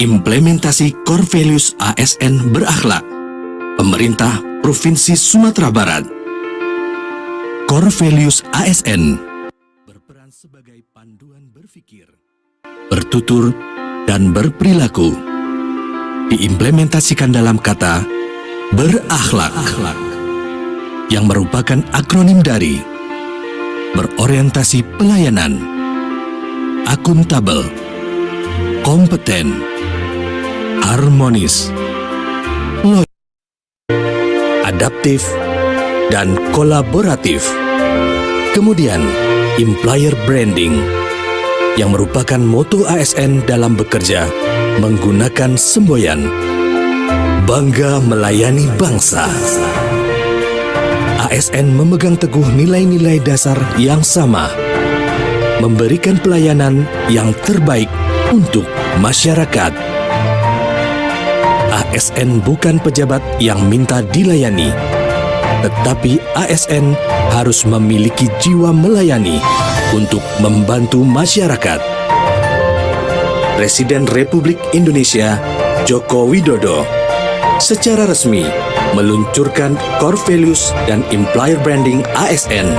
Implementasi Core Values ASN berakhlak. Pemerintah Provinsi Sumatera Barat. Core Values ASN berperan sebagai panduan berpikir, bertutur, dan berperilaku. Diimplementasikan dalam kata berakhlak, yang merupakan akronim dari berorientasi pelayanan, akuntabel, kompeten, harmonis, loyal, adaptif, dan kolaboratif. Kemudian, employer branding, yang merupakan moto ASN dalam bekerja menggunakan semboyan bangga melayani bangsa. ASN memegang teguh nilai-nilai dasar yang sama, memberikan pelayanan yang terbaik untuk masyarakat. ASN bukan pejabat yang minta dilayani, tetapi ASN harus memiliki jiwa melayani untuk membantu masyarakat. Presiden Republik Indonesia Joko Widodo secara resmi meluncurkan Core Values dan Employer Branding ASN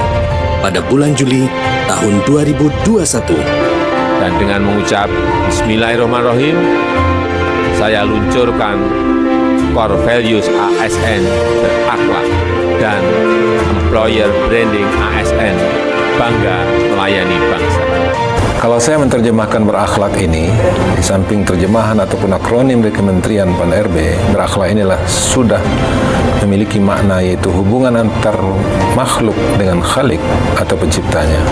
pada bulan Juli tahun 2021. Dan dengan mengucap Bismillahirrahmanirrahim, saya luncurkan Core Values ASN berakhlak dan Employer Branding ASN bangga melayani bangsa. Kalau saya menerjemahkan berakhlak ini, di samping terjemahan ataupun akronim dari Kementerian Pan-RB, berakhlak inilah sudah memiliki makna, yaitu hubungan antar makhluk dengan Khalik atau penciptanya.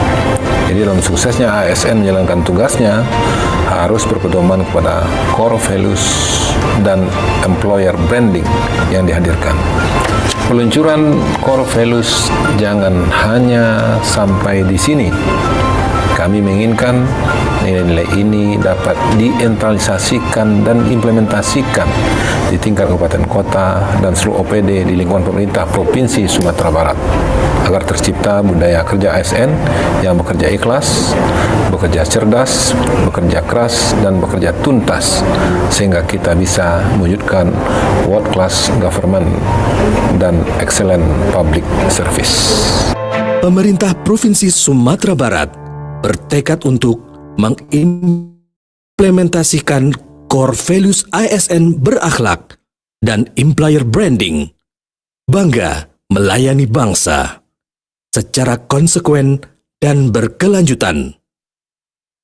Jadi dalam suksesnya ASN menjalankan tugasnya harus berpedoman kepada core values dan employer branding yang dihadirkan. Peluncuran core values jangan hanya sampai di sini. Kami menginginkan nilai-nilai ini dapat diintegrasikan dan implementasikan di tingkat kabupaten kota dan seluruh OPD di lingkungan pemerintah Provinsi Sumatera Barat, agar tercipta budaya kerja ASN yang bekerja ikhlas, bekerja cerdas, bekerja keras, dan bekerja tuntas, sehingga kita bisa mewujudkan world class government dan excellent public service. Pemerintah Provinsi Sumatera Barat bertekad untuk mengimplementasikan Core Values ASN berakhlak dan Employer Branding bangga melayani bangsa secara konsekuen dan berkelanjutan.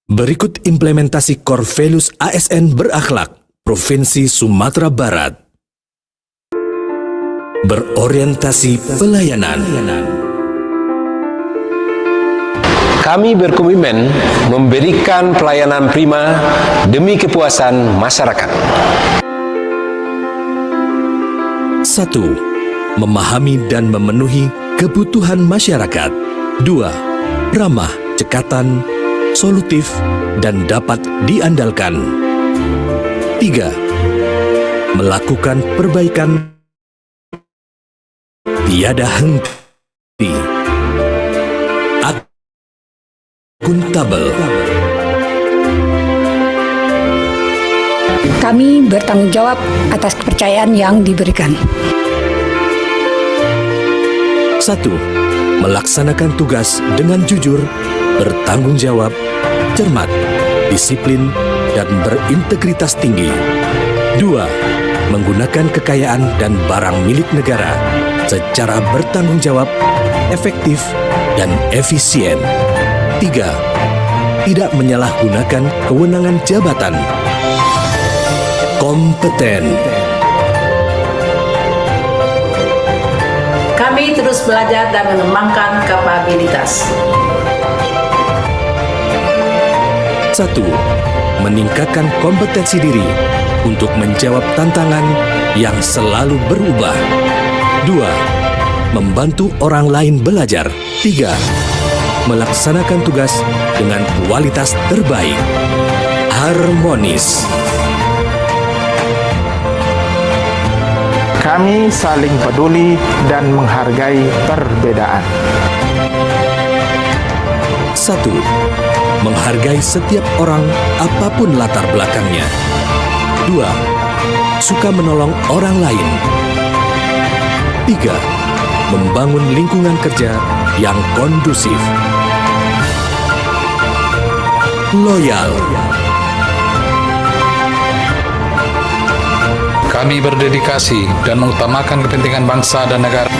Berikut implementasi Core Values ASN berakhlak Provinsi Sumatera Barat. Berorientasi pelayanan. Kami berkomitmen memberikan pelayanan prima demi kepuasan masyarakat. 1. Memahami dan memenuhi kebutuhan masyarakat. 2. Ramah, cekatan, solutif, dan dapat diandalkan. 3. Melakukan perbaikan tiada henti. Akuntabel. Kami bertanggung jawab atas kepercayaan yang diberikan. 1. Melaksanakan tugas dengan jujur, bertanggung jawab, cermat, disiplin, dan berintegritas tinggi. 2. Menggunakan kekayaan dan barang milik negara secara bertanggung jawab, efektif, dan efisien. 3. Tidak menyalahgunakan kewenangan jabatan. Kompeten. Kami terus belajar dan mengembangkan kapabilitas. 1. Meningkatkan kompetensi diri untuk menjawab tantangan yang selalu berubah. 2. Membantu orang lain belajar. 3. Melaksanakan tugas dengan kualitas terbaik. Harmonis. Kami saling peduli dan menghargai perbedaan. 1. 1. Menghargai setiap orang apapun latar belakangnya. 2. Suka menolong orang lain. 3. Membangun lingkungan kerja yang kondusif. Loyal. Kami berdedikasi dan mengutamakan kepentingan bangsa dan negara.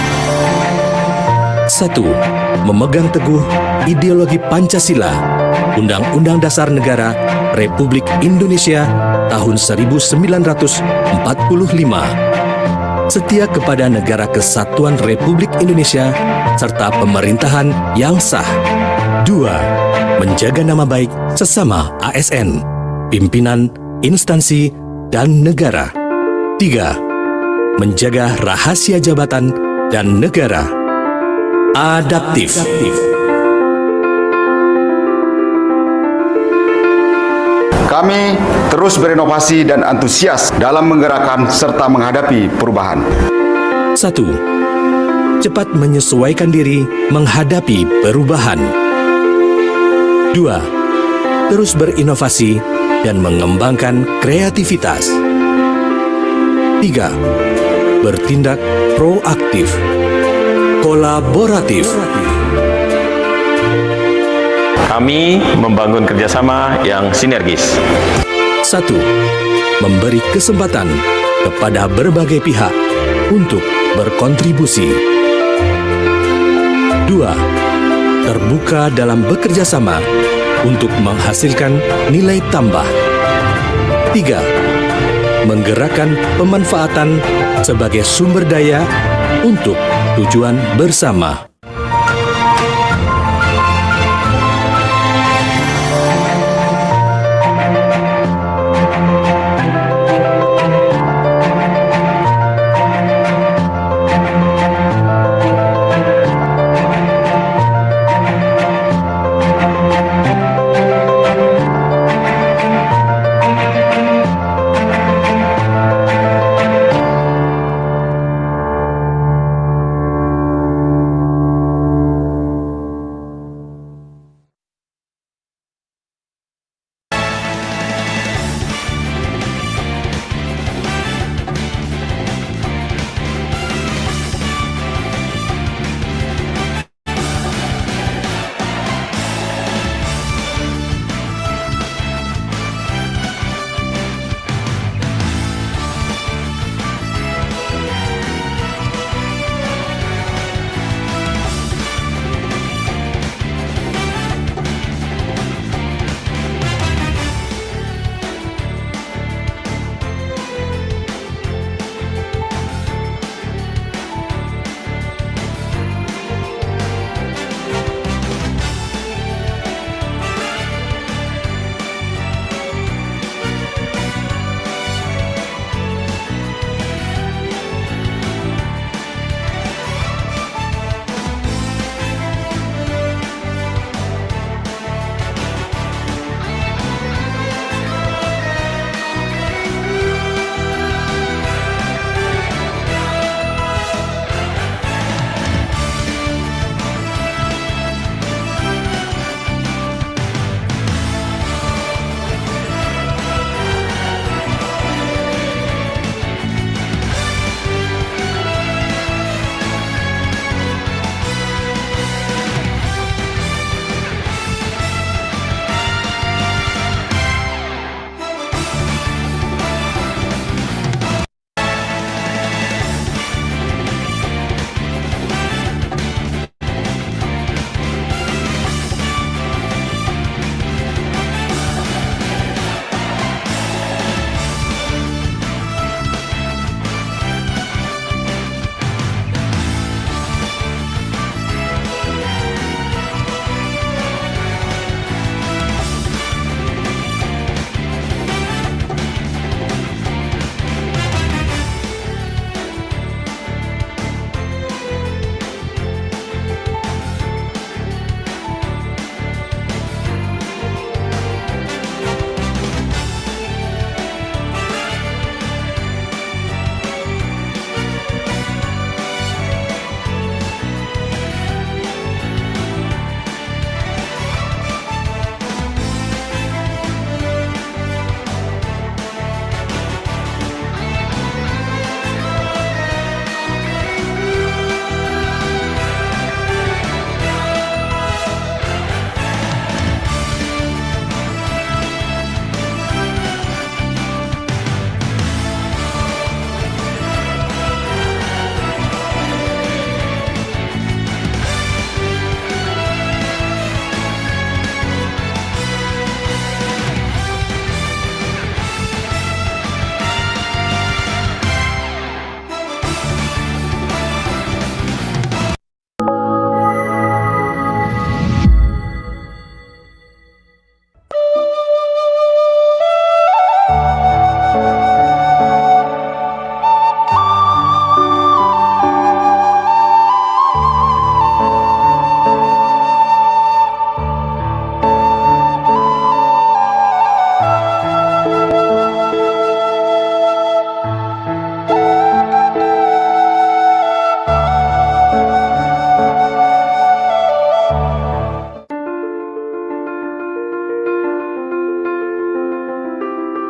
1. Memegang teguh ideologi Pancasila, Undang-Undang Dasar Negara Republik Indonesia tahun 1945. Setia kepada Negara Kesatuan Republik Indonesia serta pemerintahan yang sah. 2. Menjaga nama baik sesama ASN, pimpinan, instansi, dan negara. 3. Menjaga rahasia jabatan dan negara. Adaptif. Kami terus berinovasi dan antusias dalam menggerakkan serta menghadapi perubahan. 1. Cepat menyesuaikan diri menghadapi perubahan. 2. Terus berinovasi dan mengembangkan kreativitas. 3. Bertindak proaktif, kolaboratif. Kami membangun kerjasama yang sinergis. 1. Memberi kesempatan kepada berbagai pihak untuk berkontribusi. 2. Terbuka dalam bekerja sama untuk menghasilkan nilai tambah. 3. Menggerakkan pemanfaatan sebagai sumber daya untuk tujuan bersama.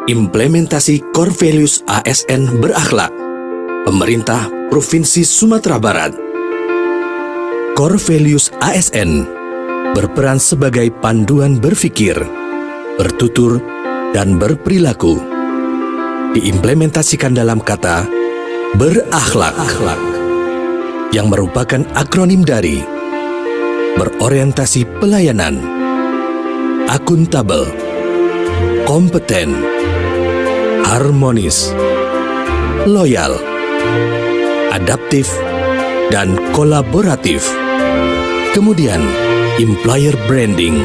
Implementasi Core Values ASN berakhlak. Pemerintah Provinsi Sumatera Barat. Core Values ASN berperan sebagai panduan berpikir, bertutur, dan berperilaku. Diimplementasikan dalam kata berakhlak, yang merupakan akronim dari berorientasi pelayanan, akuntabel, kompeten, harmonis, loyal, adaptif, dan kolaboratif. Kemudian, employer branding,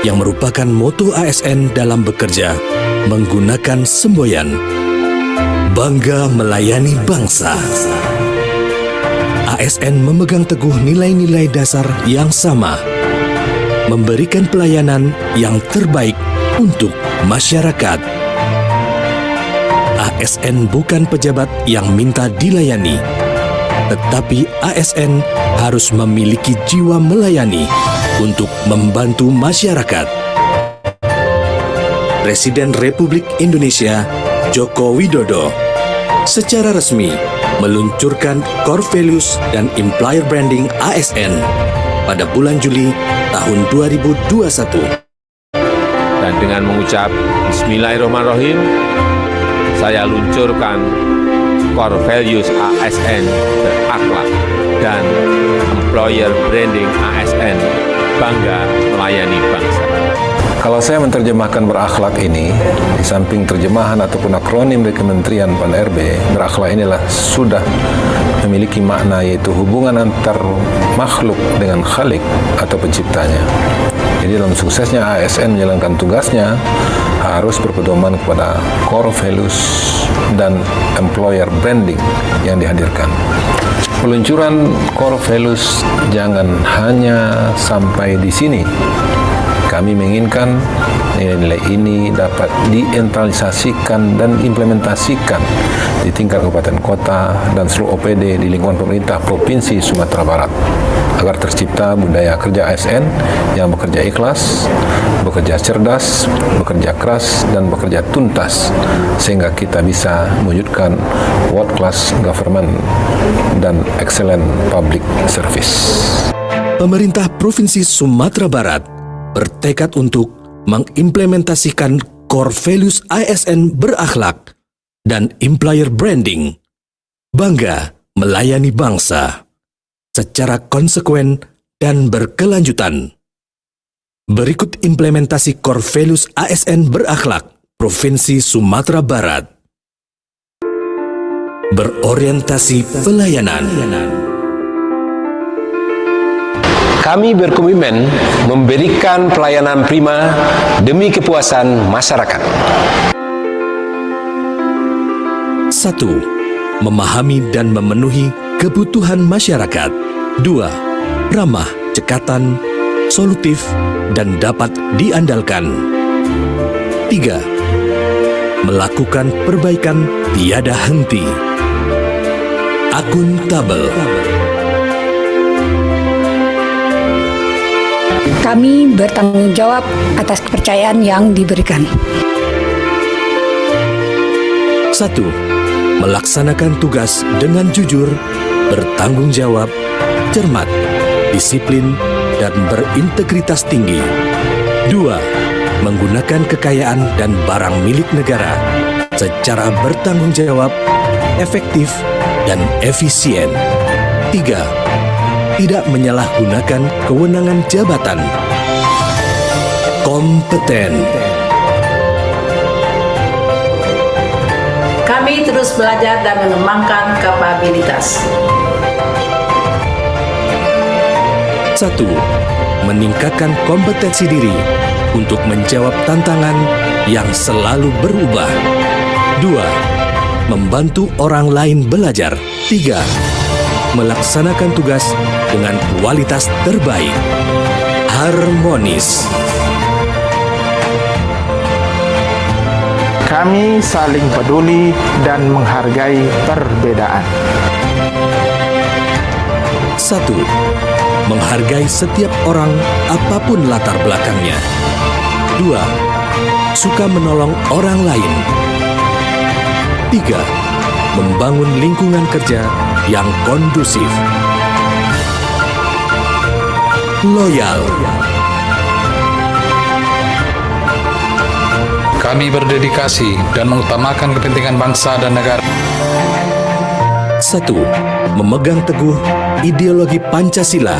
yang merupakan moto ASN dalam bekerja menggunakan semboyan bangga melayani bangsa. ASN memegang teguh nilai-nilai dasar yang sama, memberikan pelayanan yang terbaik untuk masyarakat. ASN bukan pejabat yang minta dilayani, tetapi ASN harus memiliki jiwa melayani untuk membantu masyarakat. Presiden Republik Indonesia Joko Widodo secara resmi meluncurkan Core Values dan Employer Branding ASN pada bulan Juli tahun 2021. Dan dengan mengucap Bismillahirrahmanirrahim, saya luncurkan Core Values ASN berakhlak dan Employer Branding ASN bangga melayani bangsa. Kalau saya menerjemahkan berakhlak ini, di samping terjemahan ataupun akronim dari Kementerian Pan-RB, berakhlak inilah sudah memiliki makna, yaitu hubungan antar makhluk dengan Khalik atau penciptanya. Jadi dalam suksesnya ASN menjalankan tugasnya harus berpedoman kepada core values dan employer branding yang dihadirkan. Peluncuran core values jangan hanya sampai di sini. Kami menginginkan nilai-nilai ini dapat diintegrasikan dan implementasikan di tingkat kabupaten kota dan seluruh OPD di lingkungan pemerintah Provinsi Sumatera Barat, agar tercipta budaya kerja ASN yang bekerja ikhlas, bekerja cerdas, bekerja keras, dan bekerja tuntas, sehingga kita bisa mewujudkan world class government dan excellent public service. Pemerintah Provinsi Sumatera Barat bertekad untuk mengimplementasikan Core Values ASN berakhlak dan Employer Branding bangga melayani bangsa secara konsekuen dan berkelanjutan. Berikut implementasi Core Values ASN berakhlak Provinsi Sumatera Barat. Berorientasi pelayanan. Kami berkomitmen memberikan pelayanan prima demi kepuasan masyarakat. 1. Memahami dan memenuhi kebutuhan masyarakat. 2. Ramah, cekatan, solutif, dan dapat diandalkan. 3. Melakukan perbaikan tiada henti. Akuntabel. Kami bertanggung jawab atas kepercayaan yang diberikan. 1. Melaksanakan tugas dengan jujur, bertanggung jawab, cermat, disiplin, dan berintegritas tinggi. 2. Menggunakan kekayaan dan barang milik negara secara bertanggung jawab, efektif, dan efisien. 3. Tidak menyalahgunakan kewenangan jabatan. Kompeten. Kami terus belajar dan mengembangkan kapabilitas. 1. Meningkatkan kompetensi diri untuk menjawab tantangan yang selalu berubah. 2. Membantu orang lain belajar. 3. Melaksanakan tugas dengan kualitas terbaik. Harmonis. Kami saling peduli dan menghargai perbedaan. 1. Menghargai setiap orang apapun latar belakangnya. 2. suka menolong orang lain. 3. Membangun lingkungan kerja yang kondusif. Loyal. Kami berdedikasi dan mengutamakan kepentingan bangsa dan negara. 1. Memegang teguh ideologi Pancasila,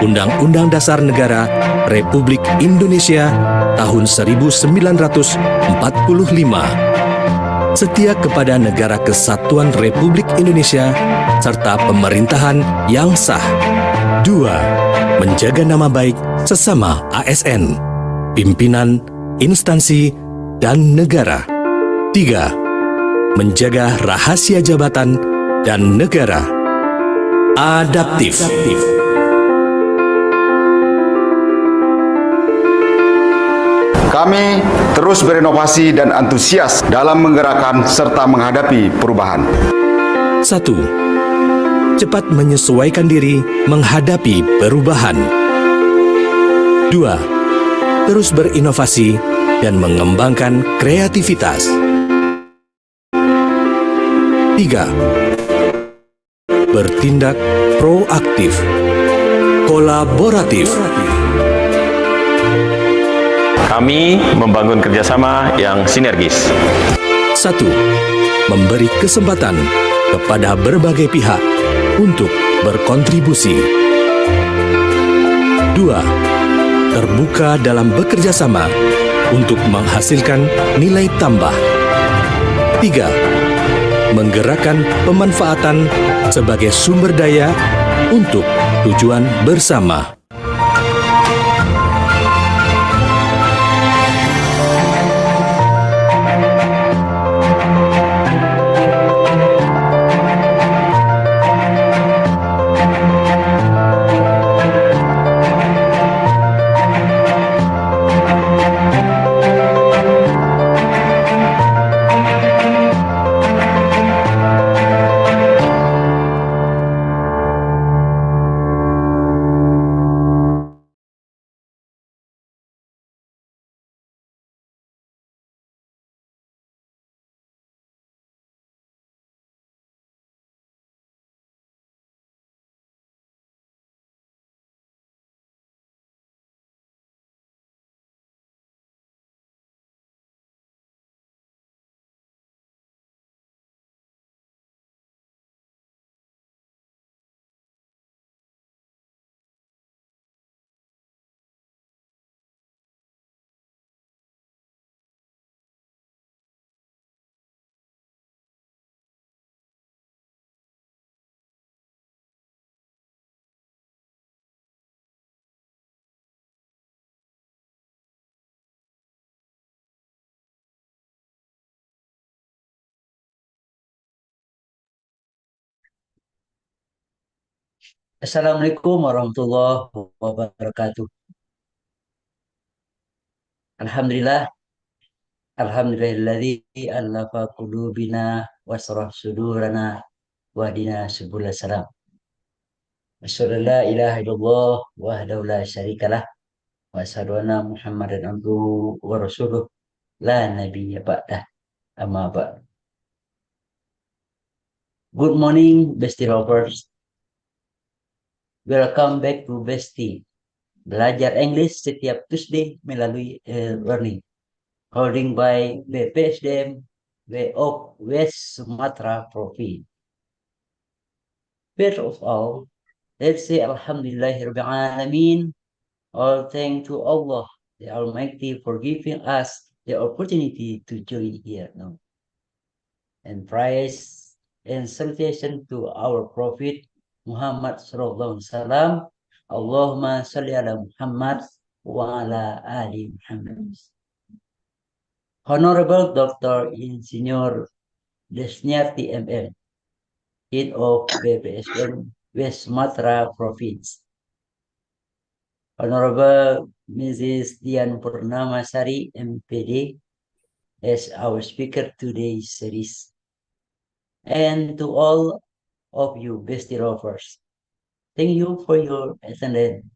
Undang-Undang Dasar Negara Republik Indonesia tahun 1945. Setia kepada Negara Kesatuan Republik Indonesia serta pemerintahan yang sah. 2. Menjaga nama baik sesama ASN, pimpinan, instansi, dan negara. 3. Menjaga rahasia jabatan dan negara. Adaptif. Kami terus berinovasi dan antusias dalam menggerakkan serta menghadapi perubahan. 1. Cepat menyesuaikan diri menghadapi perubahan. 2. Terus berinovasi dan mengembangkan kreativitas. 3. Bertindak proaktif, kolaboratif. Kami membangun kerjasama yang sinergis. 1. Memberi kesempatan kepada berbagai pihak untuk berkontribusi. 2. Terbuka dalam bekerja sama untuk menghasilkan nilai tambah. 3. Menggerakkan pemanfaatan sebagai sumber daya untuk tujuan bersama. Assalamualaikum warahmatullahi wabarakatuh. Alhamdulillah, alhamdulillahilladzi allafa qulubina wasrah sudurana wahdina subul salam. Asyhadu an la ilaha illallah wahdahu la syarikalah wa asyhadu anna Muhammadan abduhu wa rasuluh la nabiyya ba'dah. Amma ba'd. Good morning, Bestie Lovers. Welcome back to Bestie. Belajar English setiap Tuesday melalui learning. Holding by BPSDM of West Sumatra Province. First of all, let's say Alhamdulillahirabbil alamin. All thanks to Allah, the Almighty, for giving us the opportunity to join here now. And praise and salutation to our Prophet Muhammad sallallahu alaihi wasallam. Allahumma salli ala Muhammad wa ala ali Muhammad. Honorable Dr. Insinyur Desniarti MM, Head of BPSDM West Sumatra Province. Honorable Mrs. Dian Purnamasari, MPD, as our speaker today's series. And to all of you Bestie Rovers, thank you for your attendance.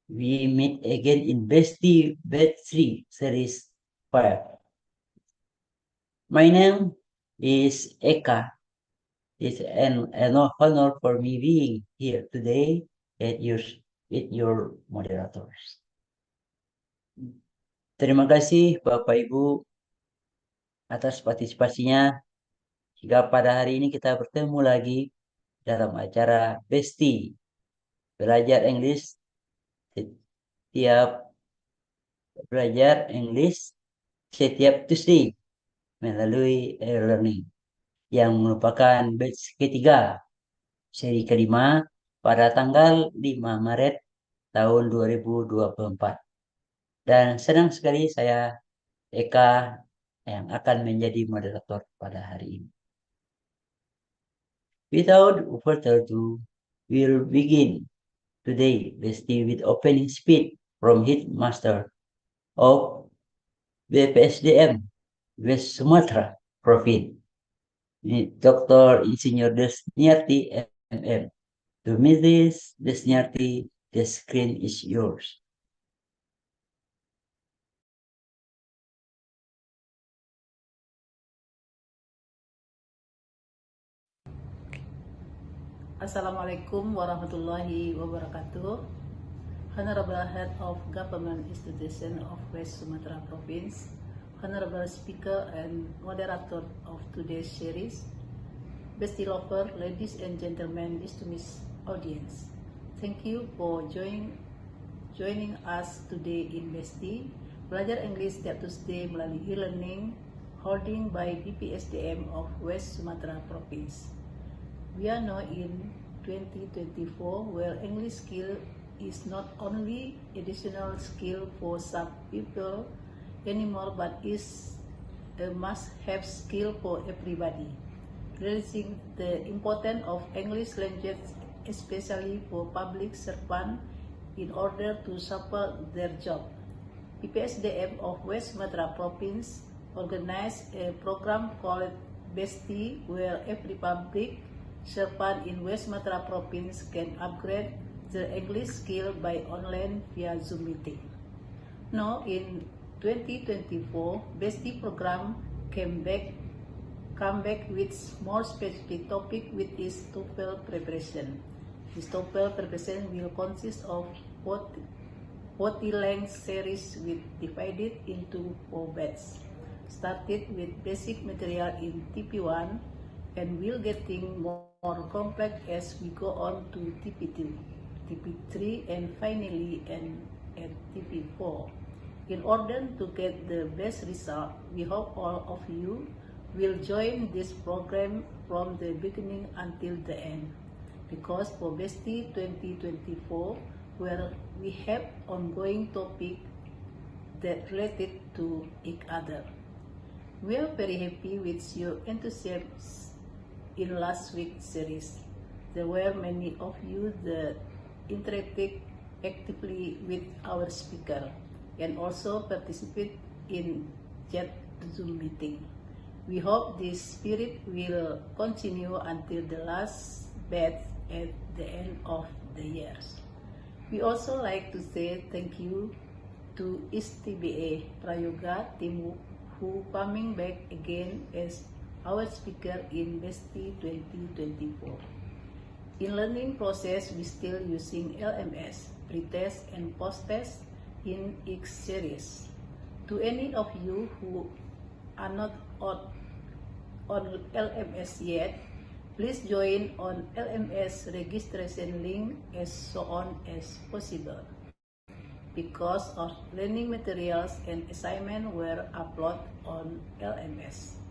We meet again in BESTIE Batch-3 series My name is Eka. It's an honor for me being here today with your moderators. Terima kasih Bapak Ibu atas partisipasinya. Jika pada hari ini kita bertemu lagi dalam acara BESTIE belajar Inggris setiap Tuesday melalui e-learning yang merupakan batch ketiga seri kelima pada tanggal 5 Maret tahun 2024. Dan senang sekali saya Eka yang akan menjadi moderator pada hari ini. Without further ado, we'll begin today BESTIE with opening speech from Headmaster of BPSDM West Sumatra Province, Dr. Insinyur Desniarti MM. To Mrs. Desniarti, the screen is yours. Assalamualaikum warahmatullahi wabarakatuh. Honorable Head of Government Institution of West Sumatra Province, Honorable Speaker and Moderator of today's series, Bestie Lover, ladies and gentlemen, distinguished audience. Thank you for joining us today in Bestie Belajar English setiap Tuesday melalui e-learning holding by BPSDM of West Sumatra Province. We are now in 2024 where English skill is not only additional skill for some people anymore but is a must-have skill for everybody. Realizing the importance of English language especially for public servants in order to support their job. BPSDM of West Sumatra Province organized a program called BESTIE where every public servant in West Sumatra Province can upgrade their English skill by online via Zoom meeting. Now in 2024, BESTIE program come back with more specific topic with its TOEFL preparation. This TOEFL preparation will consist of 40 length series divided into 4 batches. Started with basic material in TP1 and will getting more complex as we go on to TP2, TP3 and finally at TP4. In order to get the best result, we hope all of you will join this program from the beginning until the end. Because for BESTIE 2024, where we have ongoing topic that related to each other. We are very happy with your enthusiasm in last week's series. There were many of you that interacted actively with our speaker and also participate in chat Zoom meeting. We hope this spirit will continue until the last batch at the end of the year. We also like to say thank you to STBA Prayoga team who coming back again as our speaker in BESTIE 2024. In learning process, we still using LMS, pre-test and post-test in each series. To any of you who are not on LMS yet, please join on LMS registration link as soon as possible. Because of learning materials and assignment were uploaded on LMS.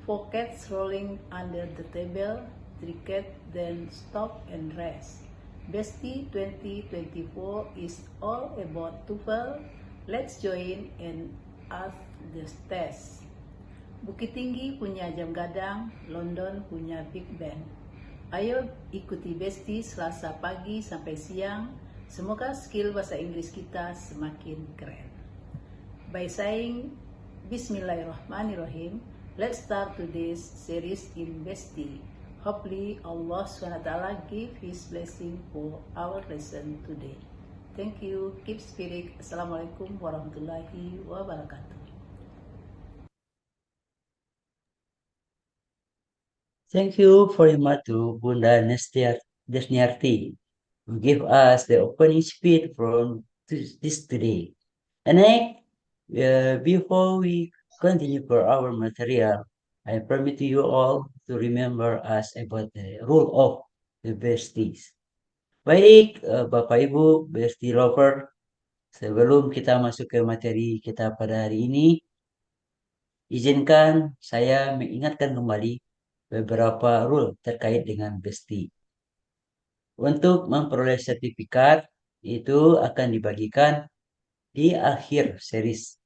4 cats rolling under the table, 3 cats then stop and rest. BESTIE 2024 is all about TOEFL. Let's join and ask the test. Bukit Tinggi punya jam gadang, London punya Big Ben. Ayo ikuti BESTIE Selasa pagi sampai siang. Semoga skill bahasa Inggris kita semakin keren. By saying Bismillahirrahmanirrahim, let's start today's series in BESTIE. Hopefully Allah SWT give His blessing for our lesson today. Thank you. Keep spirit. Assalamualaikum warahmatullahi wabarakatuh. Thank you very much to Bunda Desniarti who gave us the opening speech from this today. And next, before we continue for our material, I permit to you all to remember us about the rule of the besties. Baik, Bapak Ibu, bestie lover, sebelum kita masuk ke materi kita pada hari ini, izinkan saya mengingatkan kembali beberapa rule terkait dengan bestie. Untuk memperoleh sertifikat, itu akan dibagikan di akhir series.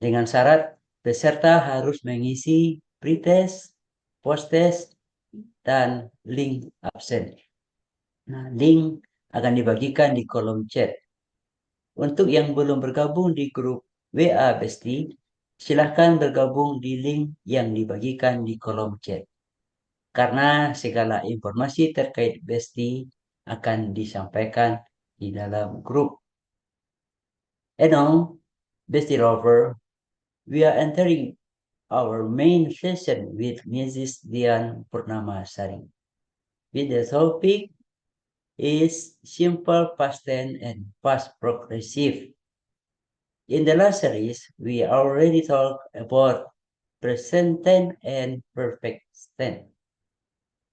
Dengan syarat peserta harus mengisi pretest, posttest, dan link absen. Nah, link akan dibagikan di kolom chat. Untuk yang belum bergabung di grup WA Bestie, silahkan bergabung di link yang dibagikan di kolom chat. Karena segala informasi terkait Bestie akan disampaikan di dalam grup. And now, Bestie Lover, we are entering our main session with Mrs. Dian Purnamasari. With the topic is simple past tense and past progressive. In the last series, we already talked about present tense and perfect tense.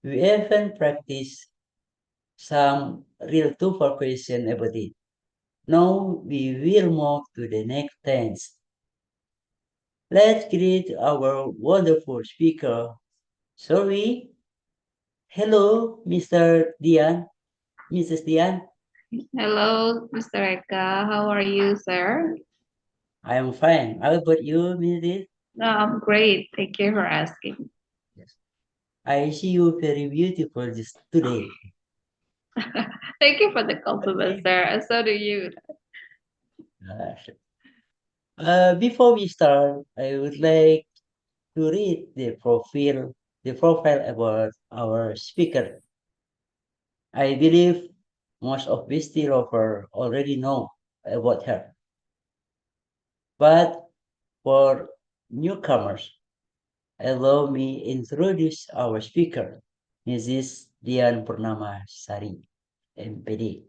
We even practiced some real two-for question about it. Now we will move to the next tense. Let's greet our wonderful speaker. Sorry. Hello, Mr. Dian. Mrs. Dian. Hello, Mr. Eka. How are you, sir? I am fine. How about you, Mrs.? No, I'm great. Thank you for asking. Yes. I see you very beautiful today. Thank you for the compliment, sir. And so do you. Before we start, I would like to read the profile about our speaker. I believe most of Bestie Rover already know about her. But for newcomers, allow me introduce our speaker, Mrs. Dian Purnamasari, MPD.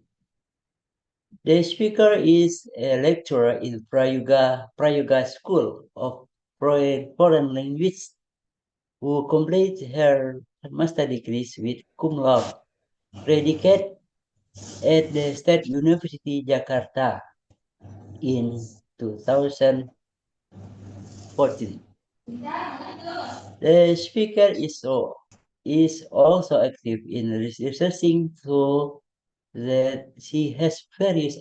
The speaker is a lecturer in Prayoga School of Foreign Language, who completed her master degrees with cum laude predicate at the State University Jakarta in 2014. The speaker is also active in researching so that she has various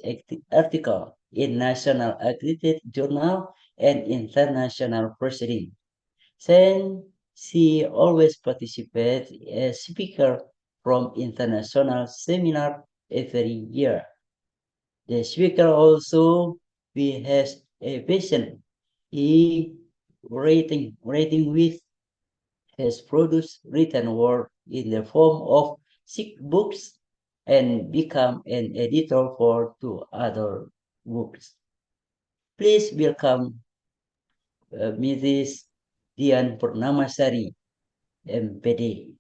articles in national accredited journal and international proceedings. Since she always participates as speaker from international seminar every year. The speaker also has a vision. He writing with has produced written work in the form of 6 books and become an editor for 2 other books. Please welcome Mrs. Dian Purnamasari, MPD.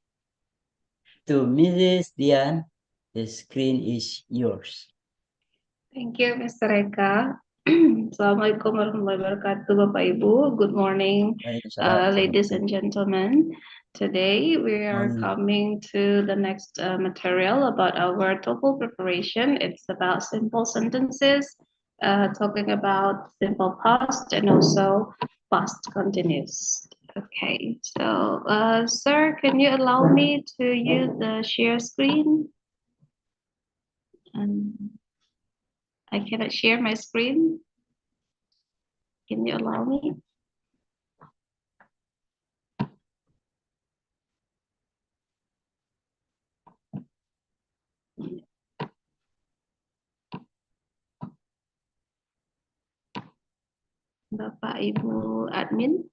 To Mrs. Dian, the screen is yours. Thank you, Mr. Eka. Assalamualaikum warahmatullahi wabarakatuh, Bapak Ibu. Good morning, ladies and gentlemen. Today we are coming to the next material about our TOEFL preparation. It's about simple sentences, talking about simple past and also past continuous. Okay, so sir, can you allow me to use the share screen? I cannot share my screen. Can you allow me? Bapak Ibu admin.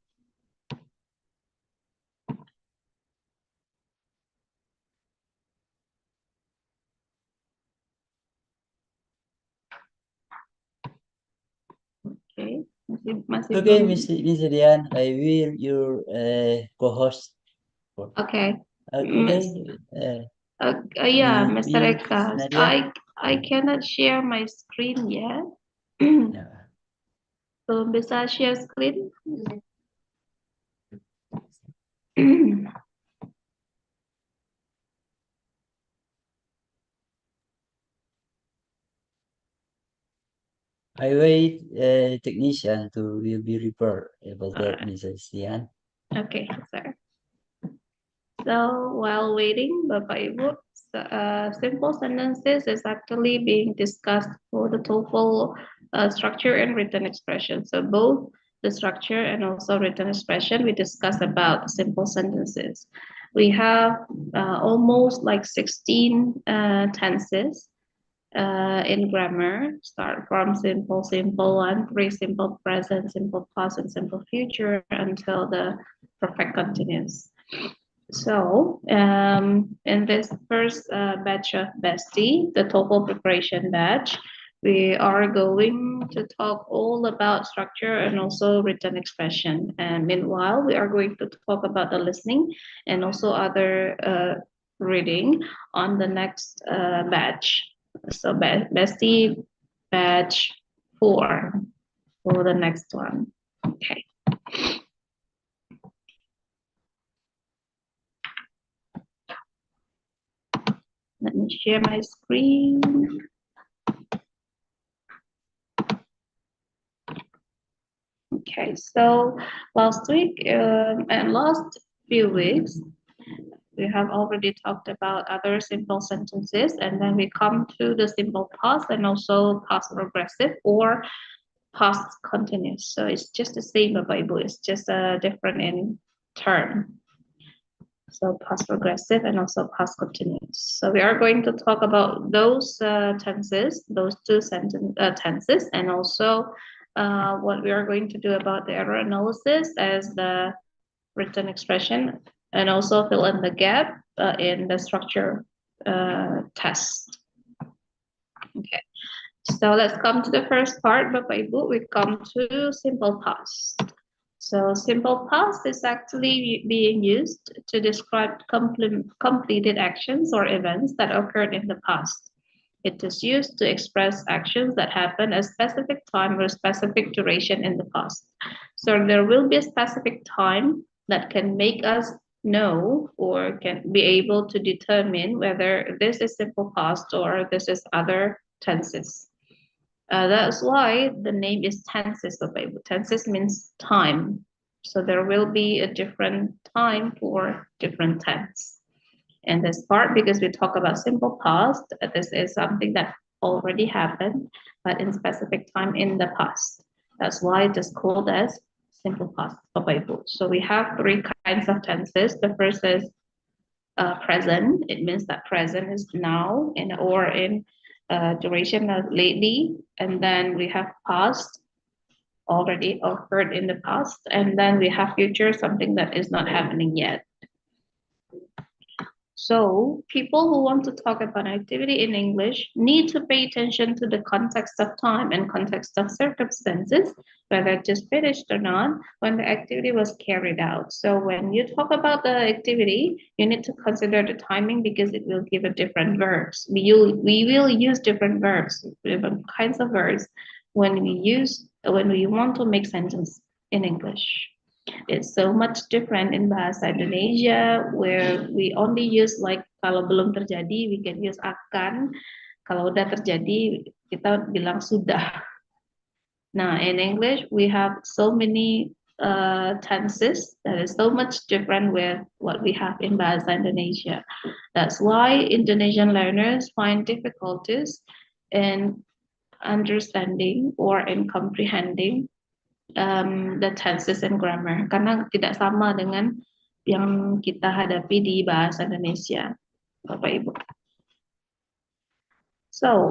Okay, Miss Dian, I will your co-host. Okay. Okay. Yeah, Miss Mr. Eka, Nadia? I cannot share my screen yet. Belum bisa share screen. I wait technician to will be report about that, Mrs. Dian. Okay, sir. So while waiting, Bapak Ibu, simple sentences is actually being discussed for the TOEFL structure and written expression. So both the structure and also written expression, we discuss about simple sentences. We have almost like 16 tenses in grammar, start from simple, simple one, simple present, simple past, and simple future until the perfect continuous. So, in this first batch of BESTIE, the TOEFL preparation batch, we are going to talk all about structure and also written expression. And meanwhile, we are going to talk about the listening and also other reading on the next batch. So, BESTIE batch 4 for the next one. Okay. Let me share my screen. Okay, so last week and last few weeks, we have already talked about other simple sentences, and then we come to the simple past and also past progressive or past continuous. So it's just the same, Bapak Ibu, it's just a different in term. So past progressive and also past continuous. So we are going to talk about those tenses, those two tenses, and also what we are going to do about the error analysis as the written expression, and also fill in the gap in the structure test. Okay, so let's come to the first part, Bapak Ibu. We come to simple past. So simple past is actually being used to describe completed actions or events that occurred in the past. It is used to express actions that happen at a specific time or specific duration in the past. So there will be a specific time that can make us know or can be able to determine whether this is simple past or this is other tenses. That's why the name is tenses. Tenses means time. So there will be a different time for different tense. And this part, because we talk about simple past, this is something that already happened, but in specific time in the past. That's why it is called as simple past. So we have three kinds of tenses. The first is present. It means that present is now or in duration of lately, and then we have past, already occurred in the past, and then we have future, something that is not happening yet. So people who want to talk about activity in English need to pay attention to the context of time and context of circumstances, whether it just finished or not, when the activity was carried out. So when you talk about the activity, you need to consider the timing because it will give a different verbs. We will use different verbs, different kinds of verbs when we want to make sentence in English. It's so much different in Bahasa Indonesia where we only use like kalau belum terjadi we can use akan, kalau udah terjadi kita bilang sudah. Now in English we have so many tenses that is so much different with what we have in Bahasa Indonesia. That's why Indonesian learners find difficulties in understanding or in comprehending the tenses and grammar karena tidak sama dengan yang kita hadapi di bahasa Indonesia, Bapak Ibu. So,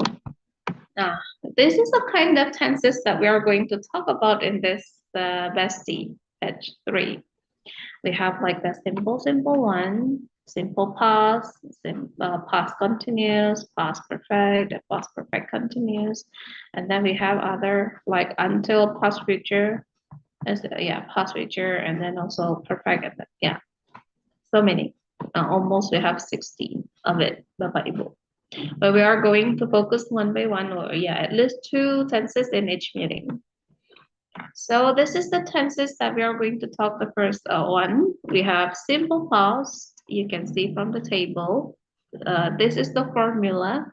now this is a kind of tenses that we are going to talk about in this BESTIE Batch 3. We have like the simple one, simple past, past continuous, past perfect, and past perfect continuous. And then we have other like until, past future, past future, and then also perfect. And yeah, so many. Almost we have 16 of it, Bapak Ibu. But we are going to focus one by one, or at least 2 tenses in each meeting. So this is the tenses that we are going to talk the first one. We have simple past. You can see from the table. This is the formula,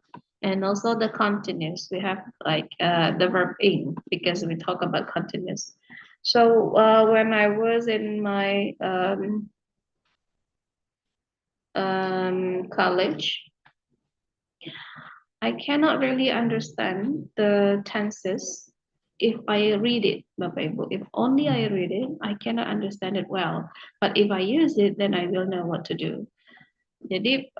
and also the continuous. We have like the verb in, because we talk about continuous. So when I was in my college, I cannot really understand the tenses if I read it, Bapak Ibu. If only I read it, I cannot understand it well. But if I use it, then I will know what to do. Jadi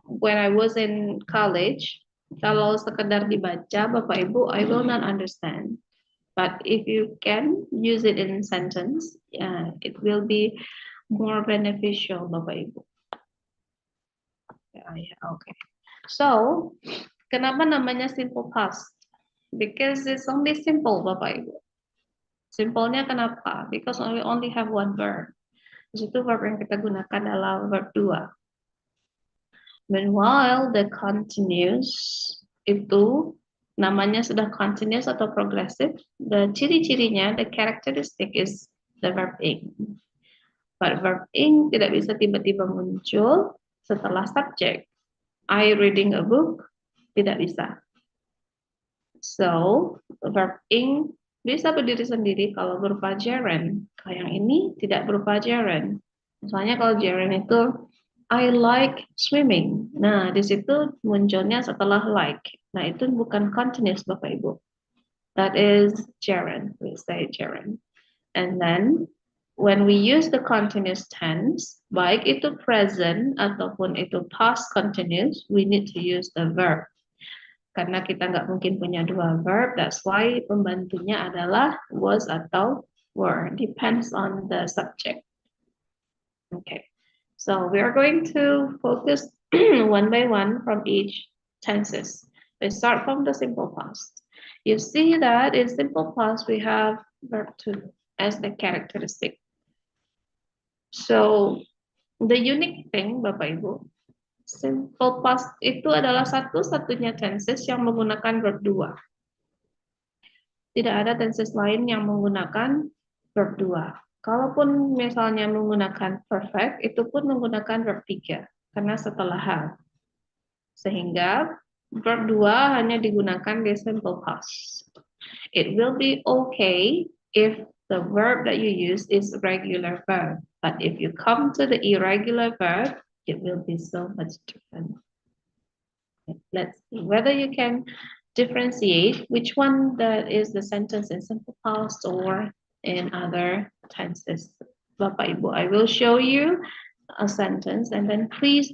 when I was in college, kalau sekedar dibaca, Bapak Ibu, I will not understand. But if you can use it in sentence, it will be more beneficial, Bapak Ibu. Okay. So, kenapa namanya simple past? Because it's only simple, Bapak Ibu. Simpelnya kenapa? Because we only have one verb. Di situ verb yang kita gunakan adalah verb 2. Meanwhile, the continuous itu namanya sudah continuous atau progressive. The ciri-cirinya, the characteristic is the verb ing. But verb ing tidak bisa tiba-tiba muncul setelah subject. I reading a book, tidak bisa. So, verb ing bisa berdiri sendiri kalau berupa gerund. Kalau yang ini tidak berupa gerund. Misalnya kalau gerund itu I like swimming. Nah, di situ munculnya setelah like. Nah, itu bukan continuous, Bapak Ibu. That is gerund. We say gerund. And then when we use the continuous tense, baik itu present ataupun itu past continuous, we need to use the verb. Karena kita nggak mungkin punya 2 verb, that's why pembantunya adalah was atau were. Depends on the subject. Okay, so we are going to focus one by one from each tenses. We start from the simple past. You see that in simple past we have verb 2 as the characteristic. So the unique thing, Bapak Ibu, simple past itu adalah satu-satunya tenses yang menggunakan verb 2. Tidak ada tenses lain yang menggunakan verb 2. Kalaupun misalnya menggunakan perfect, itu pun menggunakan verb 3 karena setelah have. Sehingga verb 2 hanya digunakan di simple past. It will be okay if the verb that you use is regular verb. But if you come to the irregular verb, it will be so much different. Let's see whether you can differentiate which one that is the sentence in simple past or in other tenses. Bapak Ibu, I will show you a sentence and then please,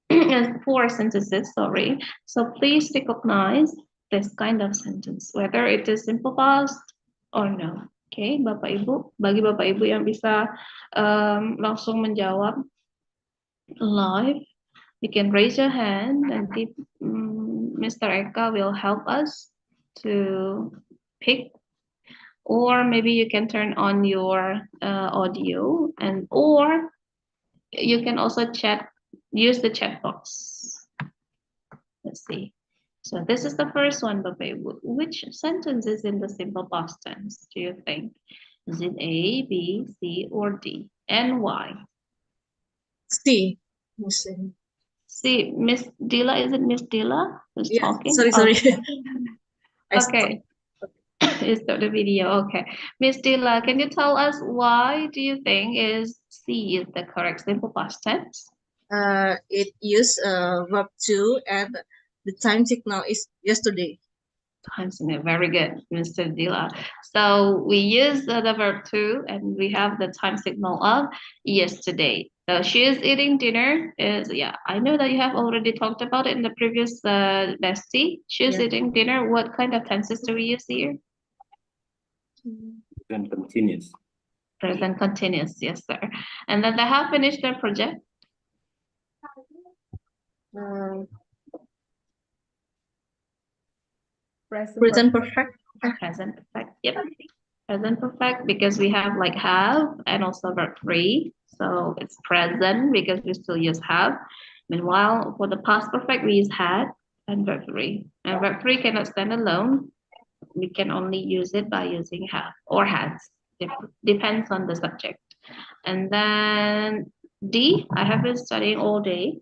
4 sentences, sorry. So please recognize this kind of sentence, whether it is simple past or no. Okay, Bapak Ibu, bagi Bapak Ibu yang bisa langsung menjawab live, you can raise your hand and Mr. Eka will help us to pick, or maybe you can turn on your audio, and or you can also use the chat box. Let's see. So this is the first one, Bapak Ibu. Which sentence is in the simple past tense, do you think? Is it A, B, C, or D? And why? C. See, Miss Dila, is it Miss Dila who's talking? Sorry. Okay. Is that the video? Okay. Miss Dila, can you tell us why do you think is C is the correct simple past tense? It used verb 2 and the time signal is yesterday. Time signal, very good, Mr. Dila. So we use the verb 2 and we have the time signal of yesterday. So she is eating dinner is, I know that you have already talked about it in the previous bestie. She is eating dinner. What kind of tenses do we use here? Present continuous. Present continuous, yes, sir. And then they have finished their project. Present perfect. Present perfect. Yep. Present perfect because we have like have and also verb three. So it's present because we still use have. Meanwhile, for the past perfect, we use had and verb three. And verb three cannot stand alone. We can only use it by using have or has. Depends on the subject. And then D, I have been studying all day.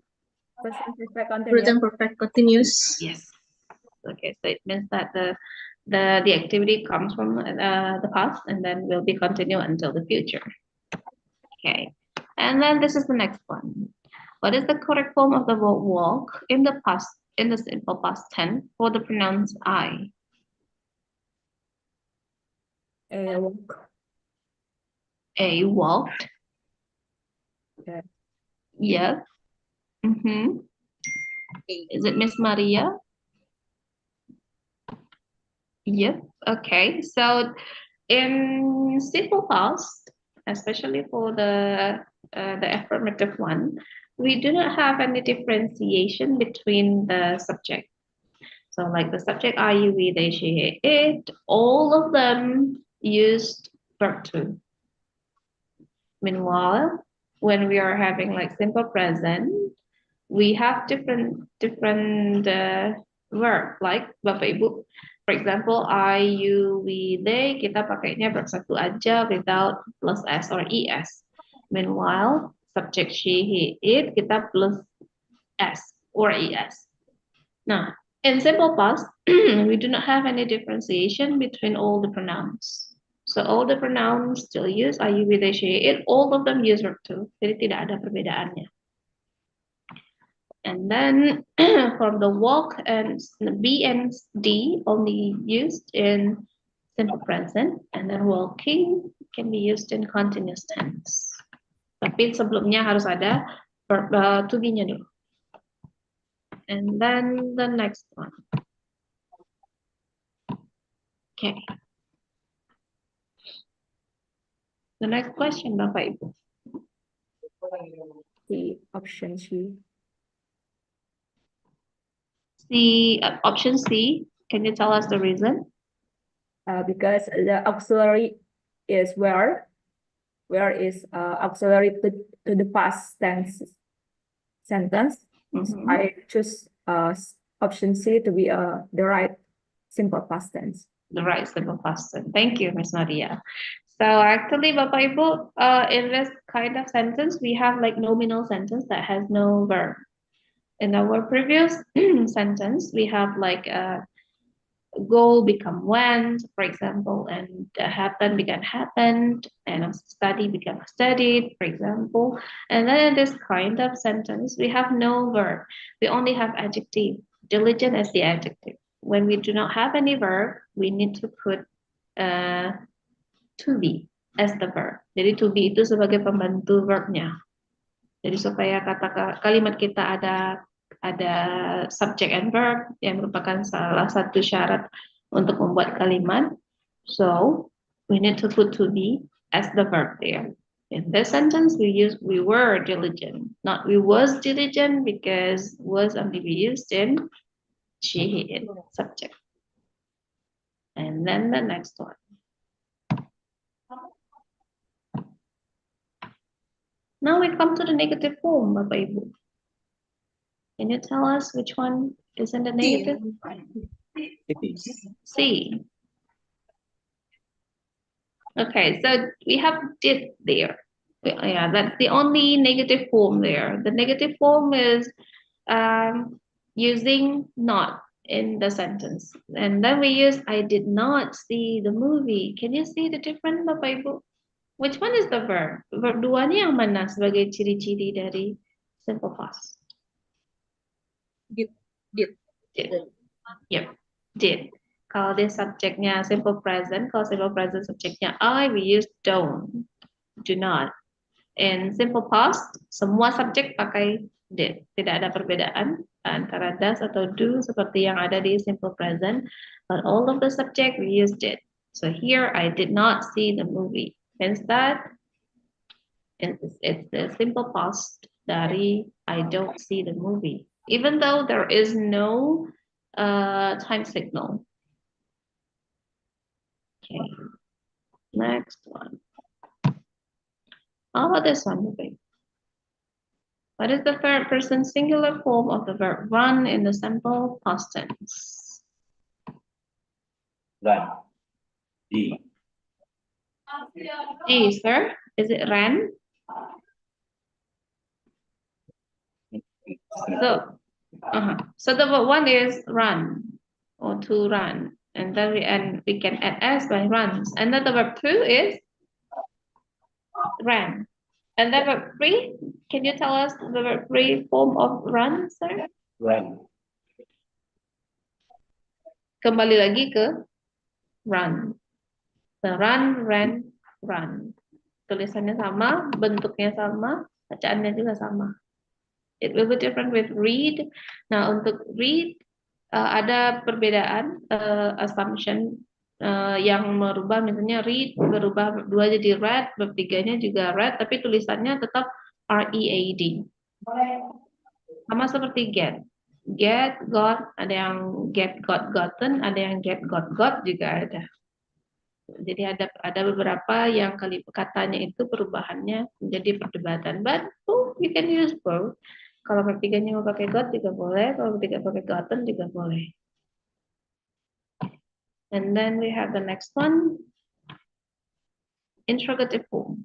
Present perfect continuous. Yes. Okay, so it means that the activity comes from the past and then will be continued until the future. Okay, and then this is the next one. What is the correct form of the verb walk in the past, in the simple past tense for the pronouns I? Walk. A walked. Okay. Yes. Mm-hmm. Is it Miss Maria? Yep. Okay. So in simple past, especially for the affirmative one, we do not have any differentiation between the subject. So like the subject I, you, we, they, she, it, all of them used verb to. Meanwhile, when we are having like simple present, we have different verb like Bapak Ibu. For example, I, you, we, they, kita pakainya verb satu aja without plus s or es. Meanwhile, subject she, he, it, kita plus s or es. Now, in simple past, we do not have any differentiation between all the pronouns. So all the pronouns still use I, you, we, they, she, it. All of them use verb to. Jadi tidak ada perbedaannya. And then from the walk and B and D only used in simple present, and then walking can be used in continuous tense. Tapi sebelumnya harus ada verb to be-nya dulu. And then the next one. Okay. The next question, Bapak Ibu. The option C. Option C. Can you tell us the reason? Because the auxiliary is where is auxiliary to the past tense sentence. So I choose option C to be the right simple past tense. The right simple past tense. Thank you, Ms. Nadia. So actually, Bapak Ibu, in this kind of sentence, we have like nominal sentence that has no verb. In our previous sentence, we have like go become went, for example, and happen began happened, and study became studied, for example. And then in this kind of sentence, we have no verb. We only have adjective. Diligent as the adjective. When we do not have any verb, we need to put to be as the verb. Jadi to be itu sebagai pembantu verbnya. Jadi supaya kalimat kita ada subject and verb yang merupakan salah satu syarat untuk membuat kalimat. So we need to put to be as the verb there. In this sentence, we were diligent, not we was diligent, because was only be used in she, he, it subject. And then the next one. Now we come to the negative form, Bapak Ibu. Can you tell us which one is in the negative? C. Okay, so we have did there. Yeah, that's the only negative form there. The negative form is using not in the sentence. And then we use I did not see the movie. Can you see the difference, Bapak Ibu? Which one is the verb? Verb duanya yang mana sebagai ciri-ciri dari simple past? Did. Yep, did. Kalau dia subjeknya simple present, kalau simple present subjeknya I, we use don't, do not. In simple past, semua subjek pakai did. Tidak ada perbedaan antara does atau do seperti yang ada di simple present. But all of the subject we use did. So here I did not see the movie. Hence that it's the simple past dari I don't see the movie, even though there is no time signal. Okay, next one. How about this one, movie? What is the third person singular form of the verb run in the simple past tense? Run. D. D, sir. Is it ran? So the verb one is run or to run, and then we can add s by runs. And then the verb two is ran. And the verb three, can you tell us the verb three form of run, sir? Run. Kembali lagi ke run. So run, ran, run. Tulisannya sama, bentuknya sama, bacaannya juga sama. It will be different with read. Nah, untuk read ada perbedaan assumption yang merubah, misalnya read berubah dua jadi read, verb tiganya juga read, tapi tulisannya tetap R-E-A-D. Sama seperti get. Get, got, ada yang get, got, gotten, ada yang get, got juga ada. Jadi ada beberapa yang katanya itu perubahannya menjadi perdebatan. But you can use both. Kalau bertiganya mau pakai got juga boleh, kalau bertiga pakai gotten juga boleh. And then we have the next one, interrogative form.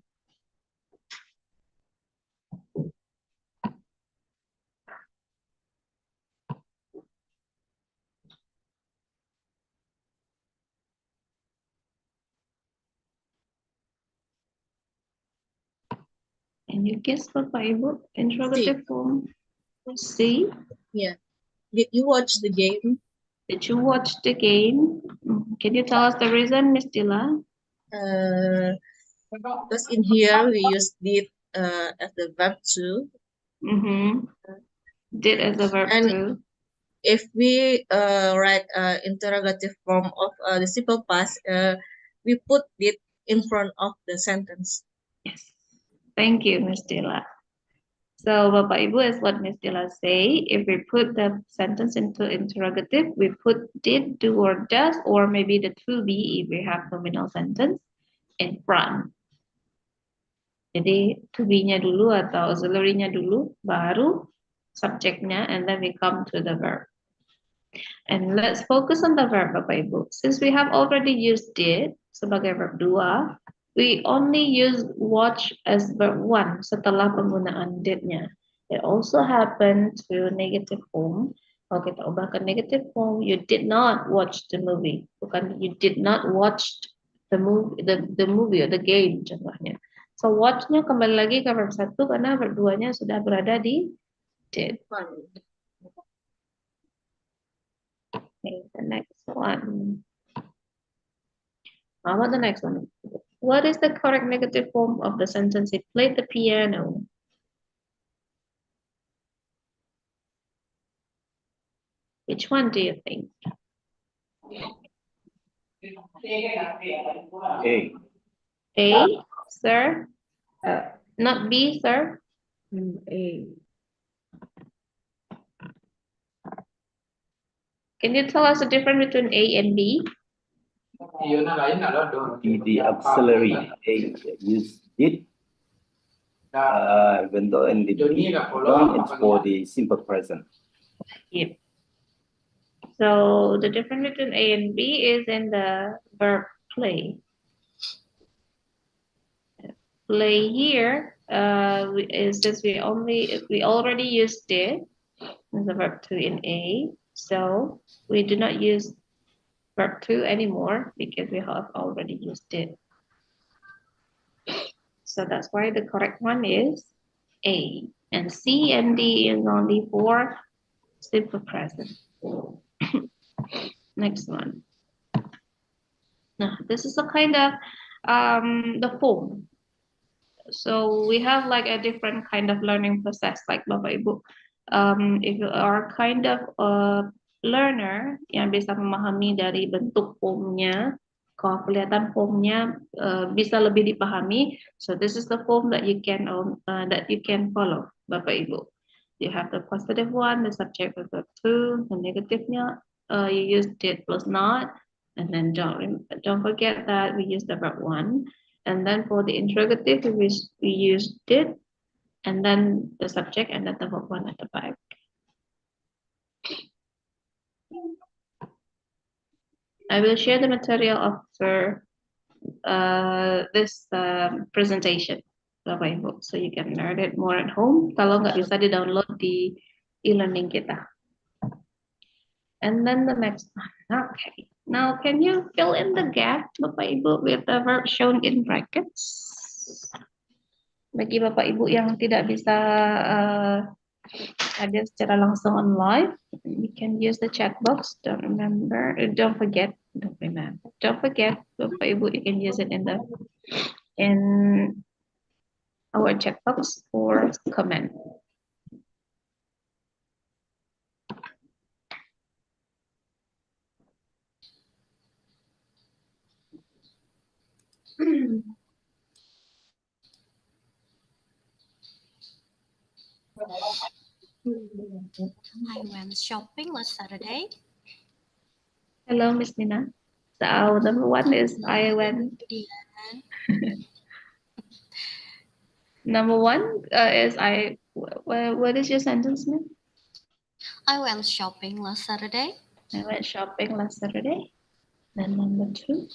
Can you guess Bapak Ibu? Interrogative form. C. Yeah. Did you watch the game? Did you watch the game? Can you tell us the reason, Miss Dila? Because in here we use did as the verb to. Did as a verb to. If we write interrogative form of the simple past, we put did in front of the sentence. Yes. Thank you, Miss Dila. So, Bapak Ibu, as what Miss Dila say, if we put the sentence into interrogative, we put did, do, or does, or maybe the to be if we have nominal sentence in front. Jadi to be-nya dulu atau auxiliary-nya dulu, baru subject-nya, and then we come to the verb. And let's focus on the verb, Bapak Ibu. Since we have already used did sebagai verb 2, we only use watch as verb 1 setelah penggunaan did-nya. It also happened to negative form. Kalau kita ubah ke negative form, you did not watch the movie. Bukan you did not watch the movie or the game contohnya. So watch-nya kembali lagi ke verb 1 karena verb 2-nya sudah berada di did. Okay, the next one. How about the next one? What is the correct negative form of the sentence? He played the piano. Which one do you think? A. A, sir? Not B, sir? A. Can you tell us the difference between A and B? The auxiliary A use did. Even though in the B, it's for the simple present. Yep. So the difference between A and B is in the verb play. Play here since we already used did as the verb to in A, so we do not use verb to anymore because we have already used it. So that's why the correct one is A, and C and D is only for simple present. Next one. Now this is a kind of the form. So we have like a different kind of learning process like Bapak Ibu. If you are kind of a learner yang bisa memahami dari bentuk formnya, Kalau kelihatan formnya bisa lebih dipahami, so this is the form that you can follow, Bapak Ibu. You have the positive one, the subject with verb to, the negative-nya you use did plus not, and then don't forget that we use the verb one, and then for the interrogative we use did, and then the subject, and then the verb one at the back. I will share the material after this presentation, Bapak Ibu, so you can learn it more at home. Kalau nggak bisa di-download di e-learning kita. And then the next one. Okay. Now, can you fill in the gap, Bapak Ibu, with the verb shown in brackets? Bagi Bapak Ibu yang tidak bisa hadir secara langsung on live, you can use the chat box. Don't forget, Bapak Ibu, you can use it in our chat box or comment. I went shopping last Saturday. Hello, Miss Nina. So number one is I went. Number one is I. What is your sentence, ma'am? I went shopping last Saturday. I went shopping last Saturday. Then number two.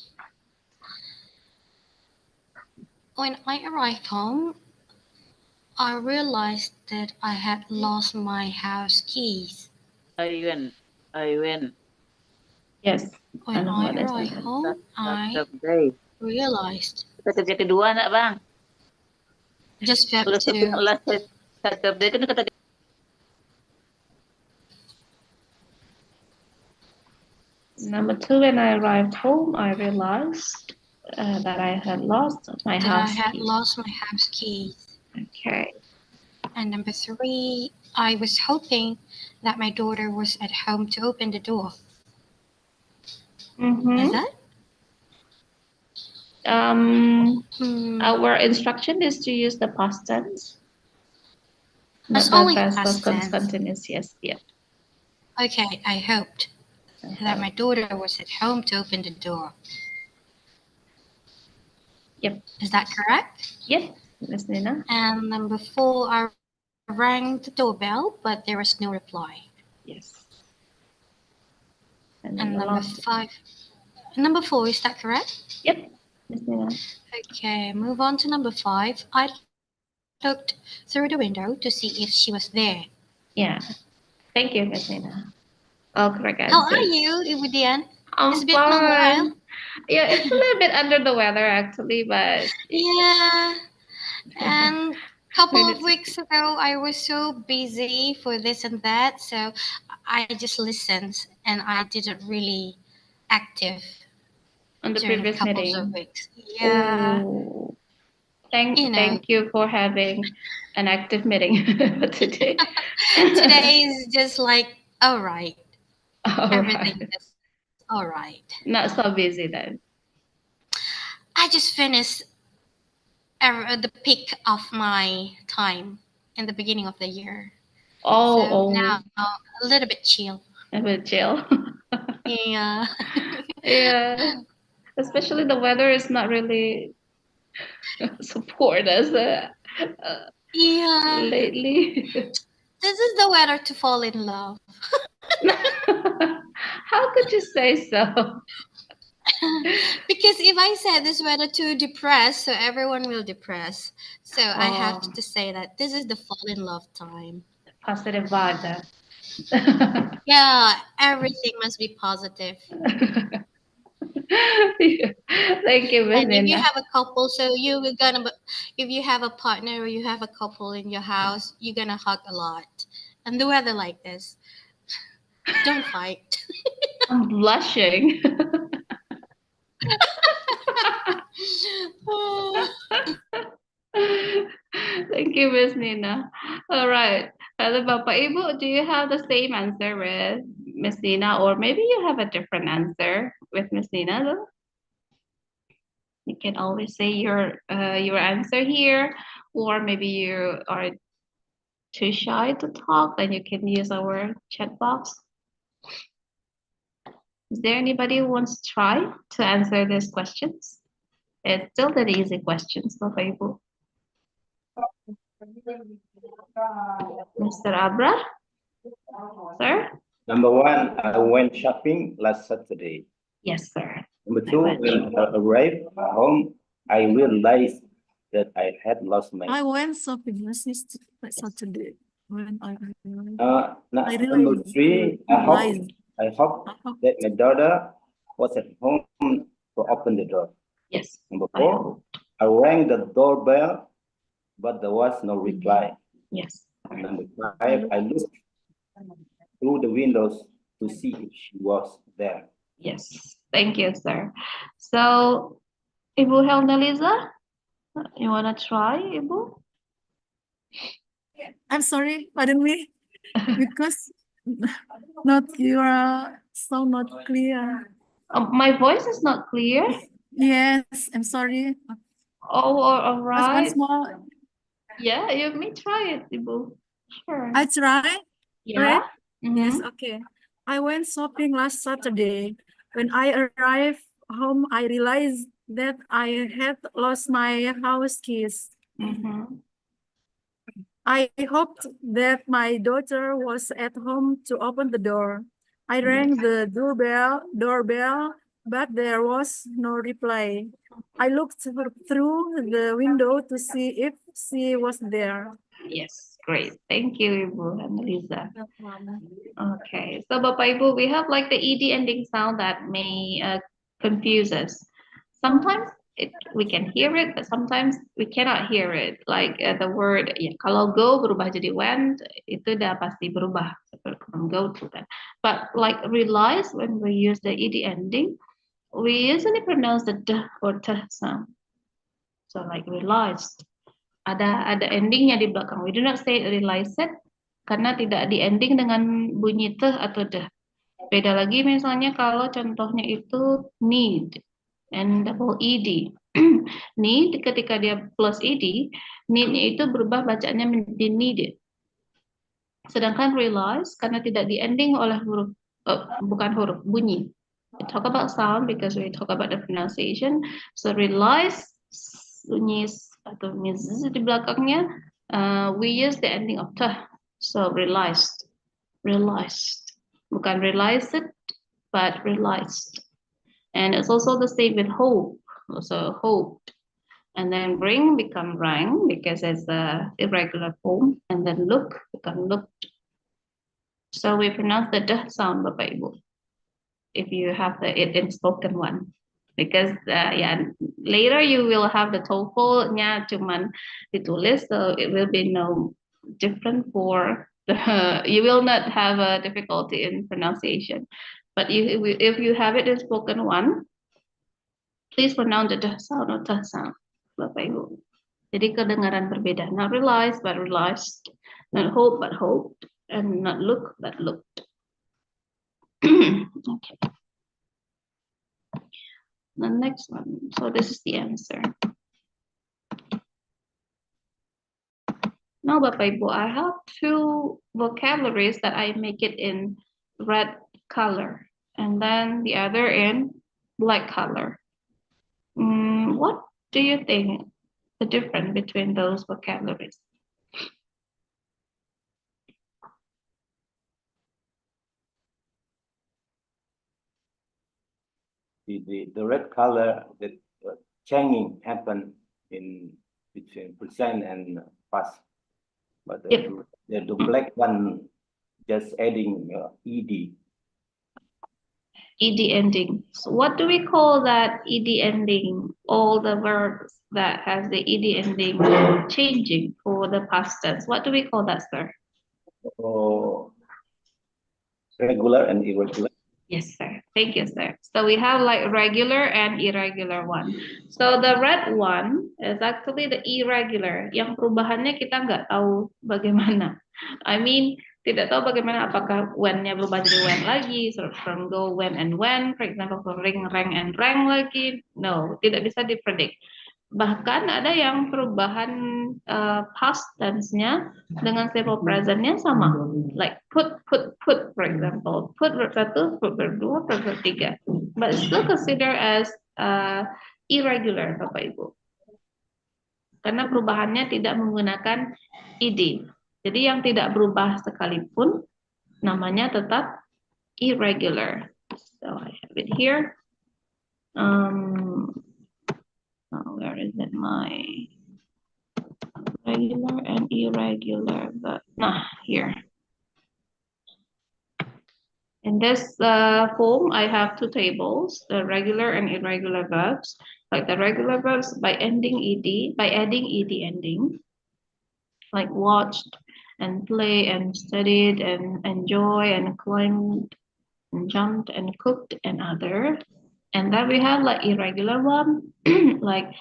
When I arrived home, I realized that I had lost my house keys. I went. Yes. When I arrived home, I realized. Kerja kedua nak bang? Just verb Udah two. last Saturday kan kata. Number two, when I arrived home, I realized that I had lost my house keys. Okay. And number three, I was hoping that my daughter was at home to open the door. Is that? Our instruction is to use the past tense. That's Not only the past tense. Continuous, yes, yeah. Okay, I hoped that my daughter was at home to open the door. Yep. Is that correct? Yep, Miss Nina. And number four, I rang the doorbell, but there was no reply. Yes. And number five. Number four, is that correct? Yep, Miss Nina. Okay, move on to number five. I looked through the window to see if she was there. Yeah. Thank you, Miss Nina. All correct answers. How are you, Ibudian? It's been a while. Yeah, it's a little bit under the weather actually, but yeah. And a couple of weeks ago, I was so busy for this and that, so I just listened and I didn't really active on the during previous a couple meeting. of weeks. Yeah. Ooh. Thank you for having an active meeting today. Today is just like all right. Everything is all right. Not so busy then. I just finished the peak of my time in the beginning of the year. So now a little bit chill. A bit chill. Yeah. Yeah. Especially the weather is not really support us lately. This is the weather to fall in love. How could you say so? Because if I said this weather too depressed, so everyone will depress. So I have to say that this is the fall in love time. Positive vibe. Yeah, everything must be positive. Thank you, Miss And Nina. if you have a couple, so if you have a partner or you have a couple in your house, you're gonna hug a lot. And the weather like this, don't fight. I'm blushing. Thank you, Miss Nina. All right. Hello, Bapak Ibu, do you have the same answer with Miss Nina, or maybe you have a different answer with Miss Nina though? You can always say your answer here, or maybe you are too shy to talk, then you can use our chat box. Is there anybody who wants to try to answer these questions? It's still the easy questions, Bapak Ibu. Mr. Abra? Sir? Number one, I went shopping last Saturday. Yes, sir. Number two, when I arrived home, I realized that I had lost my. I went shopping last Saturday when I Number three, I hope that my daughter was at home to open the door. Yes. Number four, I rang the doorbell, but there was no reply. Yes. Number five, I looked through the windows to see if she was there. Yes. Thank you, sir. So, Ibu Helnaliza, you want to try, Ibu? I'm sorry, pardon me, because not your sound not clear. My voice is not clear. Yes, I'm sorry. Oh, all right. Once more. Yeah, you may try it, Ibu. Sure. I try. Yeah. Right? Yes. Okay. I went shopping last Saturday. When I arrived home, I realized that I had lost my house keys. I hoped that my daughter was at home to open the door. I rang the doorbell, but there was no reply. I looked through the window to see if she was there. Yes, great. Thank you, Ibu and Lisa. Okay, so Bapak Ibu, we have like the ed ending sound that may confuse us. Sometimes we can hear it, but sometimes we cannot hear it. Like the word, ya, kalau go berubah jadi went, itu udah pasti berubah from go to that. But like realize, when we use the ed ending, we usually pronounce the d or t sound. So like realized. Ada endingnya di belakang. We do not say realized karena tidak di ending dengan bunyi teh atau deh. Beda lagi misalnya kalau contohnya itu need and double ed. Need ketika dia plus ed, need-nya itu berubah bacanya menjadi needed. Sedangkan realize karena tidak di ending oleh huruf bukan huruf, bunyi. We talk about sound because we talk about the pronunciation. So realize bunyi atau miz di belakangnya, we use the ending of teh. So realized, bukan realized, but realized. And it's also the same with hope. Also hoped, and then bring become rang because it's the irregular form, and then look become looked. So we pronounce the d sound, Bapak Ibu, if you have the it in spoken one. Because yeah, later you will have the TOEFL-nya cuman ditulis, so it will be no different for the, you will not have a difficulty in pronunciation. But if you have it in spoken one, please pronounce the d sound or t sound, Bapak Ibu. Jadi kedengaran berbeda. Not realized, but realized. Not hope, but hoped. And not look, but looked. Okay. The next one. So this is the answer. Now, Bapak Ibu, I have two vocabularies that I make it in red color, and then the other in black color. What do you think the difference between those vocabularies? The red color, that changing happen in between present and past, but the black one just adding ed. Ed ending. So what do we call that ed ending? All the verbs that has the ed ending changing for the past tense. What do we call that, sir? Oh, regular and irregular. Yes, sir. Thank you, sir. So we have like regular and irregular one. So the red one is actually the irregular. Yang perubahannya kita nggak tahu bagaimana. I mean, tidak tahu bagaimana apakah when-nya berubah jadi when lagi, so from go, when, and when, for example, from ring, rang, and rang lagi. No, tidak bisa dipredict. Bahkan ada yang perubahan past tense-nya dengan simple present-nya sama. Like put, for example. Put verb 1, verb 2, verb 3. But still consider as irregular, Bapak Ibu. Karena perubahannya tidak menggunakan ed. Jadi yang tidak berubah sekalipun namanya tetap irregular. So I have it here. Where is it? My regular and irregular. Nah, here. In this form, I have two tables: the regular and irregular verbs. Like the regular verbs by adding ed ending, like watched and play and studied and enjoy and climbed and jumped and cooked and other. And then we have like irregular one, like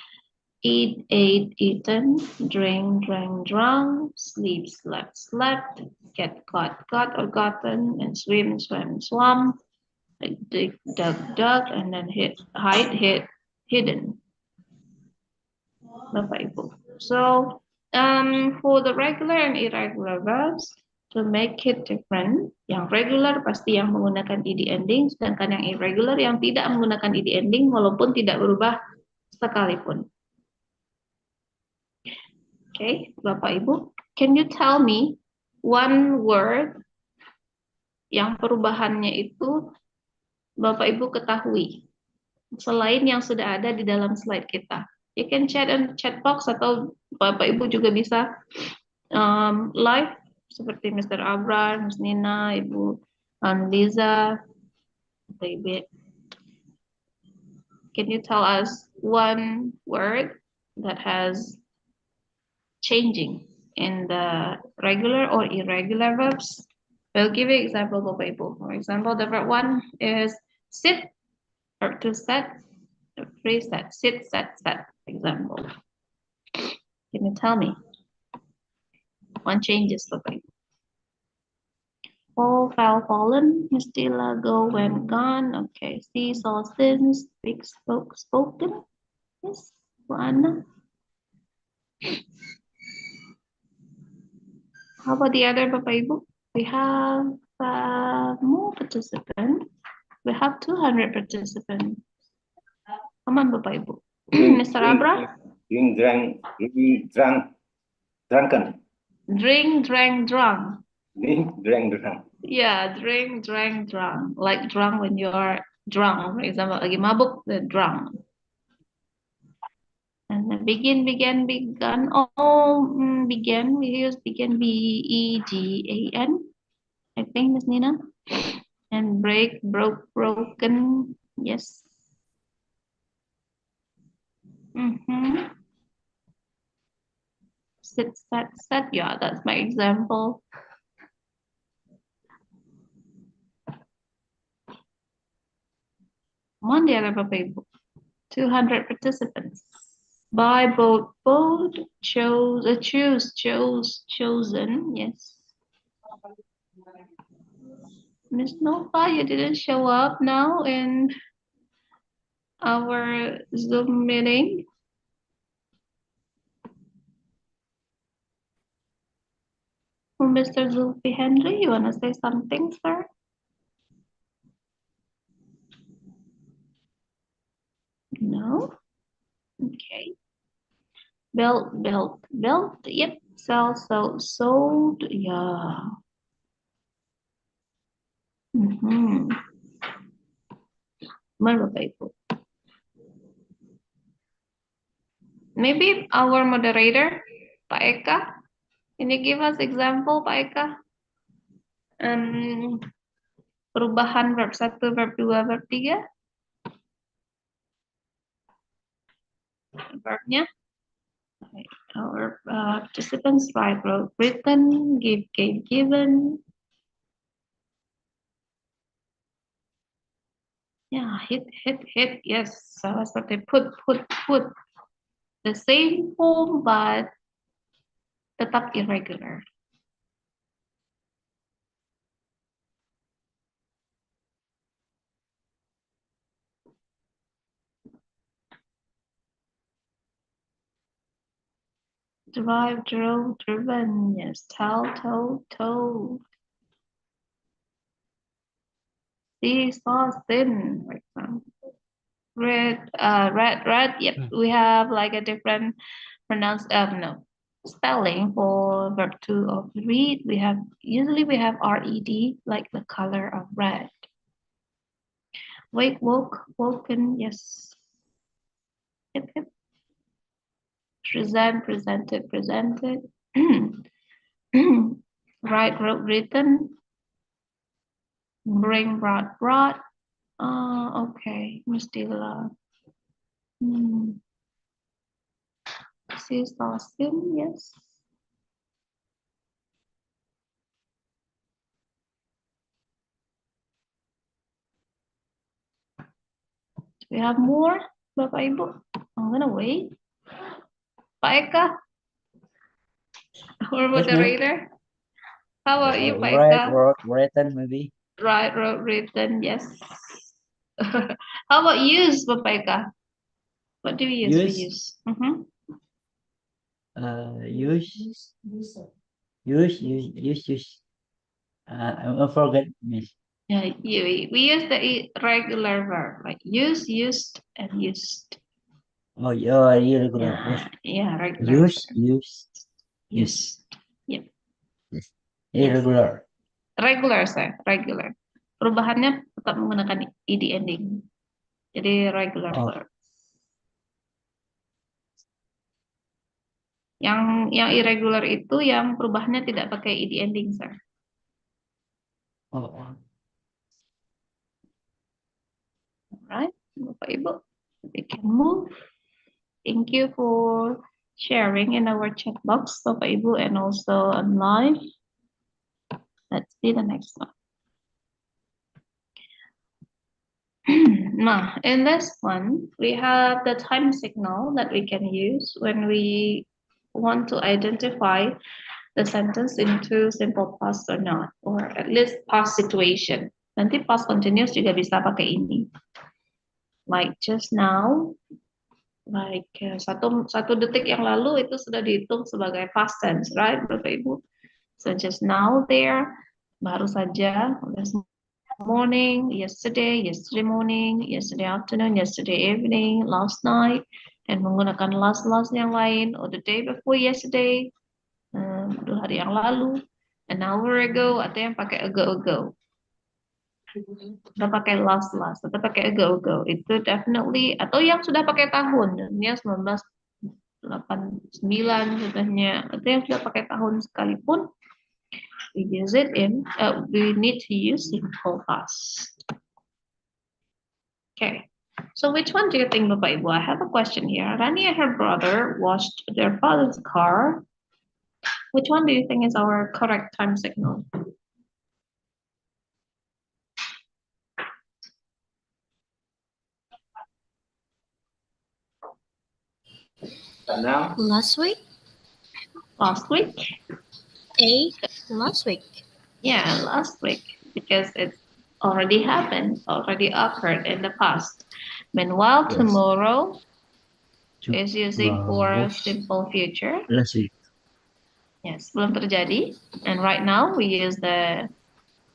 eat, ate, eaten, drink, drank, drunk, sleep, slept, slept, get, got or gotten, and swim, swam, swam, like dig, dug, dug, and then hide, hid, hidden. Bapak Ibu. So for the regular and irregular verbs, to make it different, yang regular pasti yang menggunakan ed ending, sedangkan yang irregular yang tidak menggunakan ed ending walaupun tidak berubah sekalipun. Okay, Bapak Ibu, can you tell me one word yang perubahannya itu Bapak Ibu ketahui selain yang sudah ada di dalam slide kita? You can chat in chat box atau Bapak Ibu juga bisa live seperti Mr. Abrar, Ms. Nina, Ibu Liza, David. Can you tell us one word that has changing in the regular or irregular verbs? We'll give you example, Bapak Ibu. For example, the verb 1 is sit, verb 2 sat, verb 3 sat, sit, sat, sat. Example. Can you tell me? One changes, Bapak Ibu. Fall, fell, fallen, mestilah, go, went, gone. Okay, see, saw, since, speak, spoke, spoken. Yes, Bu Anna. How about the other, Bapak Ibu? We have more participants. We have 200 participants. Come on, Bapak Ibu. Mr. Abra? Drink, drunken. Drink, drank, drunk. Drink, drank, drunk. Yeah, drink, drank, drunk. Like drunk when you are drunk. For example, lagi mabuk, drunk. And then begin, began, begun. Began. We use begin, B-E-G-A-N. I think, Miss Nina. And break, broke, broken. Yes. Sit, sat, sat. Yeah, that's my example. Come on, the other Bapak Ibu. 200 participants. By, boat, chose, chosen. Yes. Miss Nova, you didn't show up now in our Zoom meeting. Mr. Zulfi Henry, you want to say something, sir? No? Okay. Belt. Yep. Sell, sold. Yeah. Maybe our moderator, Pak Eka, can you give us example, Pak Eka? Perubahan verb 1, verb 2, verb 3. Verbnya. Our participants write, wrote, written, give, gave, given. Yeah, hit. Yes, so seperti put. The same form but tetap irregular. Drive, drove, driven. Yes, tell, told, told. See, saw, seen, for example. Read, read. Yep, we have like a different no, spelling for verb to of read. We have usually we have red, like the color of red. Wake, woke, woken. Yes. Yep, yep. Present, presented, presented. Write, wrote, written. Bring, brought, brought. Okay, Mustila. See, saw, seen. Yes. Do we have more, Bapak Ibu? I'm gonna wait. Pak Eka, our moderator. How about you, Pak Right, Eka? written maybe. Right, wrote, written, yes. How about use, Bapak Eka? What do you use for use? Use. I forget, Miss. Yeah, we use the regular verb, like use, used, and used. Oh, yeah, regular. Yeah, regular. Use. Yep. Yes. Irregular. Regular, sir. Regular. Perubahannya tetap menggunakan ed ending. Jadi regular verb. Yang irregular itu yang perubahannya tidak pakai ed ending, sir. Alright, Bapak Ibu, we can move. Thank you for sharing in our chat box, Bapak Ibu, and also on live. Let's see the next one. Nah, in this one, we have the time signal that we can use when we want to identify the sentence into simple past or not, or at least past situation. Nanti past continuous juga bisa pakai ini. Like just now, like satu detik yang lalu itu sudah dihitung sebagai past tense, right, Bapak Ibu? So just now there, baru saja, this morning, yesterday morning, yesterday afternoon, yesterday evening, last night, and menggunakan last yang lain, or the day before yesterday, 2 hari yang lalu, an hour ago, atau yang pakai ago. Sudah pakai last, atau pakai ago. Itu definitely, atau yang sudah pakai tahun, contohnya 1989 contohnya, atau yang sudah pakai tahun sekalipun, we need to use simple past. Okay, so which one do you think, Bapak Ibu? I have a question here. Rani and her brother washed their father's car. Which one do you think is our correct time signal? Now? Last week? Last week? Last week. Yeah, last week, because it's already happened, already occurred in the past. Meanwhile, tomorrow is using for simple future. Last week. Yes, belum terjadi. And right now we use the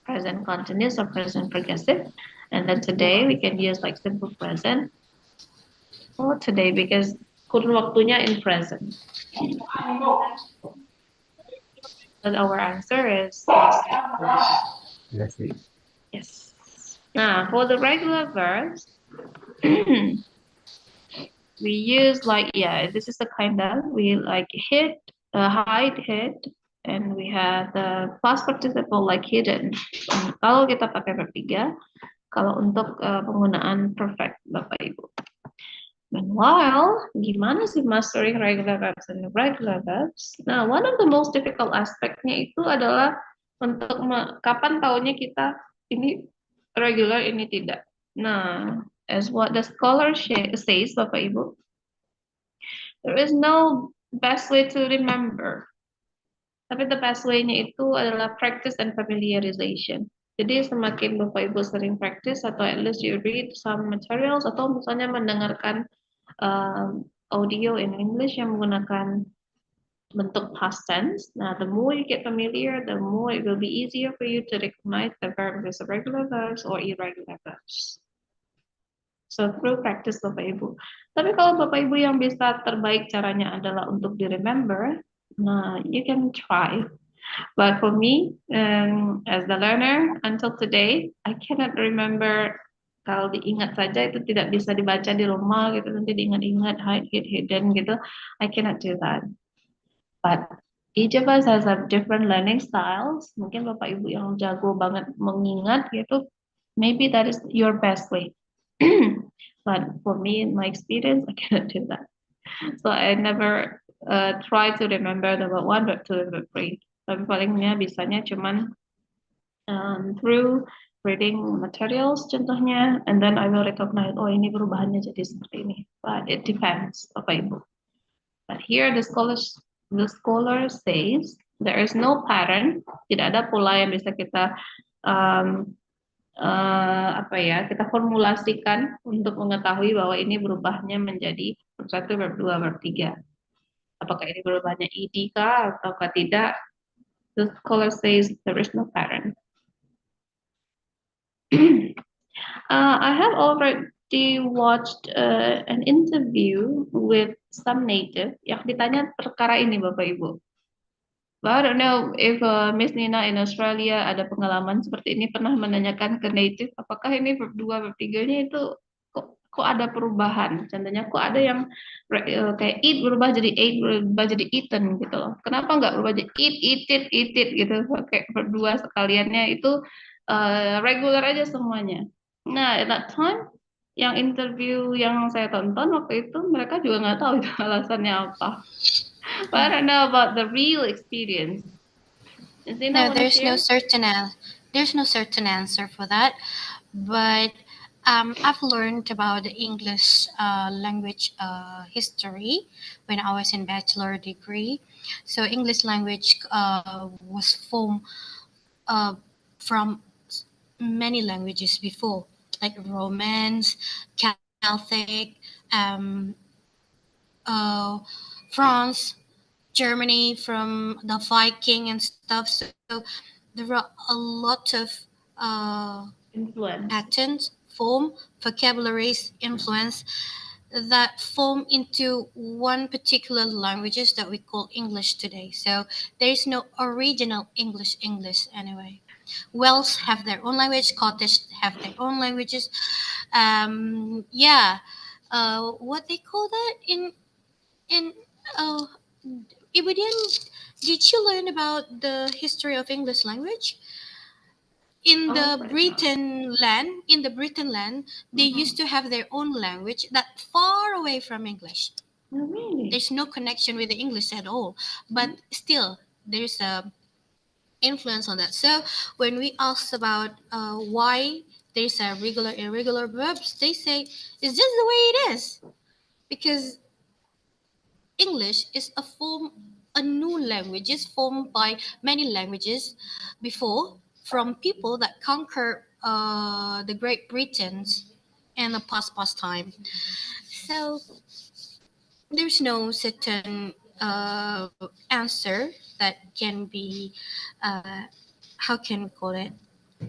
present continuous or present progressive. And then today we can use like simple present. Or today because kurun waktunya in present. But our answer is Last week. yes. Now for the regular verbs, we use like, this is the kind of, we like hid, hide, hid, and we have the past participle like hidden. Kalau kita pakai verb 3, kalau untuk penggunaan perfect, Bapak Ibu. Meanwhile, gimana sih mastering regular verbs and irregular verbs? Nah, one of the most difficult aspeknya itu adalah untuk kapan taunya kita ini regular, ini tidak. Nah, as what the scholar says, Bapak Ibu, there is no best way to remember. Tapi the best way-nya itu adalah practice and familiarization. Jadi semakin Bapak Ibu sering practice atau at least you read some materials atau misalnya mendengarkan audio in English yang menggunakan bentuk past tense. Now, the more you get familiar, the more it will be easier for you to recognize the verbs as regular verbs or irregular verbs. So through practice Bapak Ibu. Tapi kalau Bapak Ibu yang bisa terbaik caranya adalah untuk di remember, nah you can try. But for me, as the learner, until today, I cannot remember. Kalau diingat saja itu tidak bisa dibaca di rumah gitu, nanti diingat-ingat hidden gitu. I cannot do that. But each of us has a different learning styles. Mungkin Bapak Ibu yang jago banget mengingat gitu, maybe that is your best way. But for me, in my experience, I cannot do that. So I never try to remember the word one, but two, and the three. Tapi palingnya bisanya cuman through reading materials contohnya, and then I will recognize, oh ini perubahannya jadi seperti ini. But it depends, Bapak Ibu. But here the scholar says there is no pattern, tidak ada pola yang bisa kita kita formulasikan untuk mengetahui bahwa ini berubahnya menjadi verb 1, verb 2, verb 3. Apakah ini berubahnya ed kah ataukah tidak? The scholar says there is no pattern. I have already watched an interview with some native yang ditanya perkara ini Bapak Ibu. But I don't know if Miss Nina in Australia ada pengalaman seperti ini, pernah menanyakan ke native apakah ini verb 2, verb 3-nya itu kok ada perubahan. Contohnya kok ada yang kayak eat berubah jadi ate, berubah jadi eaten gitu loh. Kenapa nggak berubah jadi eat it gitu, kayak verb 2 sekaliannya itu regular aja semuanya. Nah, at that time yang interview yang saya tonton waktu itu mereka juga nggak tahu itu alasannya apa. But I don't know about the real experience. No, there's no certain answer for that. But I've learned about the English language history when I was in bachelor degree. So English language was formed from many languages before, like Romance, Celtic, France, Germany, from the Viking and stuff. So there are a lot of patterns, form, vocabularies, influence that form into one particular languages that we call English today. So there is no original English anyway. Welsh have their own language, Scottish have their own languages. What they call that in Ibu Dian, did you learn about the history of English language? In the Britain land, they used to have their own language that far away from English. Oh, really? There's no connection with the English at all, but still there's a influence on that. So when we ask about why there's a regular irregular verbs, they say it's just the way it is, because English is a new language is formed by many languages before from people that conquer the Great Britons in the past time. So there's no certain answer that can be how can we call it?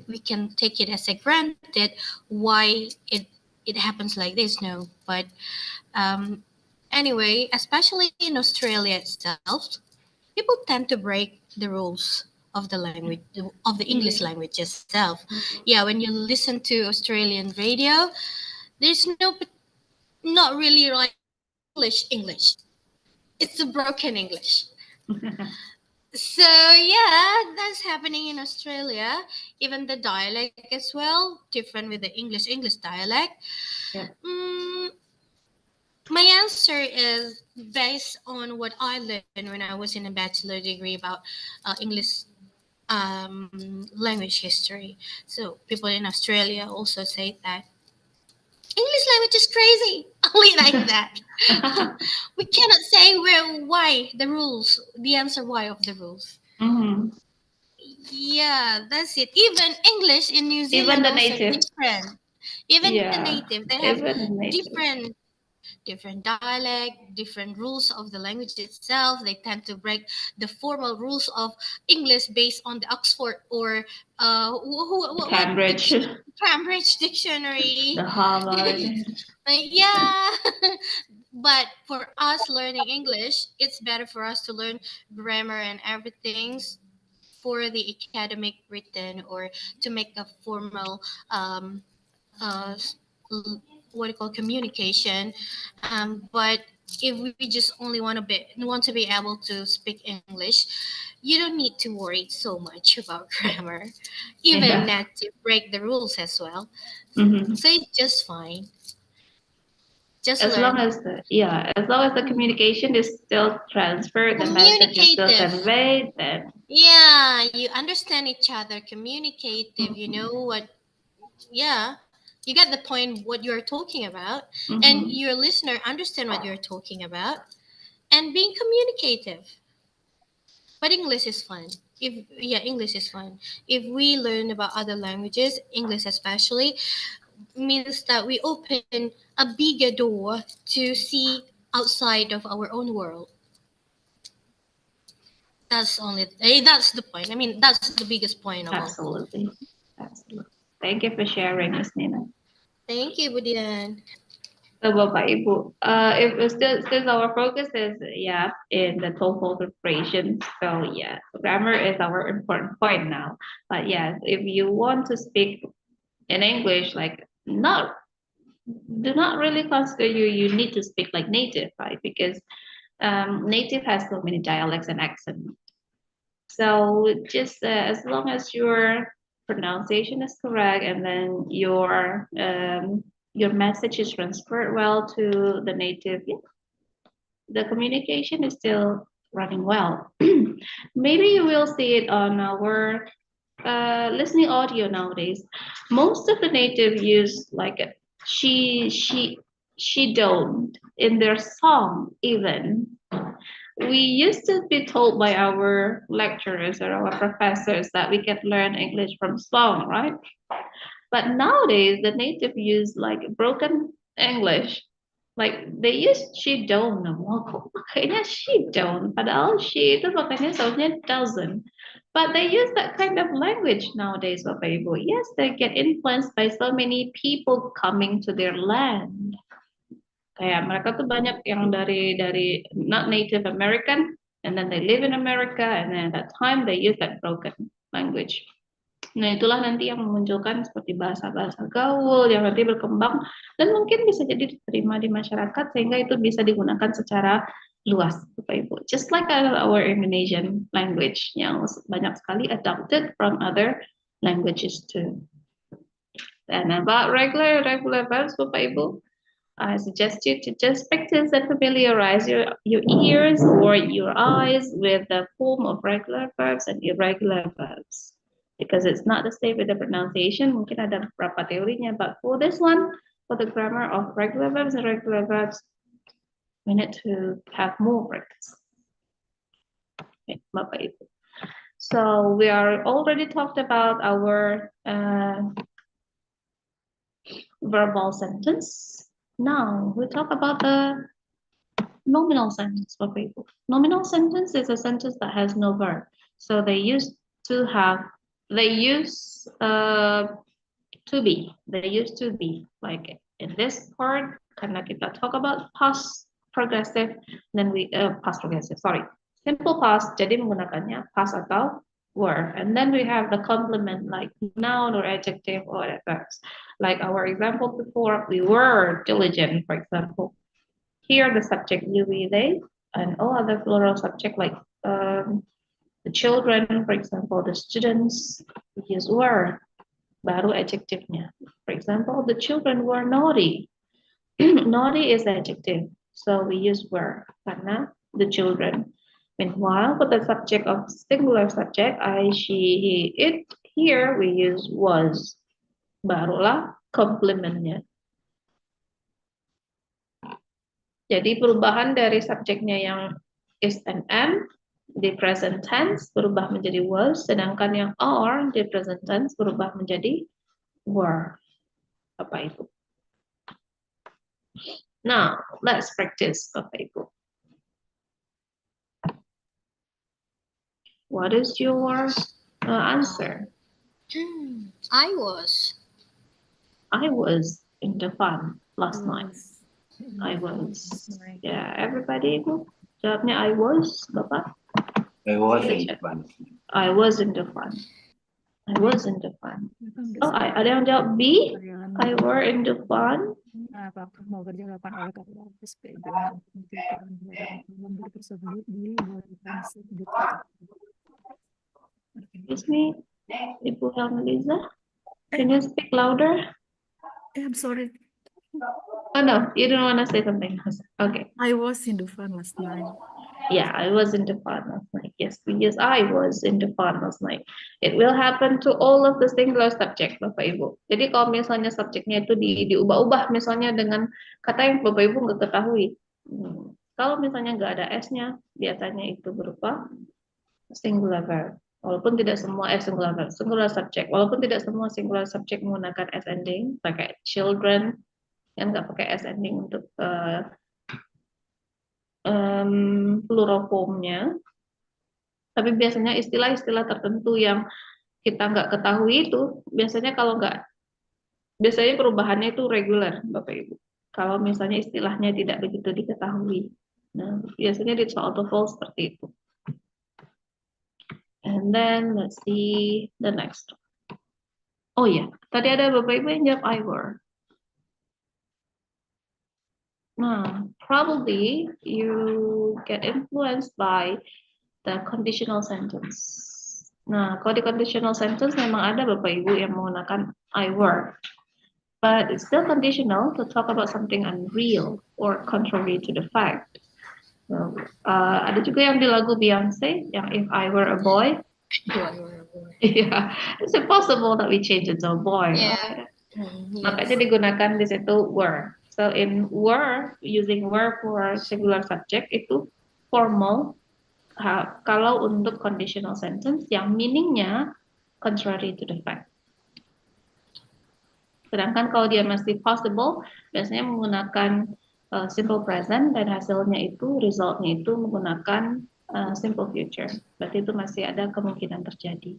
We can take it as a granted why it happens like this. No, but anyway, especially in Australia itself, people tend to break the rules of the language of the English language itself. Yeah, when you listen to Australian radio, there's not really like English. It's a broken English. So yeah, that's happening in Australia. Even the dialect as well, different with the English dialect. Yeah. My answer is based on what I learned when I was in a bachelor degree about English language history. So people in Australia also say that English language is crazy. Only like that. We cannot say why the rules, the answer why of the rules. Mm-hmm. Yeah, that's it. Even English in New Zealand Even the also native. different. Even the native, they have different different dialect, different rules of the language itself. They tend to break the formal rules of English based on the Oxford or Cambridge, Cambridge dictionary. the Harvard. Yeah. But for us learning English, it's better for us to learn grammar and everything for the academic written or to make a formal uh, what do you call communication. But if we just only want to be able to speak English, you don't need to worry so much about grammar. Even Yeah. native break the rules as well, Mhm. so it's just fine. Just As long learn. as as long as the communication is still transferred, the message is still Communicative. conveyed, then Yeah, you understand each other, communicative, you know what, yeah, you get the point what you're talking about, and Mhm. your listener understand what you're talking about, and being communicative. But English is fun. If yeah, English is fun. If we learn about other languages, English especially, means that we open a bigger door to see outside of our own world. That's the point. I mean, that's the biggest point of all. absolutely, absolutely. Thank you for sharing, Miss Nina. Thank you, Budian. So, Bapak Ibu, if still our focus is in the TOEFL preparation. So grammar is our important point now. But yes, if you want to speak in English, like not do not really consider you need to speak like native, right? Because native has so many dialects and accents. So just as long as your pronunciation is correct and then your message is transferred well to the native, the communication is still running well. Maybe you will see it on our listening audio nowadays. Most of the native use like she don't in their song even. We used to be told by our lecturers or our professors that we can learn English from song, right? But nowadays, the native use like broken English. Like they use she don't naman kok pakainya she don't. Padahal she itu makanya seharusnya doesn't. But they use that kind of language nowadays, Bapak Ibu. Yes, they get influenced by so many people coming to their land. Kayak mereka tuh banyak yang dari not Native American, and then they live in America, and then at that time they use that broken language. Nah, itulah nanti yang memunculkan seperti bahasa-bahasa gaul yang nanti berkembang dan mungkin bisa jadi diterima di masyarakat sehingga itu bisa digunakan secara luas, Bapak Ibu. Just like our Indonesian language yang banyak sekali adopted from other languages too. And about regular verbs, Bapak Ibu, I suggest you to just practice and familiarize your ears or your eyes with the form of regular verbs and irregular verbs. Because it's not the same with the pronunciation. Mungkin ada beberapa teorinya, but for this one, for the grammar of regular verbs and irregular verbs, we need to have more practice. Okay, Bapak Ibu. So we are already talked about our verbal sentence. Now we talk about the nominal sentence for people. Nominal sentence is a sentence that has no verb. So they use to be. They use to be. Like in this part, karena kita talk about past progressive, then we past progressive. Sorry, simple past. Jadi menggunakannya past atau were, and then we have the complement like noun or adjective or adverbs. Like our example before, we were diligent, for example. Here the subject you, we, they, and all other plural subject like the children, for example, the students, we use were. Baru adjectivenya. For example, the children were naughty. Naughty is adjective, so we use were karena the children. Meanwhile, for the subject of singular subject, I, she, he, it, here we use was. Barulah complementnya. Jadi perubahan dari subjeknya yang is and am di present tense berubah menjadi was, sedangkan yang are di present tense berubah menjadi were. Apa itu? Now, let's practice, Bapak Ibu. What is your answer? I was. I was in the fun last night. I was. Yeah, everybody Ibu. Jawabnya I was, Bapak. I was in the fun. I was in the fun. I was in the fun. Oh, ada yang jawab B. I were in the fun. Apakah mau kerja kapan oleh karyawan SPB menentukan membeli tersebut dibolehkan sedikit. Excuse me, Ibu Helmeliza. Can you speak louder? I'm sorry. Oh no, you don't want to say something. Okay. I was in the fun last night. Yeah, I was in the fun last night. Yes, I was in the fun last night. It will happen to all of the singular subject, Bapak Ibu. Jadi kalau misalnya subjeknya itu diubah-ubah misalnya dengan kata yang Bapak Ibu nggak ketahui. Kalau misalnya nggak ada S-nya, biasanya itu berupa singular verb. Walaupun tidak semua singular verb, singular subject. Walaupun tidak semua singular subject menggunakan S ending, pakai children, kan nggak pakai S ending untuk plural formnya. Tapi biasanya istilah-istilah tertentu yang kita nggak ketahui itu, biasanya biasanya perubahannya itu regular, Bapak Ibu. Kalau misalnya istilahnya tidak begitu diketahui. Nah, biasanya di soal TOEFL seperti itu. And then let's see the next. Oh ya, tadi ada Bapak Ibu yang jawab I were. Nah, probably you get influenced by the conditional sentence. Nah, kalau di conditional sentence memang ada Bapak Ibu yang menggunakan I were. But it's still conditional to talk about something unreal or contrary to the fact. Ada juga yang di lagu Beyonce, yang If I Were a Boy. Yeah, it's impossible that we change it to a boy. Yeah. Right? Makanya digunakan di situ were. So in were, using were for singular subject itu formal. Kalau untuk conditional sentence yang meaningnya contrary to the fact. Sedangkan kalau dia masih possible, biasanya menggunakan simple present dan hasilnya itu, resultnya itu menggunakan simple future. Berarti itu masih ada kemungkinan terjadi,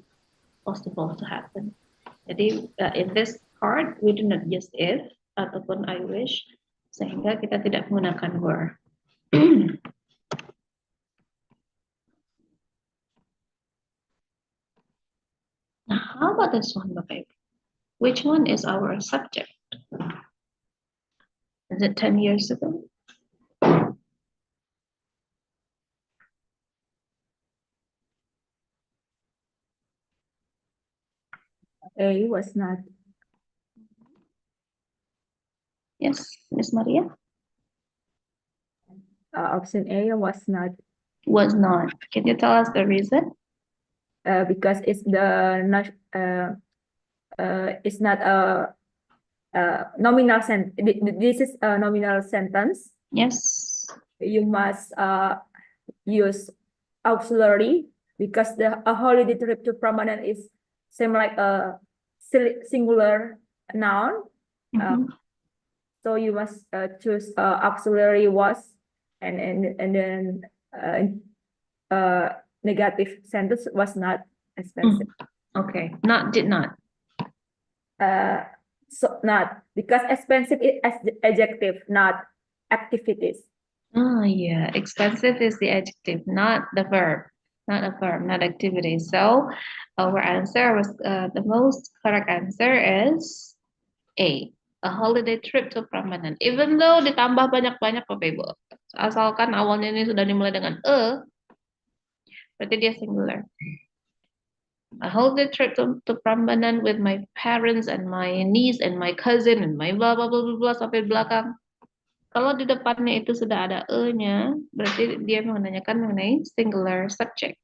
possible to happen. Jadi in this part we do not use if ataupun I wish, sehingga kita tidak menggunakan were. Nah, how about this one, Bapak Ibu? Which one is our subject? Is it 10 years ago? A was not. Yes, Miss Maria? Option A was not. Was not. Can you tell us the reason? Because it's it's not a nominal sentence. This is a nominal sentence. Yes. You must use auxiliary because a holiday trip to permanent is same like a singular noun. So you must choose auxiliary was and then negative sentence was not expensive. Okay, not did not. So not because expensive is adjective, not activities. Oh yeah, expensive is the adjective, not the verb, not activity. So our answer was the most correct answer is A. A holiday trip to Prambanan. Even though ditambah banyak-banyak Bapak Ibu, asalkan awalnya ini sudah dimulai dengan berarti dia singular. A holiday trip to Prambanan with my parents and my niece and my cousin and my blah blah blah blah, blah sampai belakang. Kalau di depannya itu sudah ada e-nya, berarti dia menanyakan mengenai singular subject.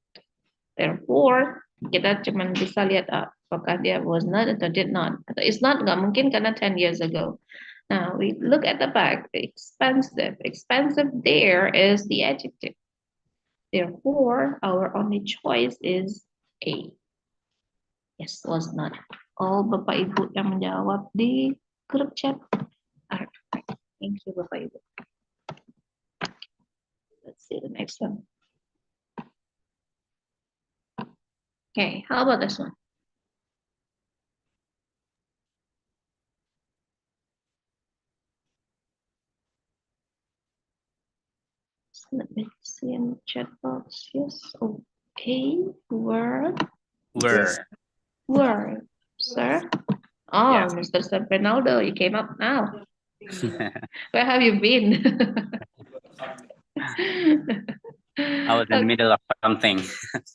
Therefore, kita cuma bisa lihat apakah dia was not atau did not. Atau is not nggak mungkin karena 10 years ago. Now, we look at the back, the expensive. Expensive there is the adjective. Therefore, our only choice is A. Yes, was not. Oh, Bapak Ibu yang menjawab di grup chat. Thank you, Bapak Ibu. see the next one. Okay, how about this one? So let me see in the chat box. Yes. Okay. Were. Were. Sir. Oh, Yes. Mr. Ronaldo, you came up now. Where have you been? I was in the middle of something.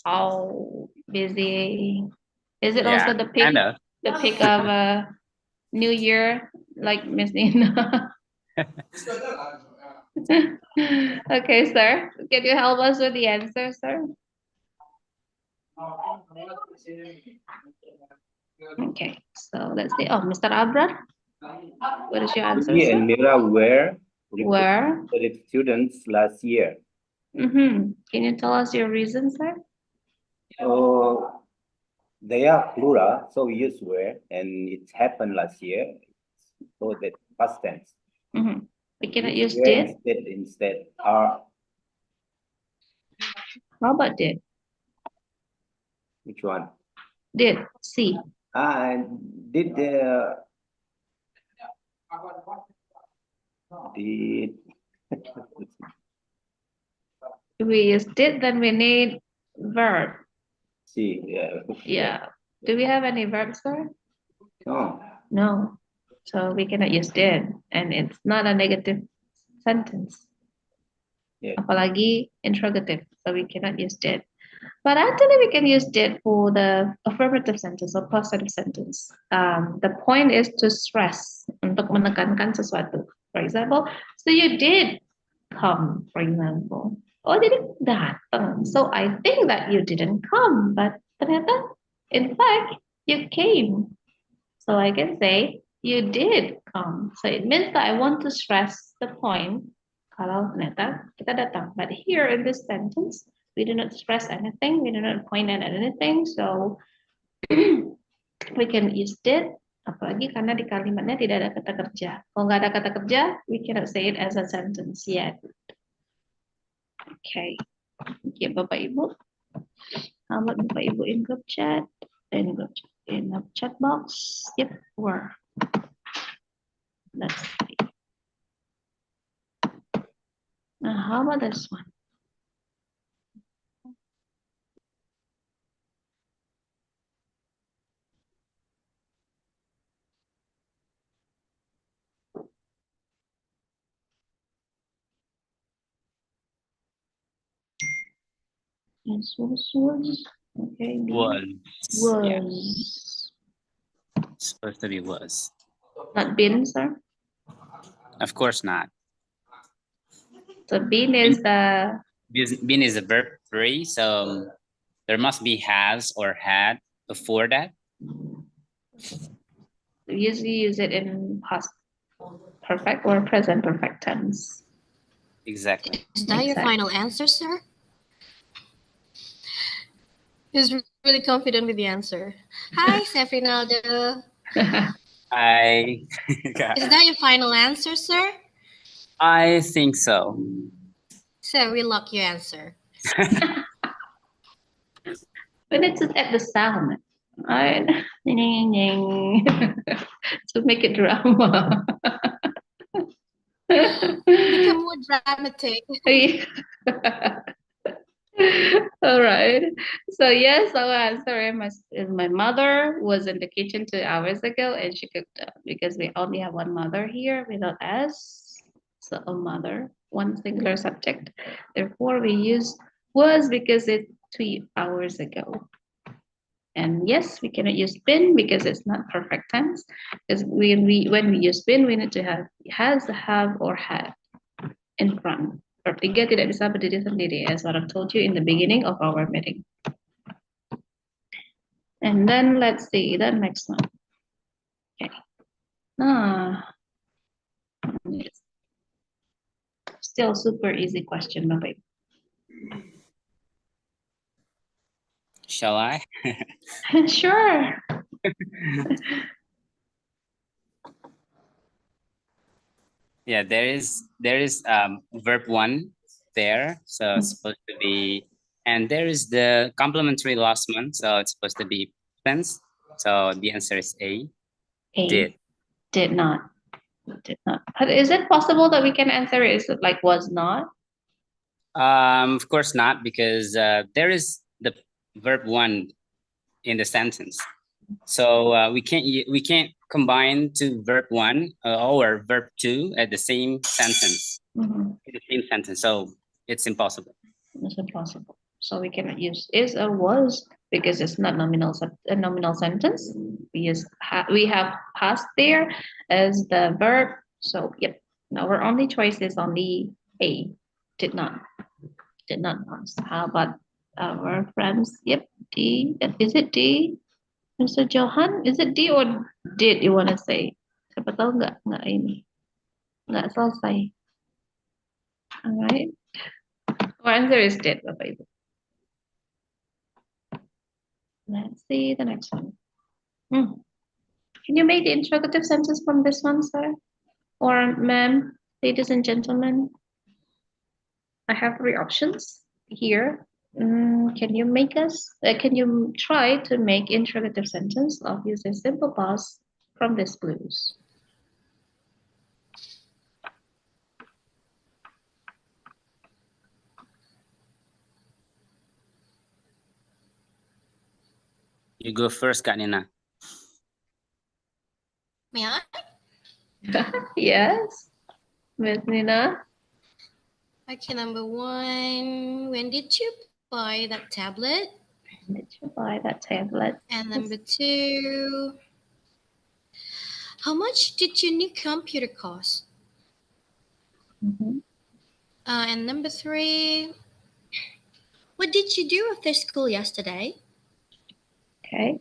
Oh, busy. Is it Yeah, also the peak kinda. of New Year, like Miss Nina? Okay, sir. Can you help us with the answer, sir? Okay, so let's see. Oh, Mr. Abra, what is your answer, Me sir? and Mira were Were. recruited students last year. Can you tell us your reason, sir? So they are plural, so we use were, and it happened last year. So that past tense. We cannot Use use were did. instead are. How about did? Which one? Did. C. Did did We use did, then we need verb. see, yeah. Yeah. Do we have any verbs, sir? No. No. So we cannot use did, and it's not a negative sentence. Yeah. Apalagi interrogative, so we cannot use did. But actually, we can use did for the affirmative sentence or positive sentence. The point is to stress, untuk menekankan sesuatu. For example, so you did come, for example. Oh, didn't datang. So I think that you didn't come, but ternyata, in fact, you came. So I can say, you did come. So it means that I want to stress the point. Kalau ternyata kita datang. But here in this sentence, we do not stress anything. We do not point at anything. So we can use did. Apalagi karena di kalimatnya tidak ada kata kerja. Kalau nggak ada kata kerja, we cannot say it as a sentence yet. Okay. Thank you, Bapak Ibu. How about Bapak Ibu in group chat? In the chat box. Yep, were. Let's see. Now, how about this one? Yes, was. Okay. Was. Yeah. Was. Supposed to be was. Not been, sir? Of course not. So been is the... Been is a verb phrase, so there must be has or had before that. We usually use it in past perfect or present perfect tense. Exactly. Is that your final answer, sir? He's really confident with the answer. Hi, Sefrinaldo. I. Is that your final answer, sir? I think so. So we lock your answer. We need to add the sound, right? To make it drama. Become more dramatic. All right. So yes, our answer is my mother was in the kitchen 2 hours ago and she cooked because we only have one mother here without us. So a mother, one singular subject. Therefore, we use was because it's 2 hours ago. And yes, we cannot use been because it's not perfect tense. Because when we use been, we need to have has, have, or had in front. Verb 3 tidak bisa berdiri sendiri, as what I told you in the beginning of our meeting. And then let's see the next one. Okay. Still super easy question, Bapak. Shall I? Sure. Yeah, there is verb 1 there, so it's supposed to be, and there is the complementary last one, so it's supposed to be tense. So the answer is A. A. Did not. Did not. But is it possible that we can answer it is like was not? Of course not, because there is the verb one in the sentence. So we can't combine to verb one or verb two at the same sentence. In the same sentence, so it's impossible. It's impossible. So we cannot use is or was because it's not a nominal sentence. We have past there as the verb. So yep. Now our only choice is only A. Did not pass. How about our friends? Yep. D. Is it D? Mr. Johan, is it D or did you want to say? Siapa tahu nggak ini nggak selesai. All right. Our answer is did, Bapak Ibu. Let's see the next one. Can you make the interrogative sentence from this one, sir? Or ma'am, ladies and gentlemen? I have 3 options here. Can you try to make interrogative sentence of using simple past from these clues? You go first, Kak Nina. May I? Yes, Miss Nina. Okay, number 1. When did you buy that tablet? When did you buy that tablet? And number 2. How much did your new computer cost? And number 3. What did you do after school yesterday? Okay.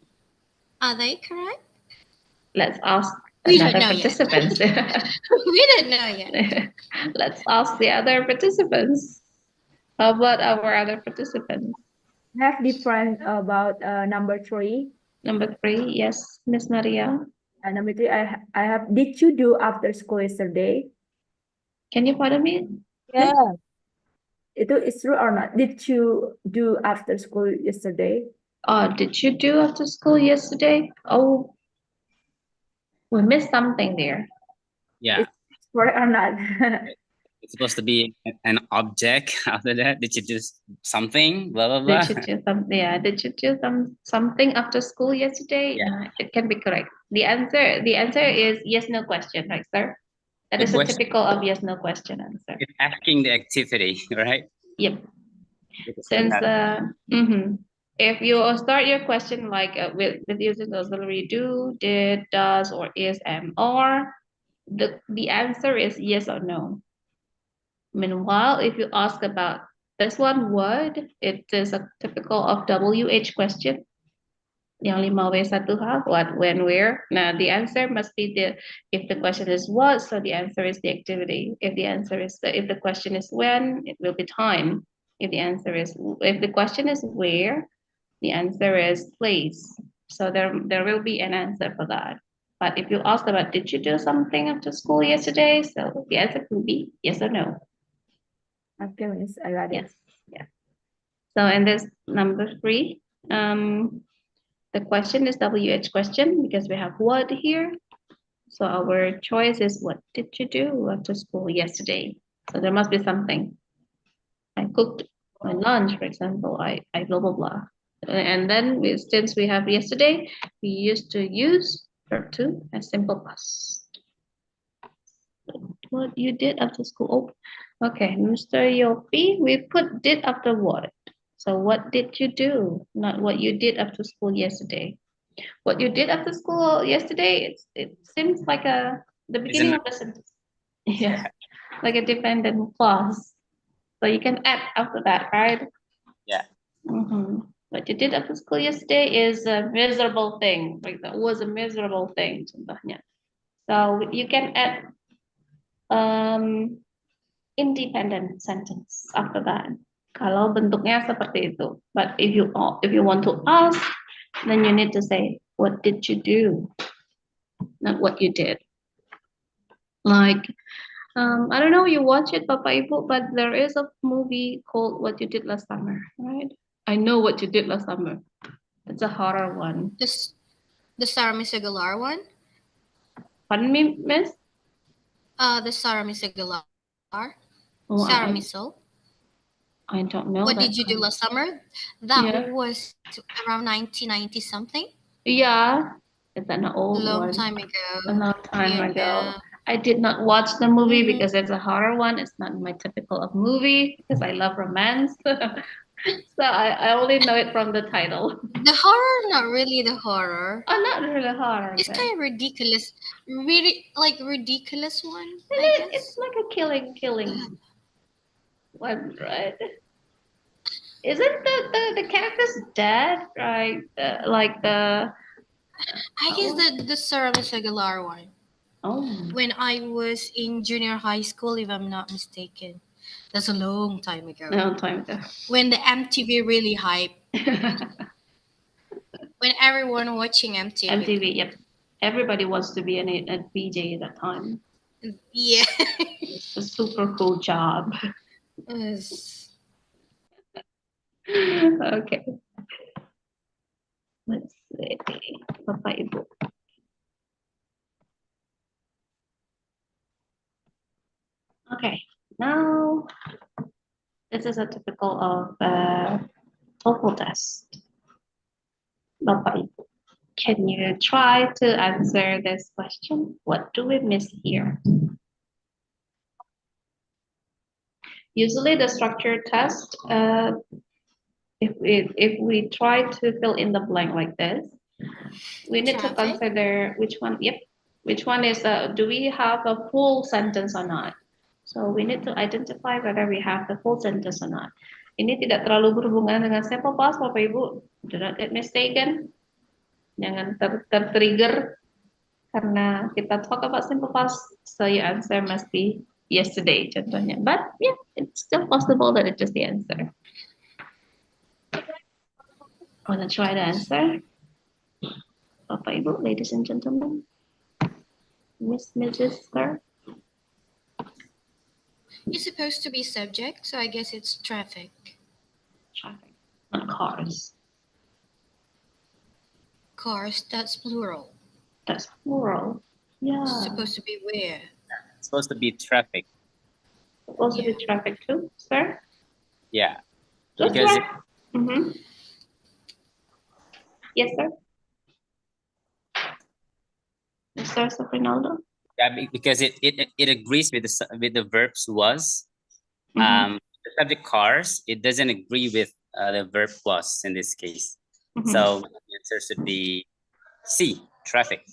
Are they correct? Let's ask We another don't know participants. We don't know yet. Let's ask the other participants. How about our other participants? Have different about number 3. Number 3, yes, Miss Maria. Number 3, I have. Did you do after school yesterday? Can you pardon me? Yeah. It's true or not? Did you do after school yesterday? Did you do after school yesterday? Oh, we missed something there. Yeah. It's correct or not? It's supposed to be an object after that. Did you do something? Blah blah blah. Did you do something? Yeah. Did you do something after school yesterday? Yeah. It can be correct. The answer is yes no question, right, sir? That The is a question- typical of yes no question answer. It's asking the activity, right? Yep. Since if you start your question like with using auxiliary do, did, does, or is, am, are, the answer is yes or no. Meanwhile, if you ask about this one word, it is a typical of WH question. Yang 5W1H, what, when, where. Now the answer must be if the question is what, so the answer is the activity. If the question is when, it will be time. If the question is where, the answer is place. So there will be an answer for that. But if you ask about did you do something after school yesterday, so the answer will be yes or no. Okay, Miss, I got it. Yes. Yeah. So in this number 3, the question is WH question because we have what here. So our choice is what did you do after school yesterday? So there must be something. I cooked my lunch, for example. I blah blah blah. And then since we have yesterday, we used to use verb 2 as simple past. What you did after school? Oh, okay, Mr. Yopi, we put did after what? So what did you do? Not what you did after school yesterday. What you did after school yesterday, it seems like the beginning of the sentence. Yeah, like a dependent clause. So you can add after that, right? Yeah. What you did after school yesterday is a miserable thing. Like that was a miserable thing, contohnya. So you can add independent sentence after that. Kalau bentuknya seperti itu. But if you want to ask, then you need to say, what did you do? Not what you did. Like, I don't know you watch it, Bapak Ibu, but there is a movie called What You Did Last Summer, right? I know What You Did Last Summer. It's a horror one. The Sarah Misegalar one? Pardon me, miss? The Sarah Misegalar. Oh, Sarah Missile. I don't know. What that did you do kind. last summer? That Yeah. was around 1990 something. Yeah, it's an old Long one. time ago. A long time Yeah. ago. I did not watch the movie because it's a horror one. It's not my typical of movie because I love romance. So I only know it from the title. The horror, not really the horror. Oh, not really horror. It's but kind of ridiculous. Really, like ridiculous one. it's like a killing one, right? Isn't the characters dead, right? Like the. I guess the Sarah Misegalar one. Oh. When I was in junior high school, if I'm not mistaken. That's a long time ago. Long time ago. When the MTV really hyped. When everyone watching MTV. MTV, yep. Everybody wants to be a VJ at that time. Yeah. It's a super cool job. Yes. Okay. Let's see. Bapak Ibu. Okay. Now, this is a typical of TOEFL test. Bapak Ibu, can you try to answer this question? What do we miss here? Usually the structured test, if we try to fill in the blank like this, we need to consider which one, which one is, do we have a full sentence or not? So we need to identify whether we have the full sentence or not. Ini tidak terlalu berhubungan dengan simple past, Bapak Ibu. Do not get mistaken. Jangan tertrigger karena kita talk about simple past, so your answer must be yesterday contohnya. But yeah, it's still possible that it's just the answer. Wanna try the answer? Bapak Ibu, ladies and gentlemen. Mrs. Sir? It's supposed to be subject, so I guess it's traffic. Traffic, not cars. Cars, that's plural. That's plural. Yeah. It's supposed to be where? It's supposed to be traffic. Supposed to be traffic too, sir? Yeah. Just Because Yes, sir. Mr. Sofrinaldo? because it agrees with the verbs was. The subject cars, it doesn't agree with the verb was in this case. So the answer should be C, traffic.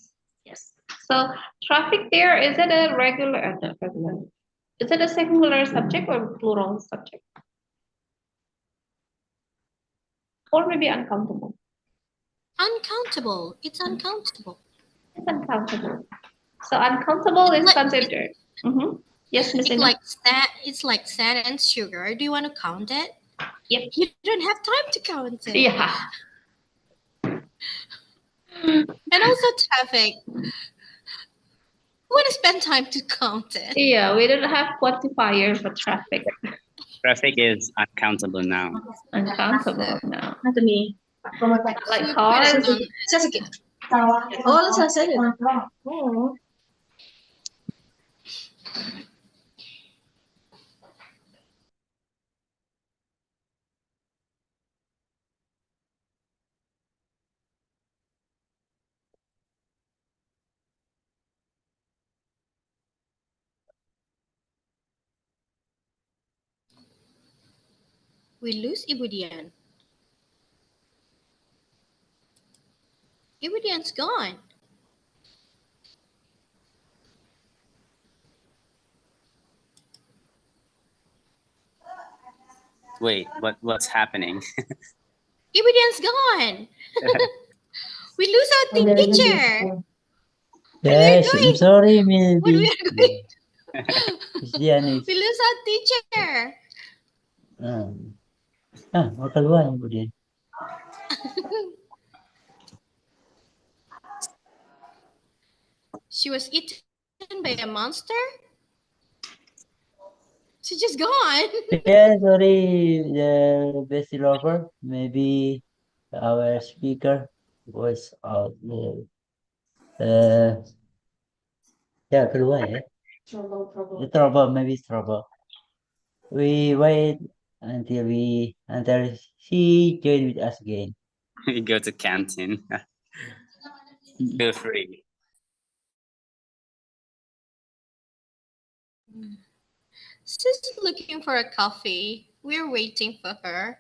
Yes. So traffic there, is it a regular, is it a singular subject or plural subject? Or maybe uncountable? Uncountable. It's uncountable. It's uncountable. So uncountable is considered. Yes, Miss Ina. It's like sand and sugar. Do you want to count it? Yep. You don't have time to count it. Yeah. And also traffic. We want to spend time to count it. Yeah, we don't have quantifier for traffic. Traffic is uncountable now. Uncountable now. Like So cars. Oh, selesai. we lose Ibu Dian. Ibu Dian's gone. Wait, what's happening? Ibu Dian's gone. We lose our teacher. Yes, I'm sorry, maybe. What we are going We lose our teacher. Mau keluar kemudian. She was eaten by a monster? She's just gone. Yeah, sorry, the bestie lover. Maybe our speaker was out. Uh, yeah, keluar ya. The trouble, maybe it's trouble. We wait until she join with us again. We go to canteen. Feel free. She's looking for a coffee. We're waiting for her.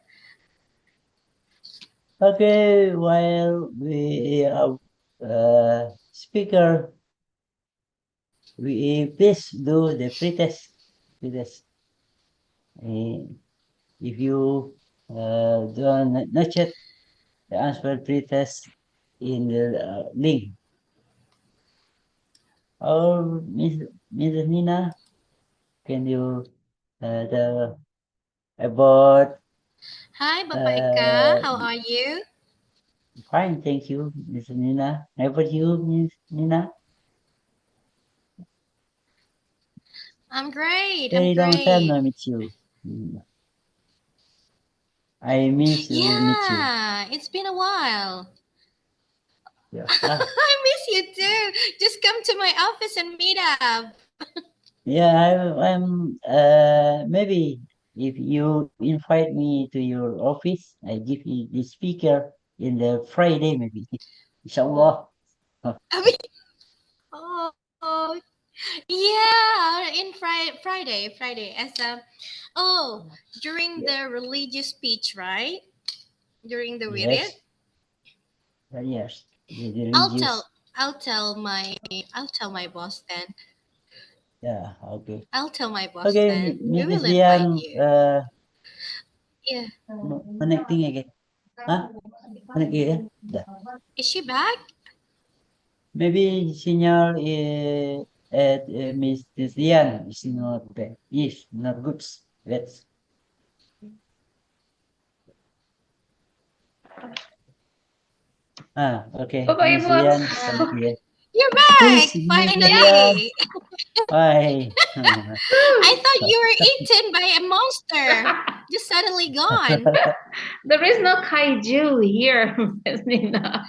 Okay, while we have speaker, we please do the pretest. Pretest. If you don't not yet the answer pretest in the link. Or Miss Nina, can you the about Hi, Bapak Eka. How are you? fine, thank you, Miss Nina. How about you, Miss Nina? I'm great. Very I'm long time great. no meet you. I miss to meet you. Yeah, it's been a while. Yeah. I miss you too. Just come to my office and meet up. Yeah, I'm maybe if you invite me to your office, I give you the speaker in the Friday maybe. Inshallah. Oh, yeah, in Friday as during the religious speech, right? During the wirid. Yes. Yes. The I'll religious. tell I'll tell my I'll tell my boss then. Yeah, okay. I'll tell my boss Okay, then. We Mrs. will invite Dian, you. Yeah. connecting again. Huh? Connect again? Dah. Is she back? Maybe signal at Mrs. Dian is not bad. Is not good. Let's. Okay. Bapak Miss Ibu, Dian, connect again. You're Please, back, Miss Dian. finally. Why? I thought you were eaten by a monster. Just suddenly gone. there is no kaiju here, Miss Nina.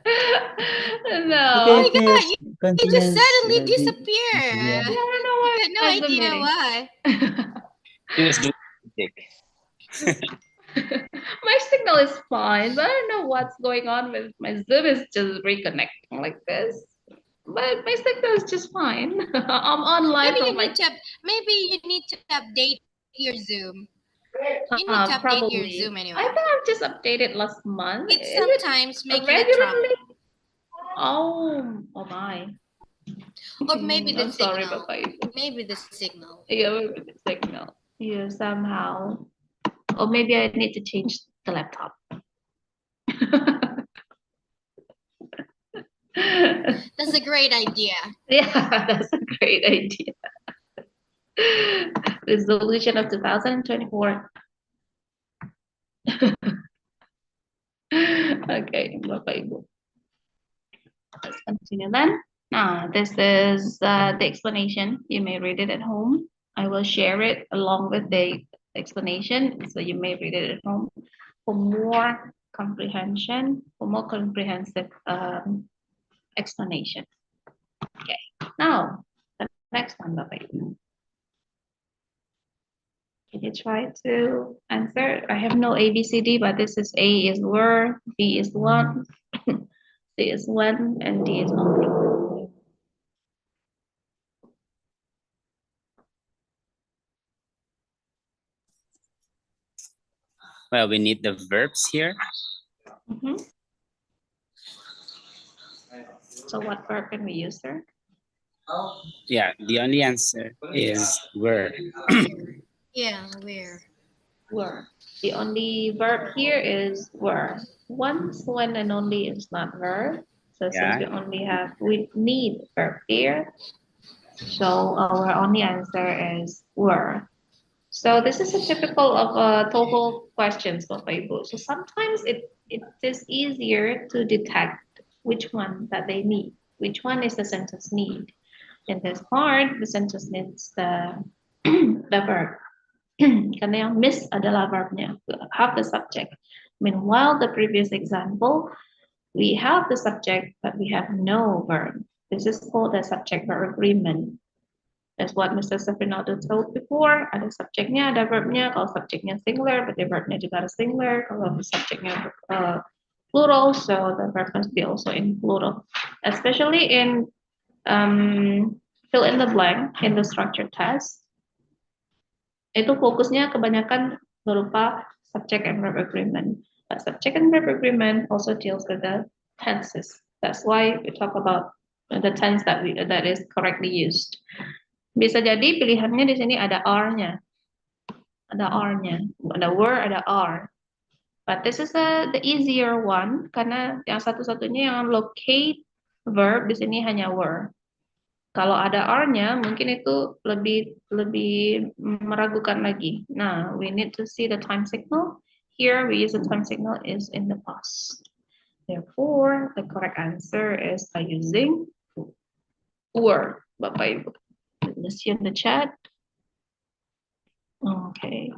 Oh No. my Okay, god, please you just continue. suddenly Miss disappear. Dian. I don't know I why got no I'm idea submitting. why. He was doing music. My signal is fine, but I don't know what's going on with my Zoom is just reconnecting like this. But my signal is just fine. I'm online Maybe from you my need to update your Zoom. You need to update your probably. Zoom I anyway. think I've just updated last month. It's Is it sometimes making a regularly? trouble. Oh my. Or maybe the I'm sorry, signal. Papa. Maybe the signal. Yeah, maybe the signal. Yeah, somehow. Or maybe I need to change the laptop. That's a great idea. Yeah, that's a great idea. Resolution of 2024. Okay, Bapak Ibu. Let's continue then. Now, this is the explanation. You may read it at home. I will share it along with the explanation, so you may read it at home for more comprehension, for more comprehensive explanation. Okay, now the next one, Bapak Ibu. Can you try to answer? I have no A, B, C, D, but this is A is were, B is one, C is when, and D is only. Well, we need the verbs here. So what verb can we use, sir? Yeah, the only answer is were. Yeah, where? Were. The only verb here is were. Once, when, and only is not verb. So since we need verb here, so our only answer is were. So this is a typical of TOEFL questions, Bapak Ibu. So sometimes it is easier to detect which one that they need, which one is the sentence need. In this part, the sentence needs the the verb. Karena yang miss adalah verbnya, have the subject. Meanwhile, the previous example, we have the subject, but we have no verb. This is called a subject-verb agreement. That's what Mr. Safrinaldo told before. Ada subjeknya, ada verbnya. Kalau subjeknya singular, berarti verbnya juga harus singular. Kalau subjeknya plural, so the verb must be also in plural. Especially in fill in the blank in the structure test. Itu fokusnya kebanyakan berupa subject and verb agreement. But subject and verb agreement also deals with the tenses. That's why we talk about the tense that is correctly used. Bisa jadi pilihannya di sini ada R-nya. Ada R-nya. Ada were, ada R. But this is the easier one karena yang satu-satunya yang locate verb di sini hanya were. Kalau ada R-nya, mungkin itu lebih meragukan lagi. Nah, we need to see the time signal. Here, we use the time signal is in the past. Therefore, the correct answer is by using were, Bapak Ibu. Let's see in the chat. Okay.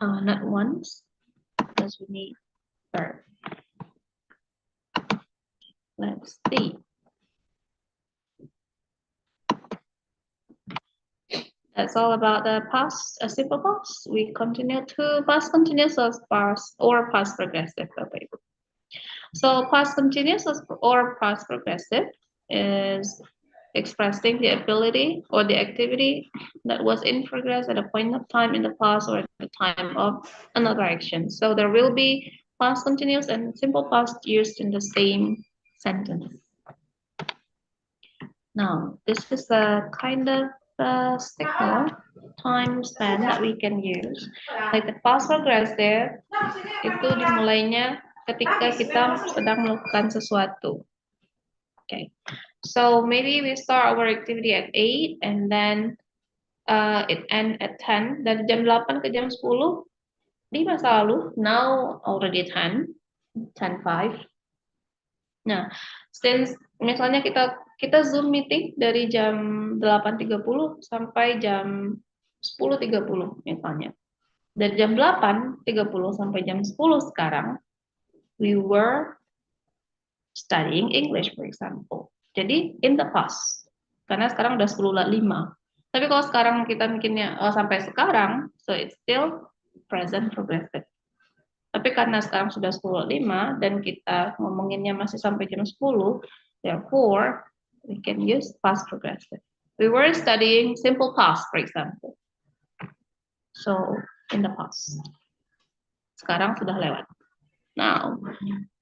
Not once, because we need verb. Let's see. That's all about the past, a simple past. We continue to past continuous or past progressive. So past continuous or past progressive is expressing the ability or the activity that was in progress at a point of time in the past or at the time of another action. So there will be past continuous and simple past used in the same sentence. Now, this is a kind of signal time span that we can use. Like the past progressive, itu dimulainya ketika kita sedang melakukan sesuatu. Okay, so maybe we start our activity at 8 and then it end at 10. Dari jam 8 ke jam 10 di masa lalu, now already 10, 10:05. Nah, since misalnya kita Zoom meeting dari jam 8.30 sampai jam 10.30 misalnya. Dari jam 8.30 sampai jam 10 sekarang, we were studying English, for example. Jadi, in the past. Karena sekarang udah 10.05. Tapi kalau sekarang kita bikinnya sampai sekarang, so it's still present progressive. Tapi karena sekarang sudah 10.05 dan kita ngomonginnya masih sampai jam 10, therefore, we can use past progressive. We were studying simple past, for example. So, in the past. Sekarang sudah lewat. Now,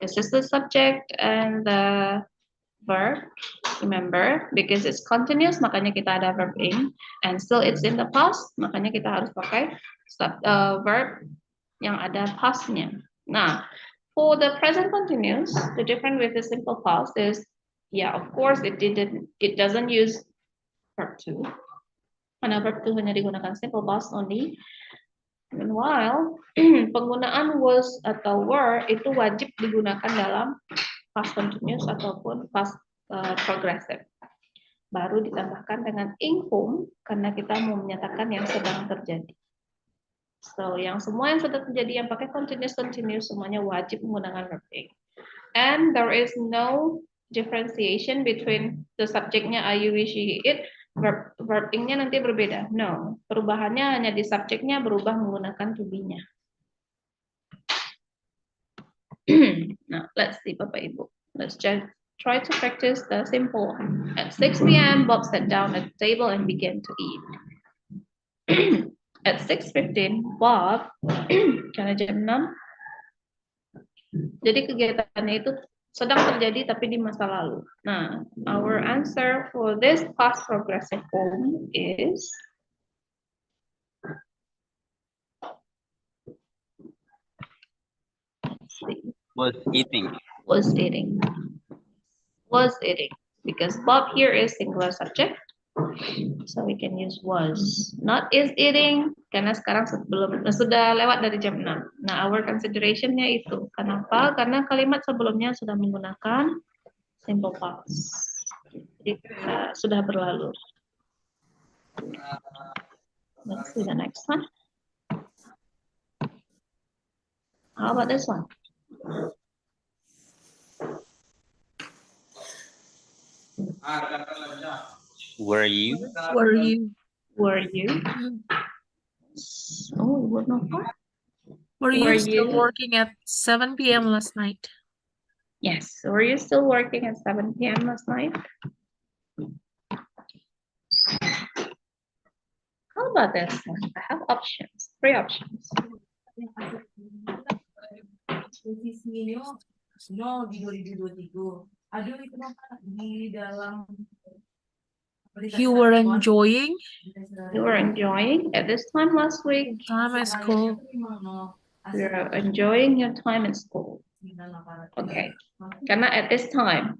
this is the subject and the verb. Remember, because it's continuous, makanya kita ada verb in. And still it's in the past, makanya kita harus pakai verb yang ada pastnya. Nah, for the present continuous, the difference with the simple past is, yeah, of course, it doesn't use verb to. Karena verb to hanya digunakan simple past only. Meanwhile, penggunaan was atau were itu wajib digunakan dalam past continuous ataupun past progressive. Baru ditambahkan dengan ing home karena kita mau menyatakan yang sedang terjadi. So, yang semua yang sudah terjadi yang pakai continuous semuanya wajib menggunakan verb ing. And there is no differentiation between the subjeknya I, you, we, she, it. Verb ing-nya nanti berbeda. No, perubahannya hanya di subjeknya berubah menggunakan to be-nya. Now, let's see Bapak Ibu. Let's just try to practice the simple one. At 6 p.m., Bob sat down at the table and began to eat. At 6:15, Bob, karena jam 6, jadi kegiatannya itu sedang terjadi tapi di masa lalu. Nah, our answer for this past progressive form is Was eating. Was eating. Was eating. Because Bob here is singular subject. So we can use was. Not is eating, karena sekarang sudah lewat dari jam 6. Nah, our consideration-nya itu. Kenapa? Karena kalimat sebelumnya sudah menggunakan simple past. sudah berlalu. Let's see the next one. How about this one? Were you? Were you? Were you? Oh, what not far? Were Were you still you? working at 7 p.m. last night? Yes. Were you still working at 7 p.m. last night? How about this one? I have options, 3 options. You were enjoying? You were enjoying at this time last week? Time at school. You're enjoying your time in school. Okay. Karena at this time.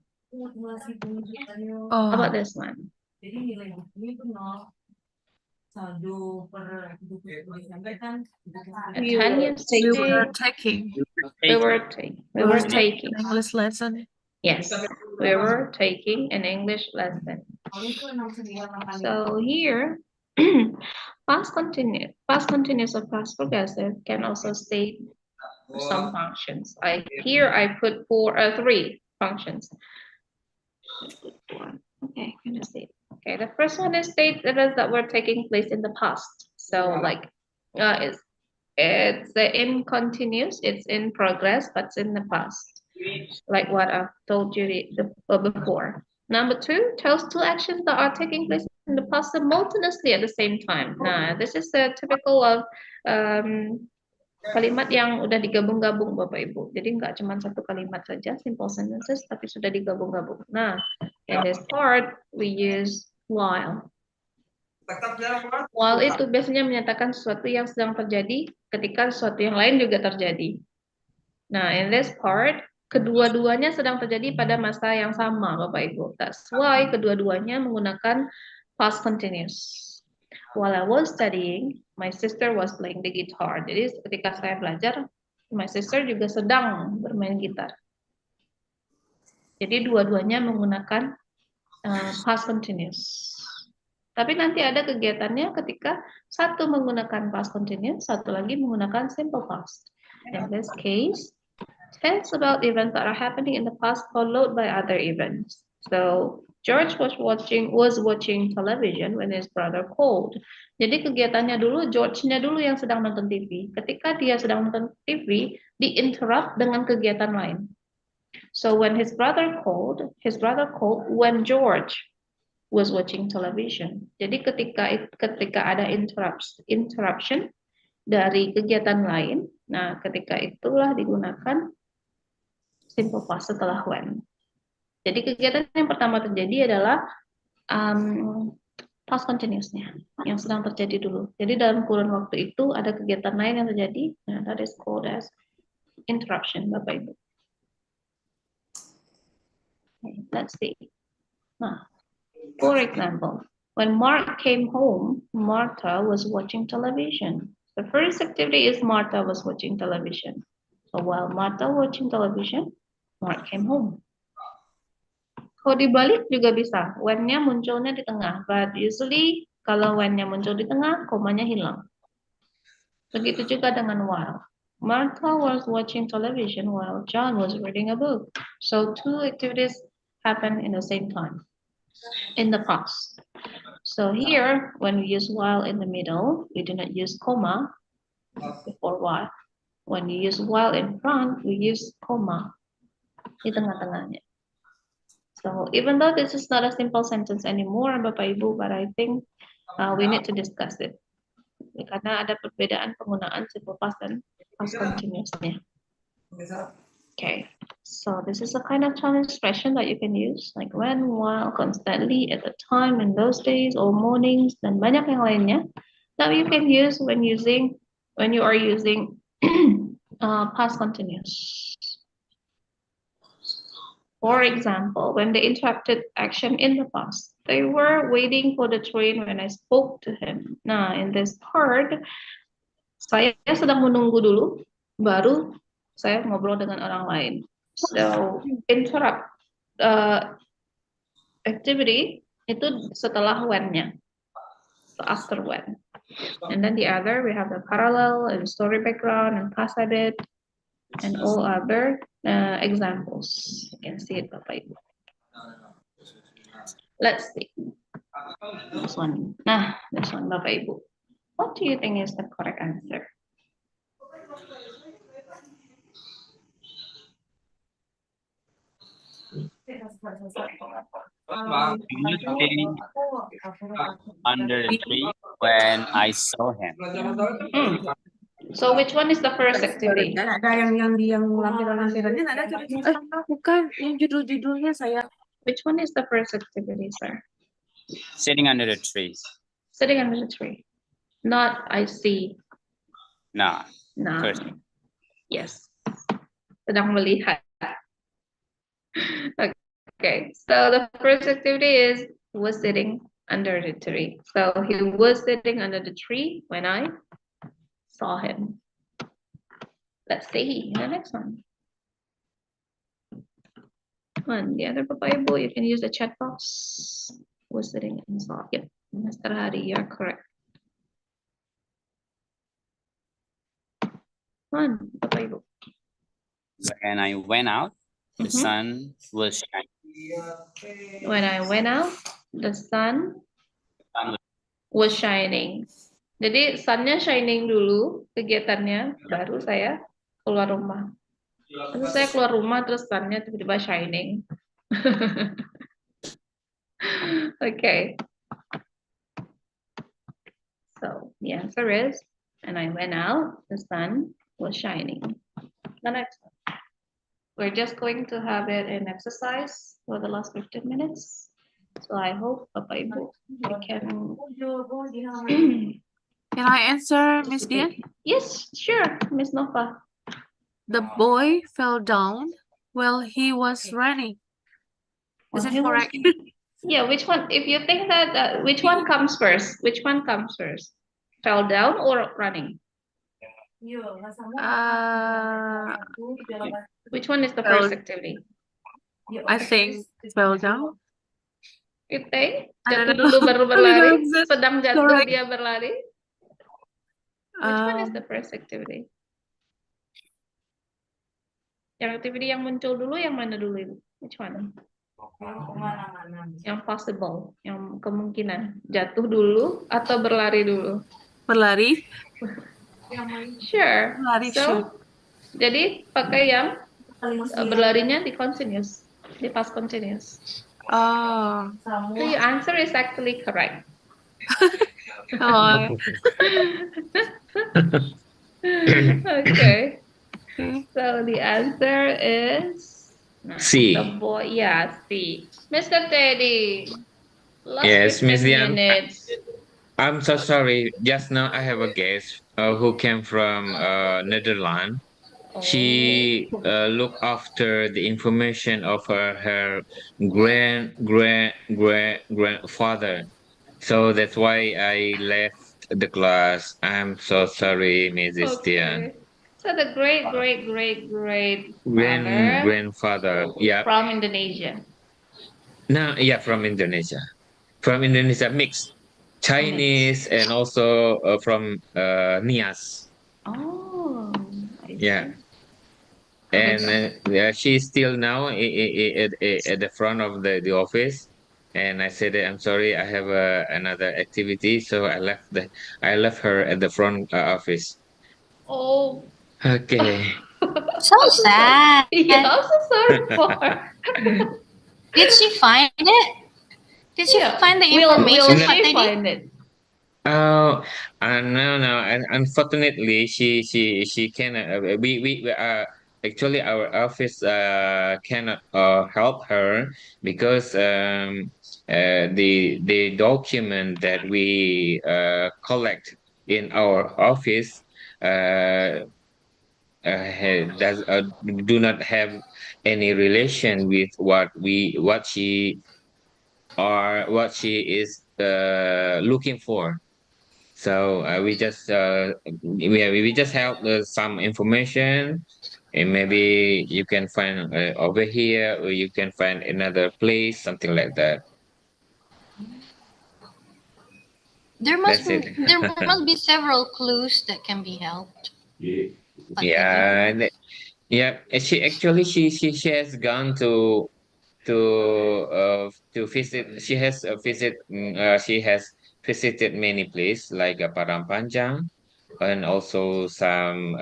How about this one? Can you say We were taking. we were taking an English lesson. Yes, we were taking an English lesson. So here, past continuous or past progressive can also state some functions. Here I put 3 functions. Okay, can you see? Okay, the first one is state that were taking place in the past. So like, it's in continuous, it's in progress, but it's in the past. Like what I've told you before. Number 2 tells 2 actions that are taking place in the past simultaneously at the same time. Nah, this is a typical of kalimat yang udah digabung-gabung Bapak Ibu. Jadi nggak cuma satu kalimat saja, simple sentences, tapi sudah digabung-gabung. Nah, in this part we use while. While itu biasanya menyatakan sesuatu yang sedang terjadi ketika sesuatu yang lain juga terjadi. Nah, in this part, kedua-duanya sedang terjadi pada masa yang sama, Bapak Ibu. That's why kedua-duanya menggunakan past continuous. While I was studying, my sister was playing the guitar. Jadi ketika saya belajar, my sister juga sedang bermain gitar. Jadi dua-duanya menggunakan past continuous. Tapi nanti ada kegiatannya ketika satu menggunakan past continuous, satu lagi menggunakan simple past. In this case, tells about events that are happening in the past followed by other events. So George was watching television when his brother called. Jadi kegiatannya dulu, George-nya dulu yang sedang nonton TV. Ketika dia sedang nonton TV, di-interrupt dengan kegiatan lain. So when his brother called when George was watching television. Jadi ketika ada interruption dari kegiatan lain, nah ketika itulah digunakan simple past setelah when. Jadi kegiatan yang pertama terjadi adalah past continuous-nya yang sedang terjadi dulu. Jadi dalam kurun waktu itu ada kegiatan lain yang terjadi. Nah, that is called as interruption, Bapak Ibu. Okay, let's see. Nah, for example, when Mark came home, Martha was watching television. The first activity is Martha was watching television. So while Martha watching television, Mark came home. Kalau dibalik juga bisa, when-nya munculnya di tengah, but usually kalau when-nya muncul di tengah, komanya hilang. Begitu juga dengan while. Martha was watching television while John was reading a book. So 2 activities happen in the same time, in the past. So here, when we use while in the middle, we do not use comma before while. When you use while in front, we use comma di tengah-tengahnya. So even though this is not a simple sentence anymore, Bapak Ibu, but I think we need to discuss it. Karena ada perbedaan penggunaan simple past dan past continuous-nya. Okay, so this is a kind of time expression that you can use, like when, while, constantly, at the time, in those days, or mornings, dan banyak yang lainnya that you can use when you are using past continuous. For example, when they interrupted action in the past, they were waiting for the train when I spoke to him. Nah, in this part, saya sedang menunggu dulu, baru saya ngobrol dengan orang lain. So, interrupt activity itu setelah when-nya. So after when. And then the other, we have the parallel and story background and past habit and all other examples. You can see it, Bapak Ibu. Let's see. This one. Nah, this one, Bapak Ibu. What do you think is the correct answer? Under the tree when I saw him. So which one is the first activity? Bukan, yang judul-judulnya saya. Which one is the first activity, sir? Sitting under the tree. Sitting under the tree. Not I see. No. No. First. Yes. Sedang melihat. Okay. So the first activity is was sitting under the tree. So he was sitting under the tree when I saw him. Let's see the next one. And the other Bapak Ibu, you can use the chat box. Was sitting and saw. Yep, Mr. Hari, you're correct. One, Bapak Ibu. When I went out, the sun was shining. When I went out, the sun was shining. Jadi sunnya shining dulu kegiatannya, baru saya keluar rumah. Terus saya keluar rumah, terus sunnya tiba-tiba shining. Okay. So the answer is, and I went out, the sun was shining. The next one. We're just going to have it in exercise for the last 15 minutes. So I hope Bapak Ibu we can. Can I answer, Miss Dian? Yes, sure, Miss Nova. The boy fell down while he was running. Is it correct? Yeah, which one? If you think that, which one comes first? Which one comes first? Fell down or running? Which one is the first activity? I think fell down. You think? Jatuh dulu baru berlari? Sedang jatuh dia berlari? Which one is the first activity? Yang activity yang muncul dulu, yang mana dulu Ibu? Which one? Yang possible, yang kemungkinan jatuh dulu atau berlari dulu? Berlari. Sure. Berlari, So, sure. jadi pakai yang berlarinya di continuous, di past continuous. Oh. So your answer is actually correct. Oh. Okay. So the answer is C. The boy, yeah, C. Mr. Teddy. Last Yes, Miss 15 Dian. minutes. I'm so sorry. Just now I have a guest who came from Netherlands. She looked after the information of her grandfather. So that's why I left the class. I'm so sorry, Mrs. Dian. So the Grandfather, yeah. from Indonesia. No, yeah, from Indonesia. From Indonesia, mixed Chinese and also from Nias. Oh, I see. Yeah. And she's still now at the front of the office. And I said, I'm sorry, I have another activity, so I left her at the front office. Oh. Okay. So sad. Yeah, I'm so sorry for her. Did she find it? Did she find the information? Will she find it? Oh, no. And unfortunately, she cannot. We actually our office cannot help her because the document that we collect in our office does do not have any relation with what she is looking for. So we just have some information, and maybe you can find over here, or you can find another place, something like that. There That's must it. there must be several clues that can be helped. But Yeah, yeah. She has gone to visit. She has visited many places like Padang Panjang, and also some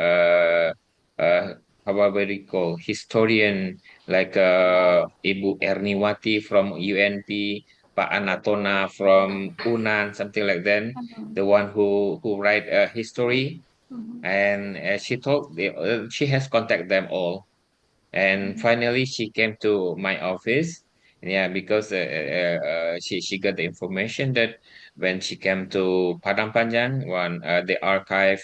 how we call historian like Ibu Erniwati from UNP, Pak Anatona from Unan, something like that. The one who write history, and she has contacted them all, and finally she came to my office. Yeah, because she got the information that when she came to Padang Panjang, the archive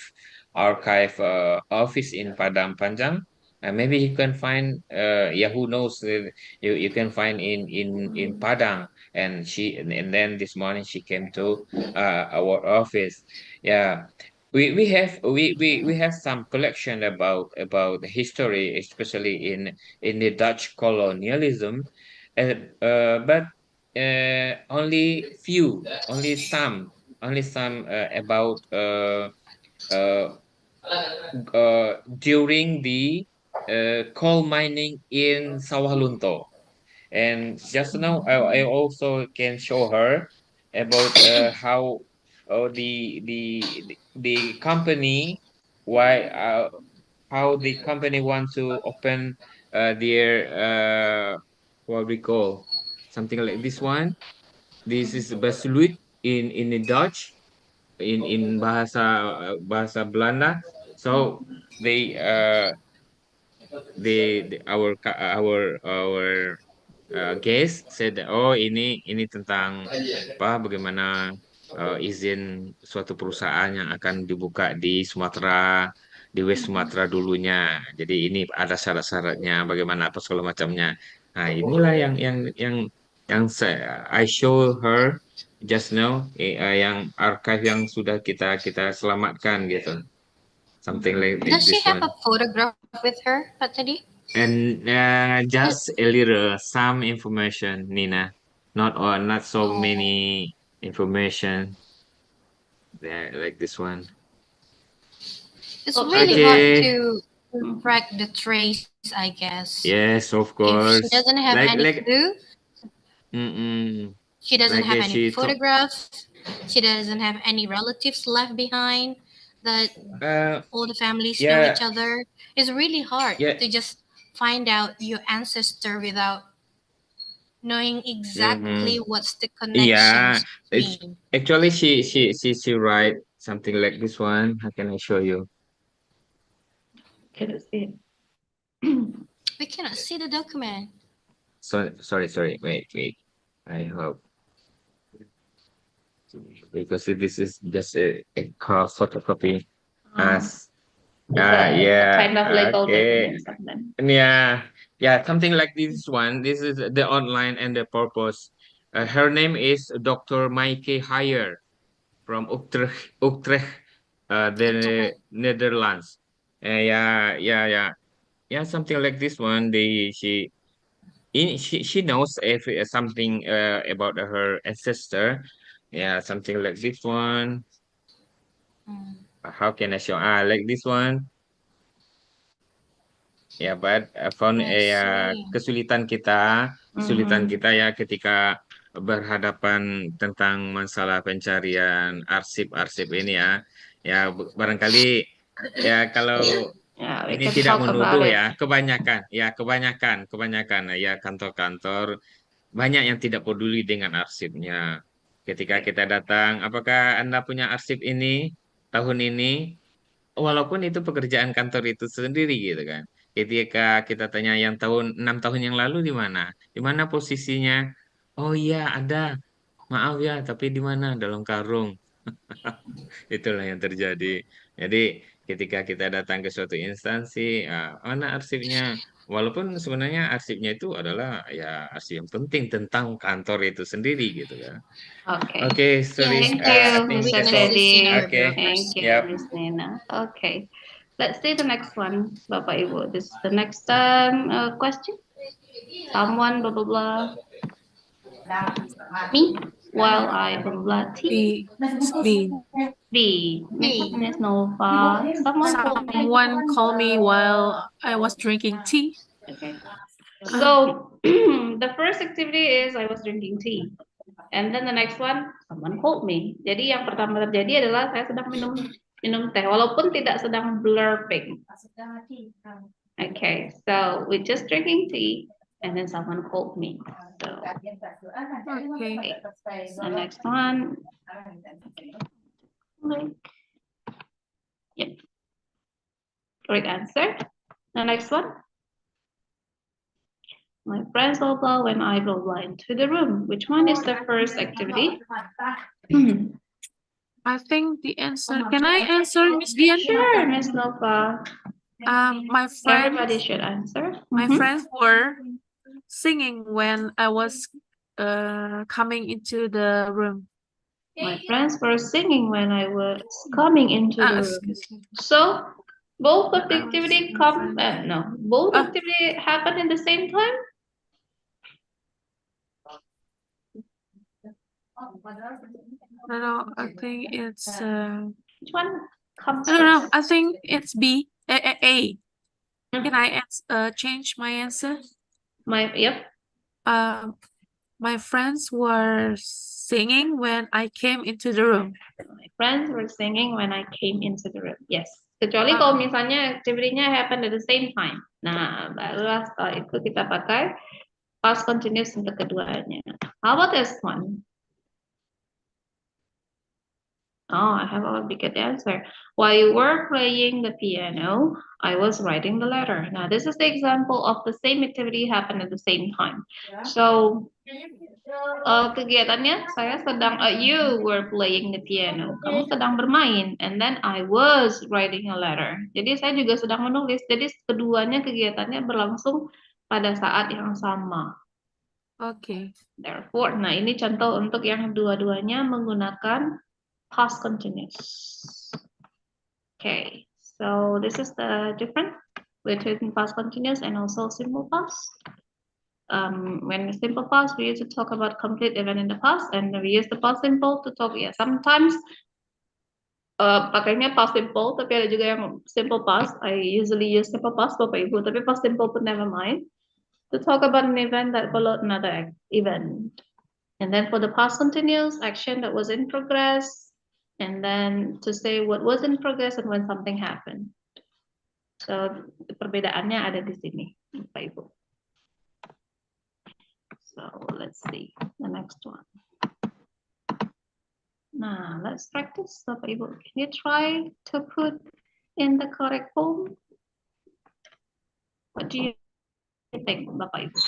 office in Padang Panjang, maybe you can find, yeah, who knows, you can find in Padang. And then this morning she came to our office. Yeah, we have some collection about the history, especially in the Dutch colonialism, but only some about uh, during the coal mining in Sawah Lunto. And just now, I also can show her about how the company, why how the company want to open their what we call something like this one. This is besluit in the Dutch, in bahasa Belanda. So they our guest said that, oh, ini tentang apa, bagaimana izin suatu perusahaan yang akan dibuka di Sumatera, di West Sumatera dulunya. Jadi ini ada syarat-syaratnya, bagaimana apa segala macamnya. Nah, inilah yang I show her just now, yang archive yang sudah kita selamatkan gitu. Something like does she this have one. a photograph with her, Pak Tadi? And just a little some information, Nina. Not so many information there like this one. It's really hard Okay. to track the trace, I guess. Yes, of If she course. doesn't have any clue, Mm-mm. she doesn't Like have any she told. photographs, she doesn't have any relatives left behind that all the families know Yeah, each other. It's really hard yeah. to just find out your ancestor without knowing Mm-hmm. exactly what's the Yeah, connections it's between. actually she write something like this one. How can I show you? Can you see? We cannot see the document. Sorry. Wait. I hope, because this is just a photocopy. As It's a yeah, kind of legal okay. document something. Yeah, something like this one. This is the outline and the purpose. Her name is Dr. Maaike Heyer from Utrecht, the Netherlands. Yeah, something like this one. She knows something about her ancestor. Yeah, something like this one. How can I show? Like this one. Ya, but found I see. kesulitan Mhm. kita ya ketika berhadapan tentang masalah pencarian arsip-arsip ini ya. Ya, barangkali ya kalau Yeah, we ini can tidak talk about menuduh it. ya, kebanyakan ya kantor-kantor banyak yang tidak peduli dengan arsipnya. Ketika kita datang, apakah Anda punya arsip ini tahun ini? Walaupun itu pekerjaan kantor itu sendiri gitu kan. Ketika kita tanya yang 6 tahun yang lalu di mana? Di mana posisinya? Oh iya ada. Maaf ya, tapi di mana? Dalam karung. Itulah yang terjadi. Jadi ketika kita datang ke suatu instansi, mana arsipnya? Walaupun sebenarnya arsipnya itu adalah ya arsip yang penting tentang kantor itu sendiri gitu kan. Okay. Okay, sorry. Thank I you, think we Mr. can go. Teddy. Okay. Thank you, Yep. Miss Nina. Okay. Let's see the next one, Bapak Ibu. This is the next question. Someone, blah, blah, blah. Me? while I blah blah tea. B. B. Miss Nova. Someone called me while I was drinking tea. Okay. So the first activity is I was drinking tea. And then the next one, someone called me. Jadi yang pertama terjadi adalah saya sedang minum teh, walaupun tidak sedang blurping. Okay, so we're just drinking tea, and then someone called me. So, okay. The next one. Yep. Correct answer. The next one. My friends blah blah when I blah blah into the room. Which one is the first activity? I think the answer. Can I answer, Miss Dian? Sure, Miss Nova. My friends. Everybody should answer. My friends were singing when I was coming into the room. My friends were singing when I was coming into the room. So both of the activity both activity happen in the same time. No, I think it's which one comes I don't know. I think it's B. A. Can I change my answer? Yep. My friends were singing when I came into the room. My friends were singing when I came into the room. Yes. Kecuali kalau misalnya activity-nya happen at the same time. Nah, barulah setelah itu kita pakai past continuous untuk keduanya. How about this one? Oh, I have already got the answer. While you were playing the piano, I was writing the letter. Now, this is the example of the same activity happen at the same time. So, kegiatannya saya sedang, you were playing the piano. Kamu sedang bermain, and then I was writing a letter. Jadi saya juga sedang menulis. Jadi keduanya kegiatannya berlangsung pada saat yang sama. Okay. Therefore, nah ini contoh untuk yang dua-duanya menggunakan past continuous. Okay, so this is the difference between past continuous and also simple past. When simple past, we used to talk about complete event in the past, and we use the past simple to talk. Yeah, sometimes pakainya past simple, tapi ada juga yang simple past. I usually use simple past, Bapak Ibu, tapi past simple pun never mind. To talk about an event that followed another event. And then for the past continuous, action that was in progress, and then to say what was in progress and when something happened. So perbedaannya ada di sini, Bapak Ibu. So let's see the next one. Now let's practice, Bapak Ibu. Can you try to put in the correct form? What do you think, Bapak Ibu?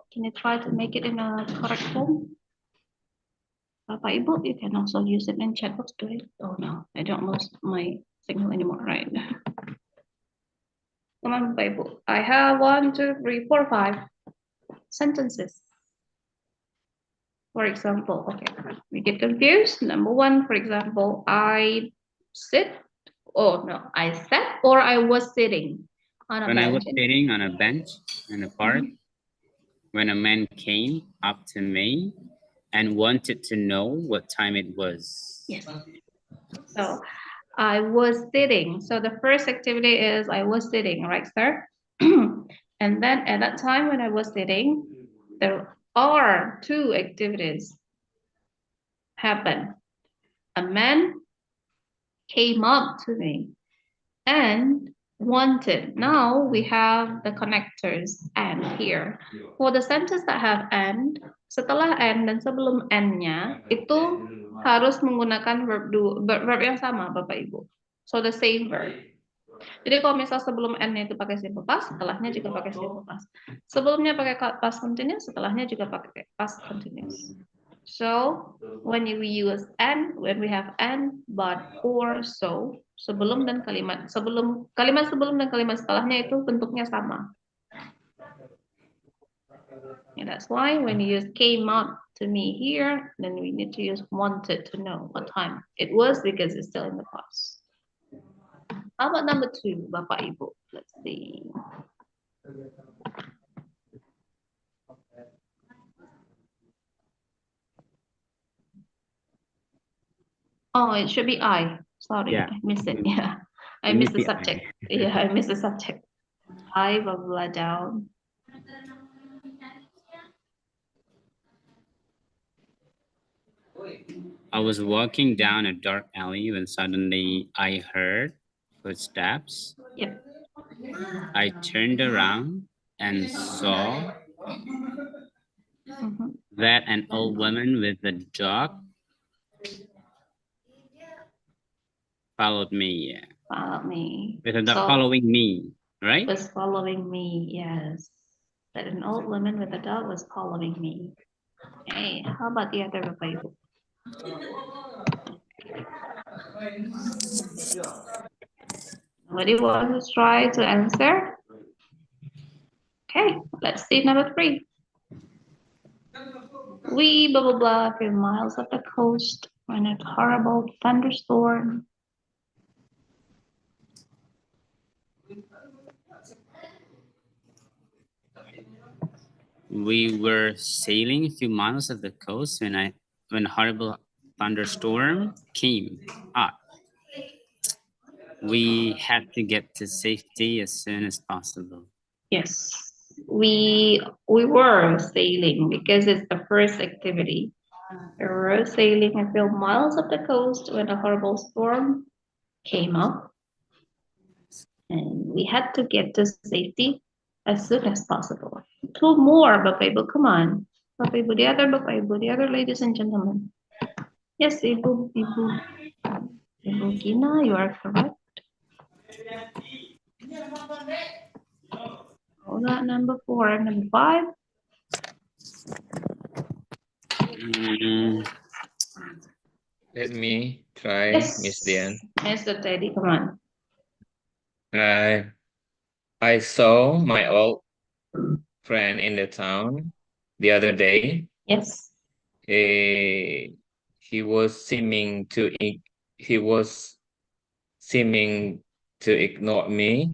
Can you try to make it in a correct form? Bapak Ibu, you can also use it in chat box. Do it. Oh no, I don't lose my signal anymore, right? Come on, Bapak Ibu. I have 1, 2, 3, 4, 5 sentences. For example, okay, we get confused. Number 1, for example, I sit. Oh no, I sat or I was sitting on a bench. When I was sitting on a bench in the park, when a man came up to me and wanted to know what time it was. Yes. So I was sitting. So the first activity is I was sitting, right, sir? And then at that time when I was sitting, there are 2 activities happen. A man came up to me and wanted. Now we have the connectors and here. For the sentence that have and, setelah and dan sebelum and-nya itu harus menggunakan verb yang sama, Bapak Ibu. So the same verb. Jadi kalau misal sebelum and-nya itu pakai simple past, setelahnya juga pakai simple past. Sebelumnya pakai past continuous, setelahnya juga pakai past continuous. So when we use and, when we have and, but, or, so, sebelum dan kalimat sebelum dan kalimat setelahnya itu bentuknya sama. And that's why when you use came up to me here, then we need to use wanted to know what time it was because it's still in the past. How about number 2, Bapak Ibu? Let's see. Oh, it should be I. Sorry, Yeah. I missed it. Yeah, I It missed needs the to be I. subject. Yeah, I missed the subject. I, blah, blah, down. I was walking down a dark alley when suddenly I heard footsteps. Yep. I turned around and saw that an old woman with a dog followed me. Yeah. Followed me. With a dog So, following me, right? was following me, yes. That an old woman with a dog was following me. Hey, how about the other Bapak Ibu? Nobody wants to try to answer? Okay, let's see number 3. We blah blah blah a few miles up the coast when a horrible thunderstorm. We were sailing a few miles of the coast when a horrible thunderstorm came up. We had to get to safety as soon as possible. Yes, we were sailing because it's the first activity. We were sailing a few miles up the coast when a horrible storm came up, and we had to get to safety as soon as possible. 2 more, Bapak Ibu, come on. Bapak Ibu, the other ladies and gentlemen. Yes, Ibu Gina, you are correct. Hold on, number 4 and number 5. Let me try, Yes, Miss Dian. Mr. Teddy, come on. I saw my old friend in the town the other day. Yes. He was seeming to ignore me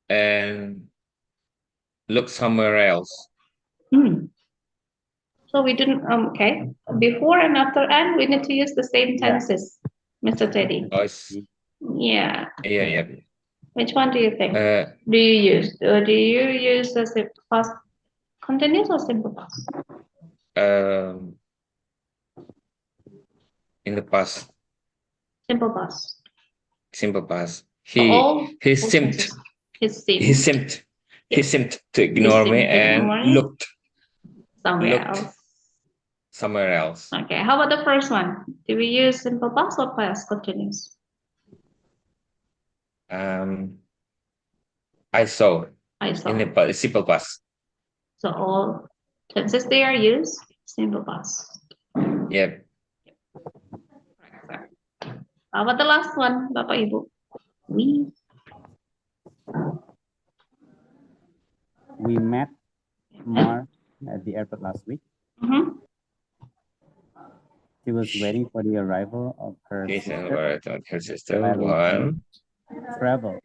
and look somewhere else. So we didn't, okay. Before and after and, we need to use the same tenses, Mr. Teddy. Yeah. Yeah. Which one do you think? Do you use? Do you use the past continuous or simple past? In the past. Simple past. Simple past. He seemed to ignore me and looked somewhere else. Okay, how about the first one? Do we use simple past or past continuous? I saw. In the simple past. So all tenses they are used simple past. Yep. How about the last one, Bapak Ibu? We met Mar at the airport last week. She was waiting for the arrival of her sister. One. Travel.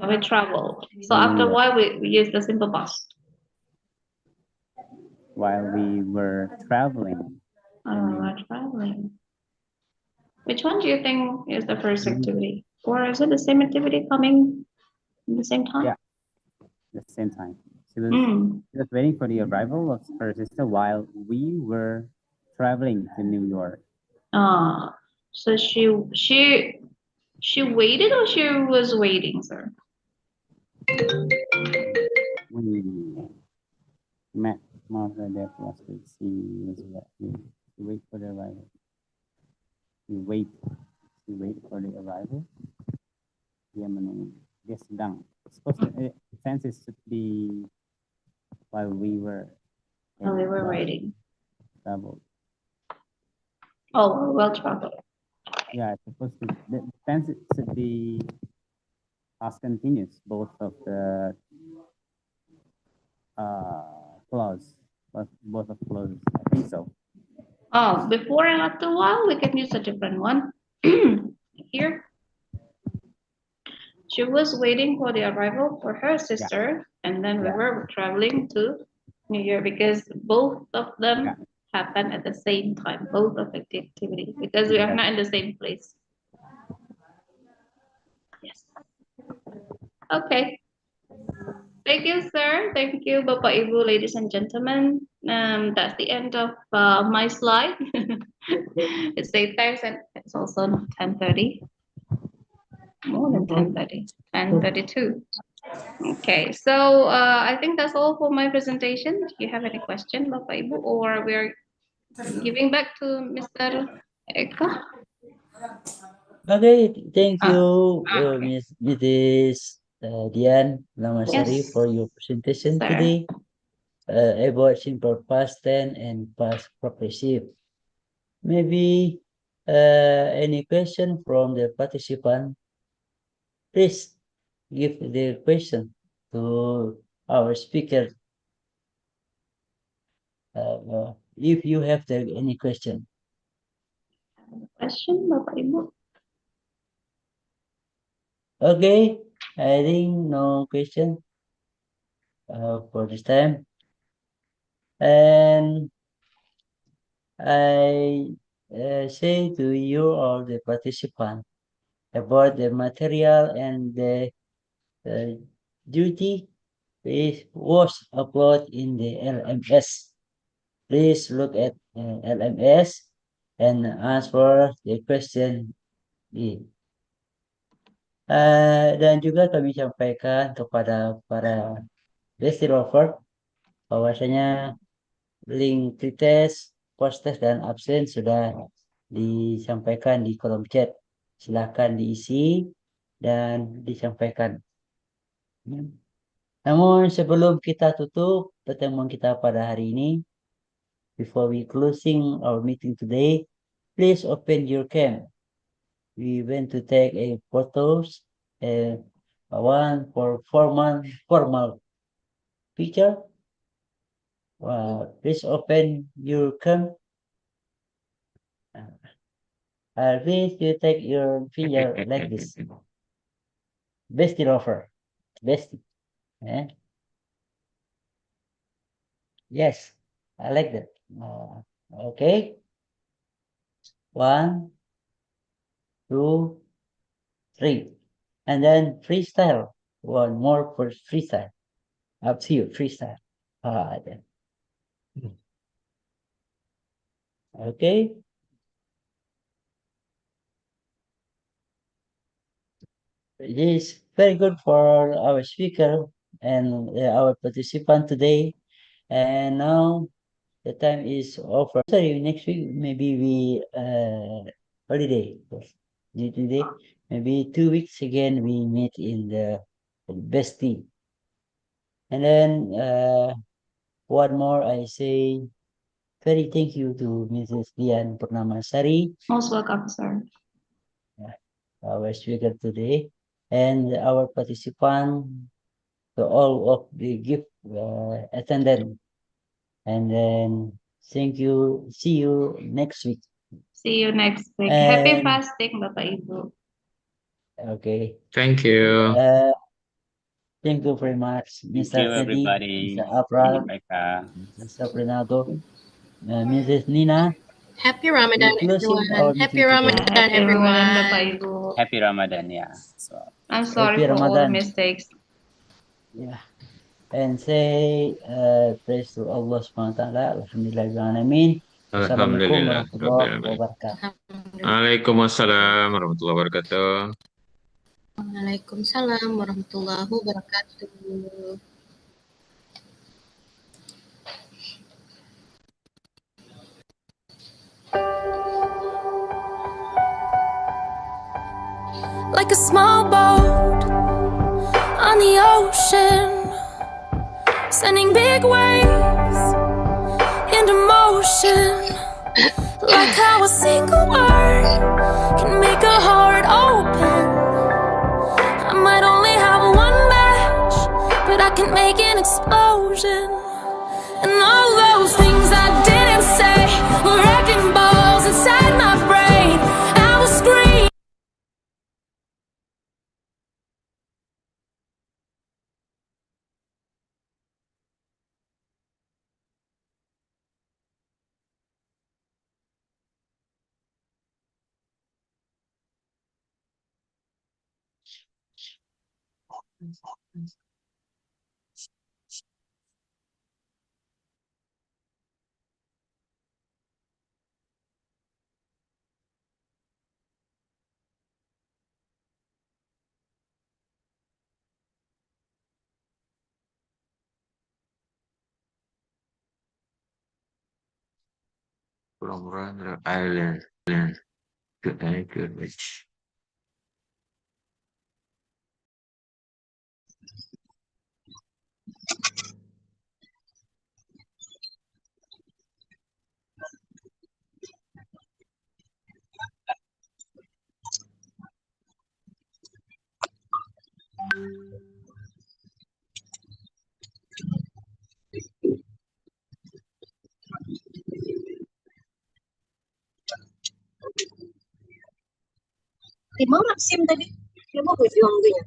We travel. So after a while, we use the simple past. While we were traveling. Which one do you think is the first activity? Or is it the same activity coming at the same time? Yeah, the same time. She was waiting for the arrival of her sister while we were traveling to New York. So she waited or she was waiting, sir? We met Martha there last week. She wait for the arrival. She wait for the arrival. Dia sedang. Supposed to tenses should be while we were waiting. Travel. Oh, well traveled. Yeah, it's supposed to. The tense should be past continuous. Both of the clause, both of clauses. I think so. Oh, before and after a while, we can use a different one. Here. She was waiting for the arrival for her sister, and then we were traveling to New York because both of them happened at the same time, both of the activity, because we are not in the same place. Yes. Okay. Thank you, sir. Thank you, Bapak Ibu, ladies and gentlemen. That's the end of my slide. It's 8 times and it's also 10:30. More than 10:30. 10:32. Okay, so I think that's all for my presentation. Do you have any question, Bapak Ibu, or we're giving back to Mr. Eka? Okay, thank you, Mrs. Dian Lamasari, Yes. for your presentation Sir. today about simple past tense and past progressive. Maybe any question from the participant? Please give the question to our speaker. If you have any question. Question, Bapak Ibu? Okay, I think no question for this time. And I say to you all the participants about the material and the duty was uploaded in the LMS. Please look at LMS and answer the question. Dan juga kami sampaikan kepada para Bestie Lover bahwasanya link pretest, post test, dan absen sudah disampaikan di kolom chat. Silakan diisi dan disampaikan. Namun sebelum kita tutup pertemuan kita pada hari ini, before we closing our meeting today, please open your cam. We went to take a photos, one for formal picture. Please open your cam. Please you take your finger like this. Bestie Lover. Bestie. Yes, I like that. Okay. 1, 2, 3. And then freestyle. One more for freestyle. Up to you, freestyle. Then. Okay. It is very good for our speaker and our participant today. And now the time is over. Sorry, next week maybe we holiday. Today, maybe 2 weeks again we meet in the Bestie. And then one more, I say very thank you to Mrs. Dian Purnamasari. Most welcome, sir. Our speaker today, and our participant, to all of the gift attendant. And then thank you. See you next week. See you next week. Happy fasting, Bapak Ibu. Okay. Thank you. Thank you very much, Thank Mr. you, Teddy, everybody. Mr. Abra, Eka. Mr. Renato, Mrs. Nina. Happy Ramadan, We're closing everyone. our Happy meeting today. Ramadan, Happy everyone. Ramadan, Bapak Ibu. Happy Ramadan, yeah. So, I'm sorry Happy for all the Ramadan. mistakes. Yeah. And say praise to Allah SWT. Alhamdulillahirrahmanirrahim. Assalamualaikum Alhamdulillah. warahmatullahi wabarakatuh. Waalaikumsalam warahmatullahi wabarakatuh. Waalaikumsalam warahmatullahi wabarakatuh. Like a small boat on the ocean, sending big waves into motion. Like how a single word can make a heart open. I might only have one match, but I can make an explosion. And all those things I didn't say were wrecking balls inside my brain. I was screaming. From Randall Island to Anchorage. Di mana Maxim tadi? Dia mau gue bilang gue.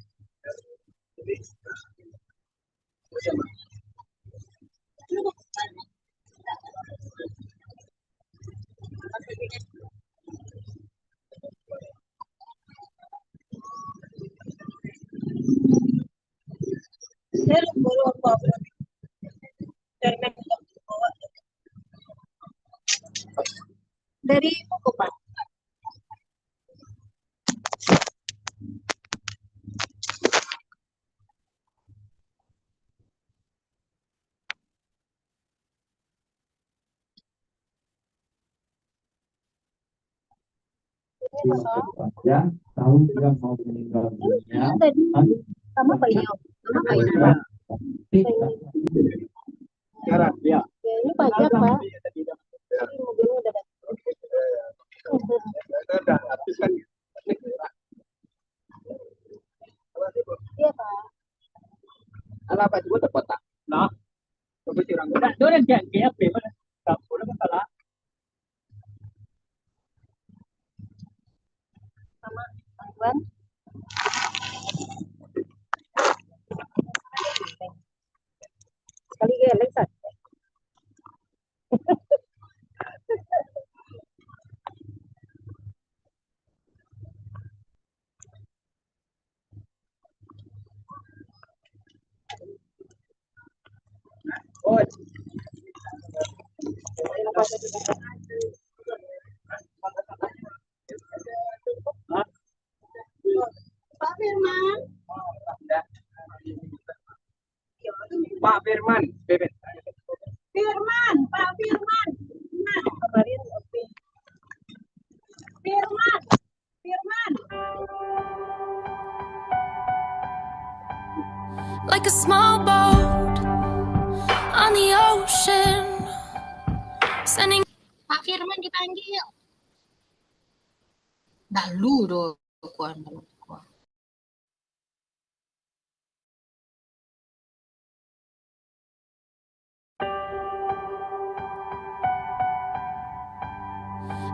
Saya baru apa? Dari Mokopan. Ya, tahun dia mau meninggal dunia. Sama Pak Iyo, sama Pak Inara. Ya. Ini pajak Pak. Ini mobilnya udah datang. Iya Pak. Ala ba juga dapat tak? Nah, coba curang. Udah, doon yan kaya pe ba? Tapos na pala. Sama Iwan. Sekali geleng Pak. Oh. Pak Firman. Pak Firman, Bebet. Firman, Pak Firman. Nah, kemarin Firman. Firman. Like a small boat on the ocean, sending. Pak Firman dipanggil. Dalu do kuan kuan.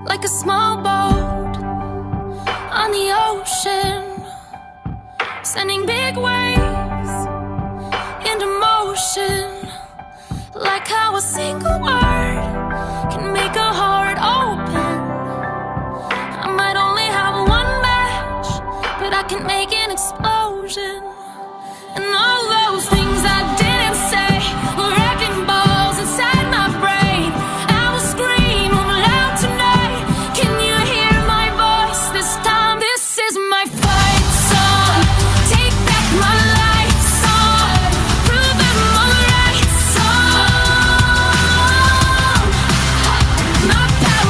Like a small boat on the ocean, sending big waves into motion. Like how a single word can make a heart open. I might only have one match, but I can make an explosion. And all those things I didn't say were wrecking balls inside my brain. I will scream loud tonight. Can you hear my voice this time? This is my fight song. Take back my life song. Prove I'm alright song. My power.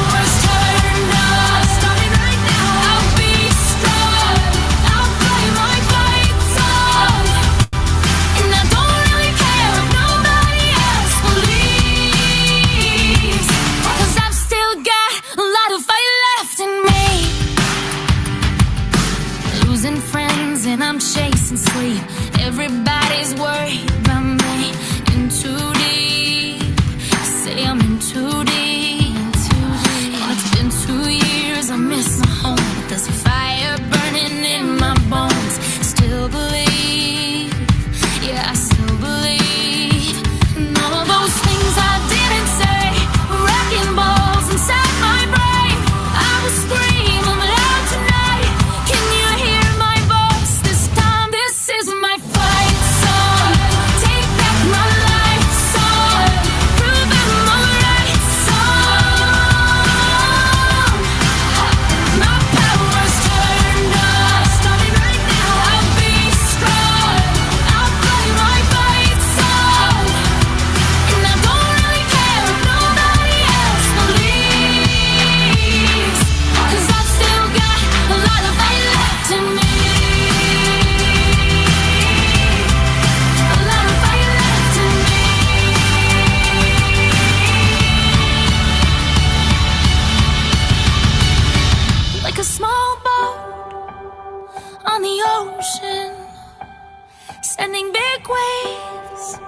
sending big waves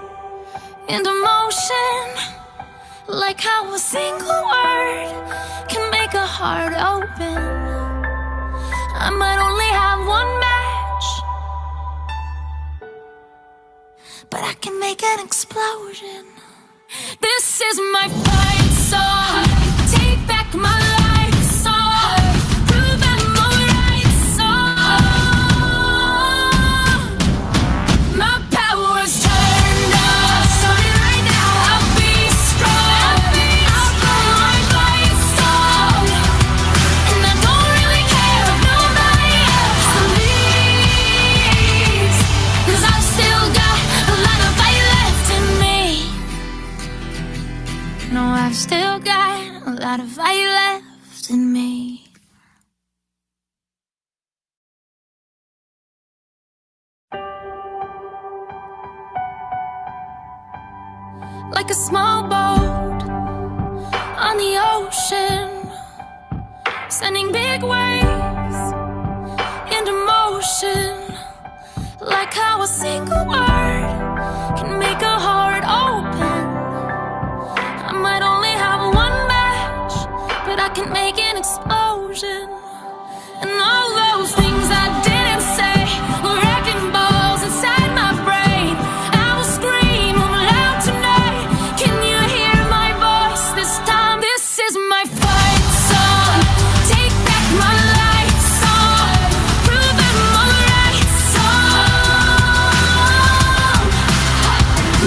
into motion, like how a single word can make a heart open. I might only have one match, but I can make an explosion. This is my fight song. Take back my life song. Prove I'm alright song. My power's turned up. Starting right now. I'll be strong. I'll blow my fight song. And I don't really care if nobody else believes, 'cause I've still got a lot of fight left in me. No, I've still got a lot of fight left in me. Like a small boat on the ocean, sending big waves into motion, like how a single word can make a heart open. I might only have one match, but I can make an explosion. And all those things I didn't say were wrecking balls inside my brain. I will scream loud tonight. Can you hear my voice this time? This is my fight song. Take back my life song. Prove I'm alright song.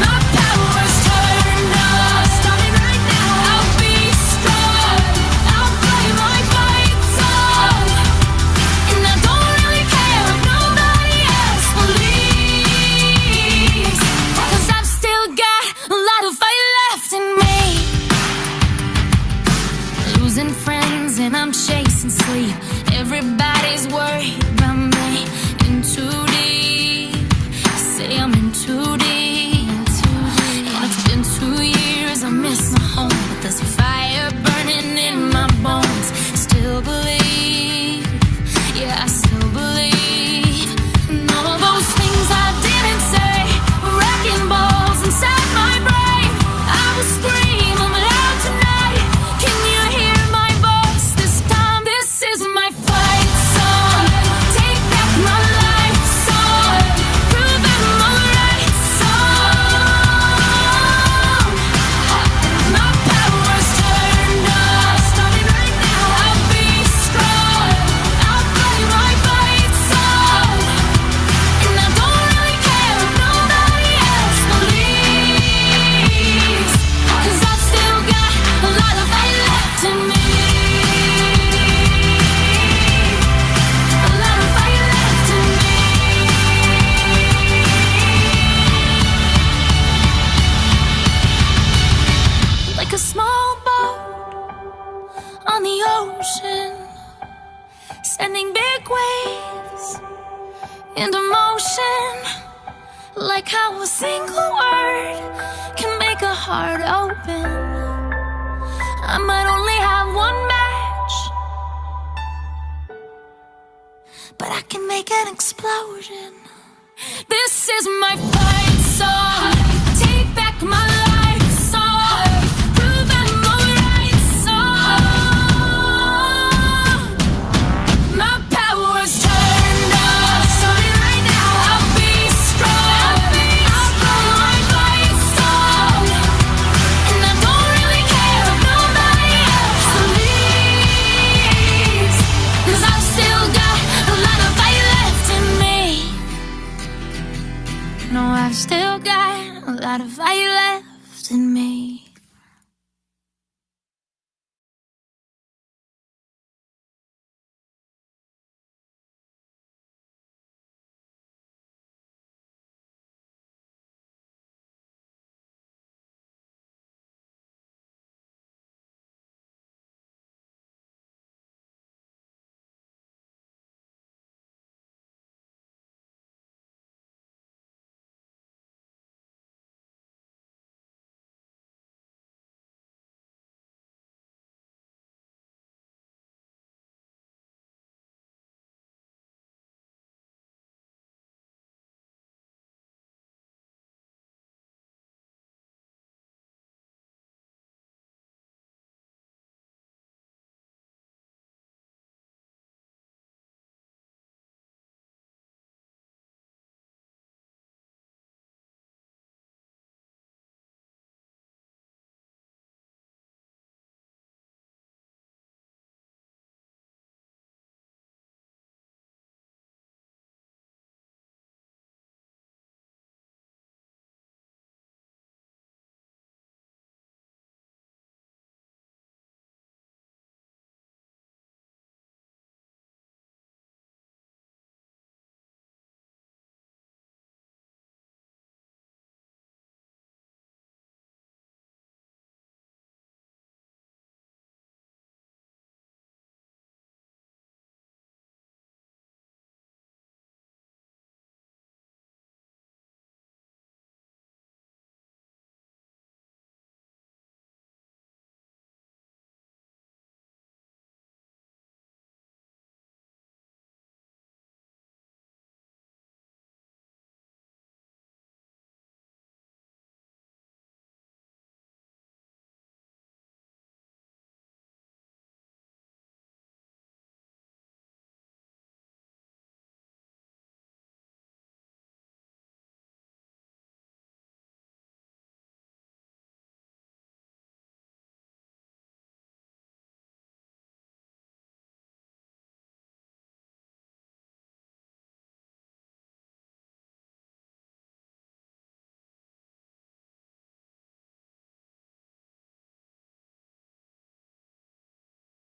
My power's turned up. Starting right now. I'll be strong. I'll play my fight song. And I don't really care if nobody else believes, 'cause I've still got a lot of fight left in me. Losing friends and I'm chasing sleep. Everybody's worried about me. In too deep. Say I'm in too deep. And it's been 2 years, I miss my home, but there's a fire burning in my bones. Still believe, yeah, I still believe. And all those things I didn't say were wrecking balls inside my brain. I will scream loud tonight. Can you hear my voice this time? This is my fight song. Take back my life song. Prove I'm alright song. My power's turned up. Starting right now. I'll be strong. I'll play my fight song. And I don't really care if nobody else believes, 'cause I've still got a lot of fight left in me. A lot of fight left in me. Like a small boat on the ocean, sending big waves into motion, like how a single word can make a heart open. I might only have one match, but I can make an explosion. This is my fight song. Take back my